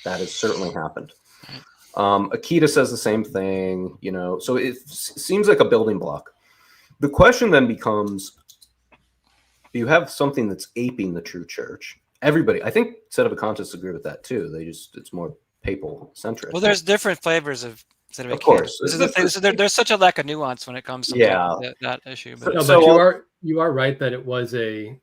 That has certainly happened. Akita says the same thing, you know, so it seems like a building block. The question then becomes, do you have something that's aping the true church? Everybody, I think Sedevacantists agree with that too. It's more papal centric. Well, there's different flavors of Sedevacantists. Of course. This is the thing. So there's such a lack of nuance when it comes to that issue. But, no, but you are right that it was a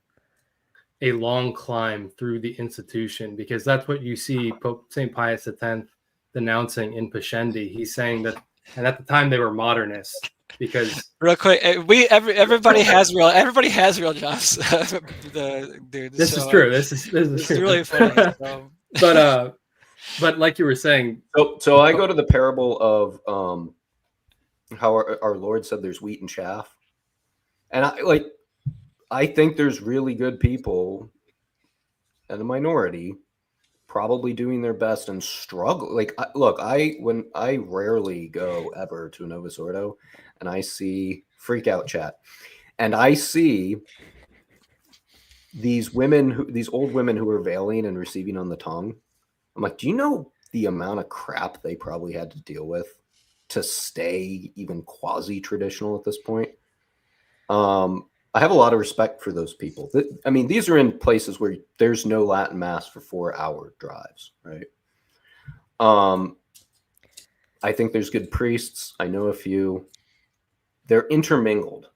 long climb through the institution, because that's what you see Pope St. Pius X denouncing in Pascendi. He's saying that, and at the time they were modernists, because real quick, everybody has real jobs. This is true. This is true. Really funny. So. But like you were saying, so I go to the parable of how our Lord said there's wheat and chaff, and I think there's really good people and a minority probably doing their best and struggle. Like, look, when I rarely go ever to a Novus Ordo, and I see freak out chat, and I see these old women who are veiling and receiving on the tongue. I'm like, do you know the amount of crap they probably had to deal with to stay even quasi-traditional at this point? I have a lot of respect for those people. I mean, these are in places where there's no Latin Mass for 4-hour drives, right? I think there's good priests. I know a few. They're intermingled.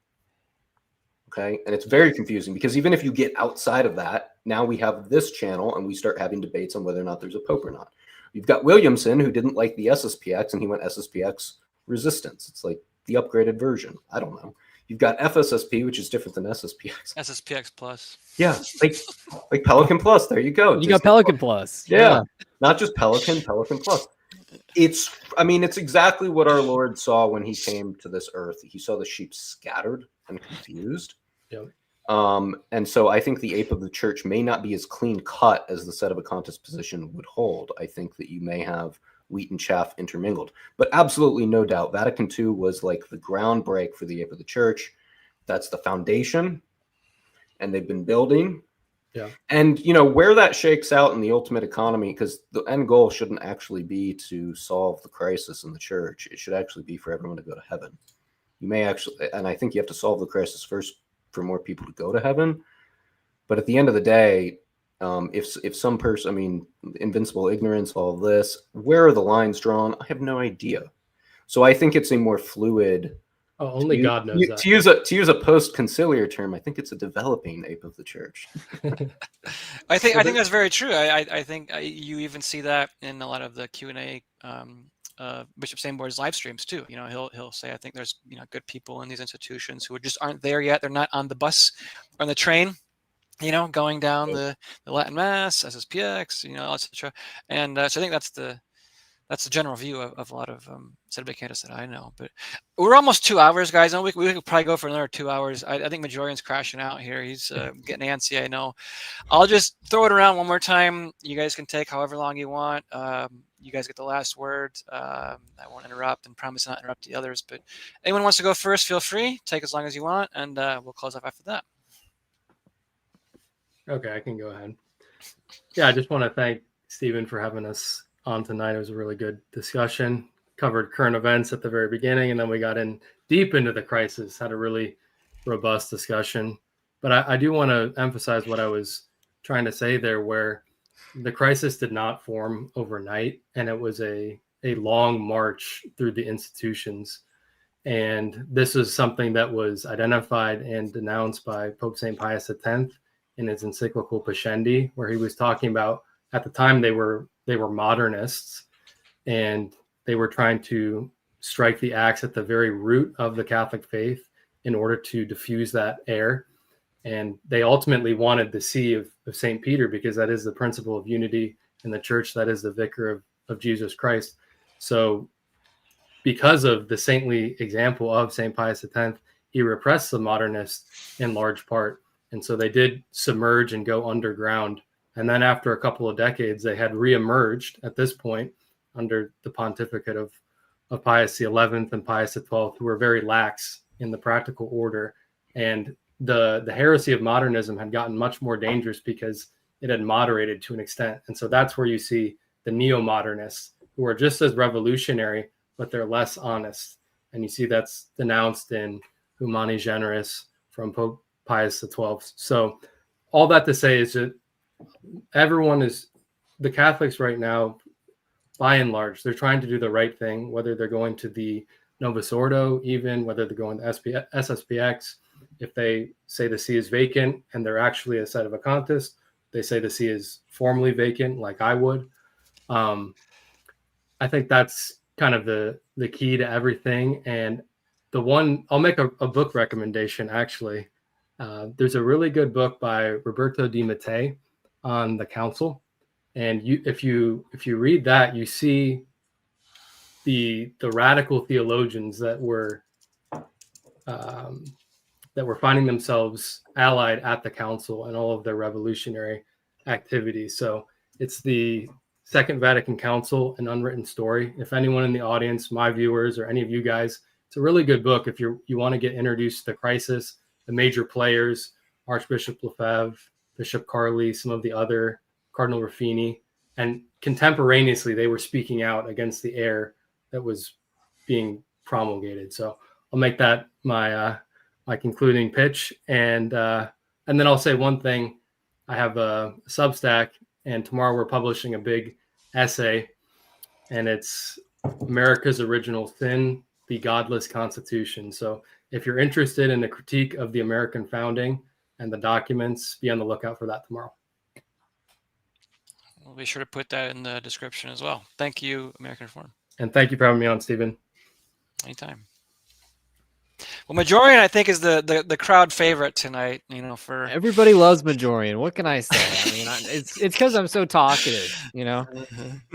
Okay. And it's very confusing, because even if you get outside of that, now we have this channel and we start having debates on whether or not there's a pope or not. You've got Williamson, who didn't like the SSPX, and he went SSPX resistance. It's like the upgraded version. I don't know. You've got FSSP, which is different than SSPX. SSPX Plus. Yeah. Like Pelican Plus. There you go. You got Pelican Plus. Yeah. Not just Pelican Plus. It's exactly what our Lord saw when he came to this earth. He saw the sheep scattered and confused. Yep. And so I think the ape of the church may not be as clean cut as the Sedevacantist position would hold. I think that you may have wheat and chaff intermingled, but absolutely no doubt Vatican II was like the ground break for the ape of the church. That's the foundation, and they've been building. Yeah. And where that shakes out in the ultimate economy, because the end goal shouldn't actually be to solve the crisis in the church. It should actually be for everyone to go to heaven. You may actually, and I think you have to solve the crisis first for more people to go to heaven. But at the end of the day, if some person, invincible ignorance, all of this, where are the lines drawn? I have no idea. So I think it's a more fluid. Oh, only God knows that. To use a post-conciliar term, I think it's a developing ape of the church. I think that's very true. I think you even see that in a lot of the Q&A Bishop Seymour's live streams too. He'll say, I think there's good people in these institutions who just aren't there yet. They're not on the bus or on the train, going down the Latin Mass, SSPX, etc. And so I think that's the general view of a lot of Sedevacantists that I know. But we're almost 2 hours, guys. We could probably go for another 2 hours. I think Majorian's crashing out here. He's getting antsy, I know. I'll just throw it around one more time. You guys can take however long you want. You guys get the last word. I won't interrupt and promise not to interrupt the others. But anyone wants to go first, feel free. Take as long as you want, and we'll close off after that. Okay, I can go ahead. Yeah, I just want to thank Stephen for having us on tonight. It was a really good discussion. Covered current events at the very beginning, and then we got in deep into the crisis, had a really robust discussion. But I do want to emphasize what I was trying to say there, where the crisis did not form overnight, and it was a long march through the institutions. And this is something that was identified and denounced by Pope St. Pius X in his encyclical Pascendi, where he was talking about, at the time they were modernists, and they were trying to strike the axe at the very root of the Catholic faith in order to diffuse that air. And they ultimately wanted the see of St. Peter, because that is the principle of unity in the church. That is the vicar of Jesus Christ. So because of the saintly example of St. Pius X, he repressed the modernists in large part. And so they did submerge and go underground. And then after a couple of decades, they had reemerged at this point under the pontificate of Pius XI and Pius XII, who were very lax in the practical order. And the heresy of modernism had gotten much more dangerous because it had moderated to an extent. And so that's where you see the neo-modernists, who are just as revolutionary, but they're less honest. And you see that's denounced in Humani Generis from Pope Pius XII. So all that to say is that the Catholics right now, by and large, they're trying to do the right thing, whether they're going to the Novus Ordo, even whether they're going to SSPX. If they say the see is vacant and they're actually a sedevacantist, they say the see is formally vacant, like I would. I think that's kind of the key to everything. And I'll make a book recommendation, actually. There's a really good book by Roberto Di Mattei on the council. And if you read that, you see the radical theologians that were finding themselves allied at the council and all of their revolutionary activities. So it's the Second Vatican Council, An Unwritten Story. If anyone in the audience, my viewers, or any of you guys, it's a really good book if you want to get introduced to the crisis, the major players, Archbishop Lefebvre, Bishop Carli, some of the other, Cardinal Ruffini, and contemporaneously they were speaking out against the error that was being promulgated. So I'll make that my concluding pitch, and then I'll say one thing. I have a Substack, and tomorrow we're publishing a big essay, and it's America's Original Sin, the Godless Constitution. So if you're interested in the critique of the American founding and the documents, be on the lookout for that tomorrow. We'll be sure to put that in the description as well. Thank you, American Reform. And thank you for having me on, Stephen. Anytime. Well, Majorian, I think, is the crowd favorite tonight. For everybody loves Majorian. What can I say? I mean, it's because I'm so talkative. Yeah.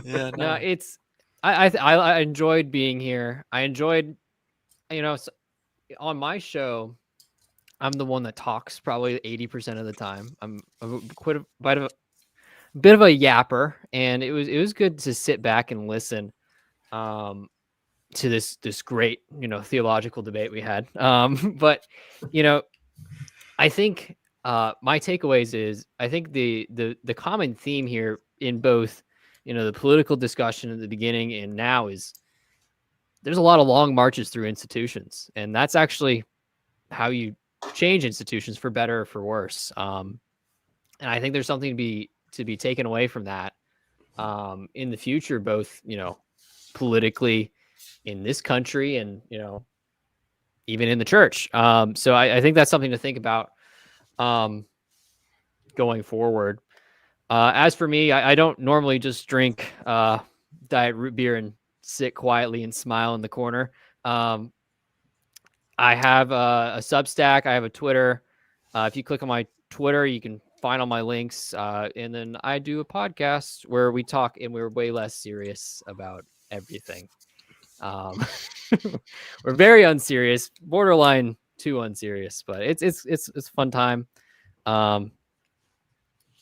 No, it's I enjoyed being here. I enjoyed, on my show, I'm the one that talks probably 80% of the time. I'm quite a bit of a yapper, and it was good to sit back and listen to this great theological debate we had. But I think my takeaways is, I think the common theme here in both the political discussion at the beginning and now is there's a lot of long marches through institutions, and that's actually how you change institutions, for better or for worse. And I think there's something to be taken away from that in the future, both politically in this country and even in the church. So I think that's something to think about going forward. As for me, I don't normally just drink diet root beer and sit quietly and smile in the corner. I have a Substack. I have a Twitter. If you click on my Twitter, you can find all my links. And then I do a podcast where we talk, and we're way less serious about everything. We're very unserious, borderline too unserious, but it's a fun time.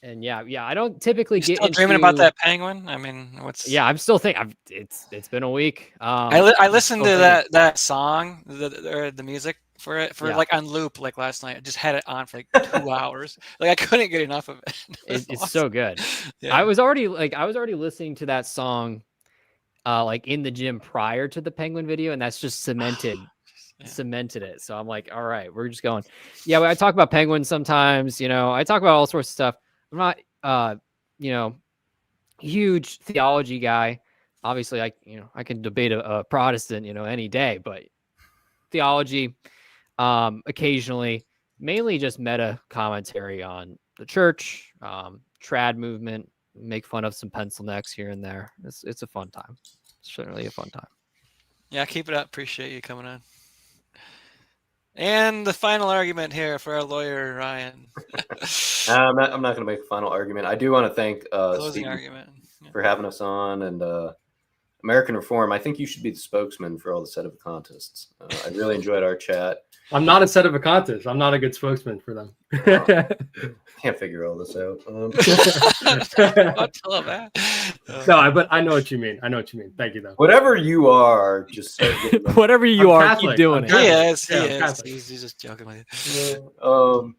And yeah, I don't typically get still dreaming about that penguin. I mean, I'm still thinking. It's been a week. I listened to that song, the music for it like on loop, like last night. I just had it on for like 2 hours. Like I couldn't get enough of it. It's awesome. So good. Yeah. I was already listening to that song like in the gym prior to the penguin video, and that's just cemented it. So I'm like, all right, we're just going. Yeah, I talk about penguins sometimes. I talk about all sorts of stuff. I'm not huge theology guy. Obviously, I can debate a Protestant any day, but theology occasionally, mainly just meta commentary on the church, trad movement, make fun of some pencil necks here and there. It's a fun time. It's certainly a fun time. Yeah, keep it up. Appreciate you coming on. And the final argument here for our lawyer, Ryan. I'm not going to make a final argument. I do want to thank Closing Steve argument. Yeah. for having us on, and American Reform. I think you should be the spokesman for all the sedevacantists. I really enjoyed our chat. I'm not a sedevacantist. I'm not a good spokesman for them. Can't figure all this out. Don't tell him that. But I know what you mean. Thank you, though. Whatever you are, just start getting them. Whatever you I'm are, Catholic. keep doing I'm it. He is. Catholic. He's just joking with you.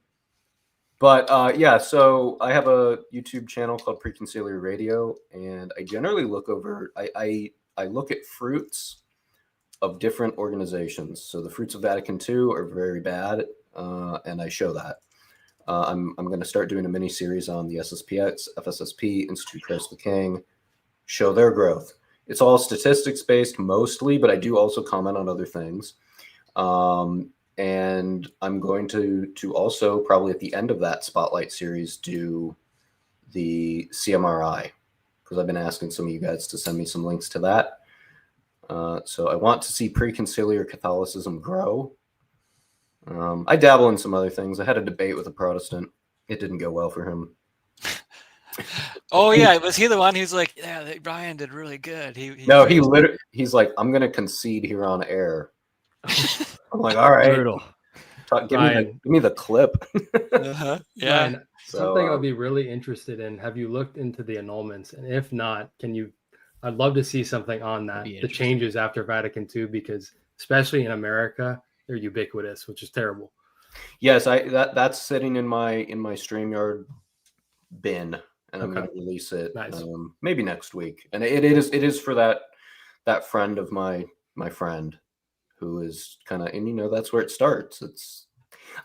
Yeah, so I have a YouTube channel called Preconciliar Radio, and I generally look over, I look at fruits of different organizations. So the fruits of Vatican II are very bad, and I show that. I'm going to start doing a mini series on the SSPX, FSSP, Institute Christ the King, show their growth. It's all statistics based mostly, but I do also comment on other things. And I'm going to also probably at the end of that spotlight series do the CMRI, because I've been asking some of you guys to send me some links to that. So I want to see preconciliar Catholicism grow. I dabble in some other things. I had a debate with a Protestant. It didn't go well for him. Oh yeah, was he the one who's like, yeah, Ryan did really good? He's like, I'm gonna concede here on air. I'm like, all right, Brutal. give me the clip. Uh-huh. Yeah. Ryan, something I'd be really interested in. Have you looked into the annulments? And if not, I'd love to see something on that, the changes after Vatican II, because especially in America, they're ubiquitous, which is terrible. Yes, that's sitting in my StreamYard bin, and I'm going to release it maybe next week. And it is for that friend of my friend who is kind of, and that's where it starts.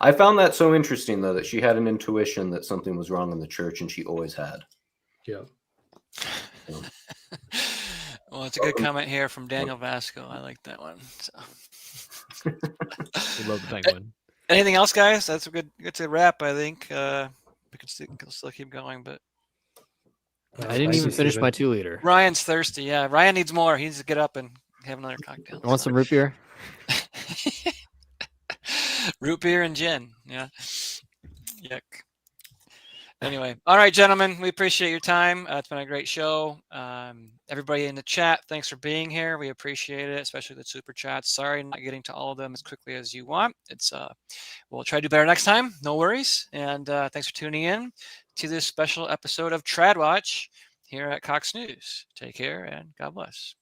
I found that so interesting though, that she had an intuition that something was wrong in the church, and she always had. Yeah. So. Well, it's a good comment here from Daniel Vasco. I like that one. So. We love the penguin. Anything else, guys? That's a good to wrap. I think we can still keep going, but I didn't even finish my 2-liter. Ryan's thirsty. Yeah, Ryan needs more. He needs to get up and have another cocktail. Want some root beer? Root beer and gin. Yeah. Yuck. Anyway, all right, gentlemen, we appreciate your time. It's been a great show. Everybody in the chat, thanks for being here. We appreciate it, especially the super chats. Sorry, not getting to all of them as quickly as you want. We'll try to do better next time. No worries. And thanks for tuning in to this special episode of Trad Watch here at Cox News. Take care and God bless.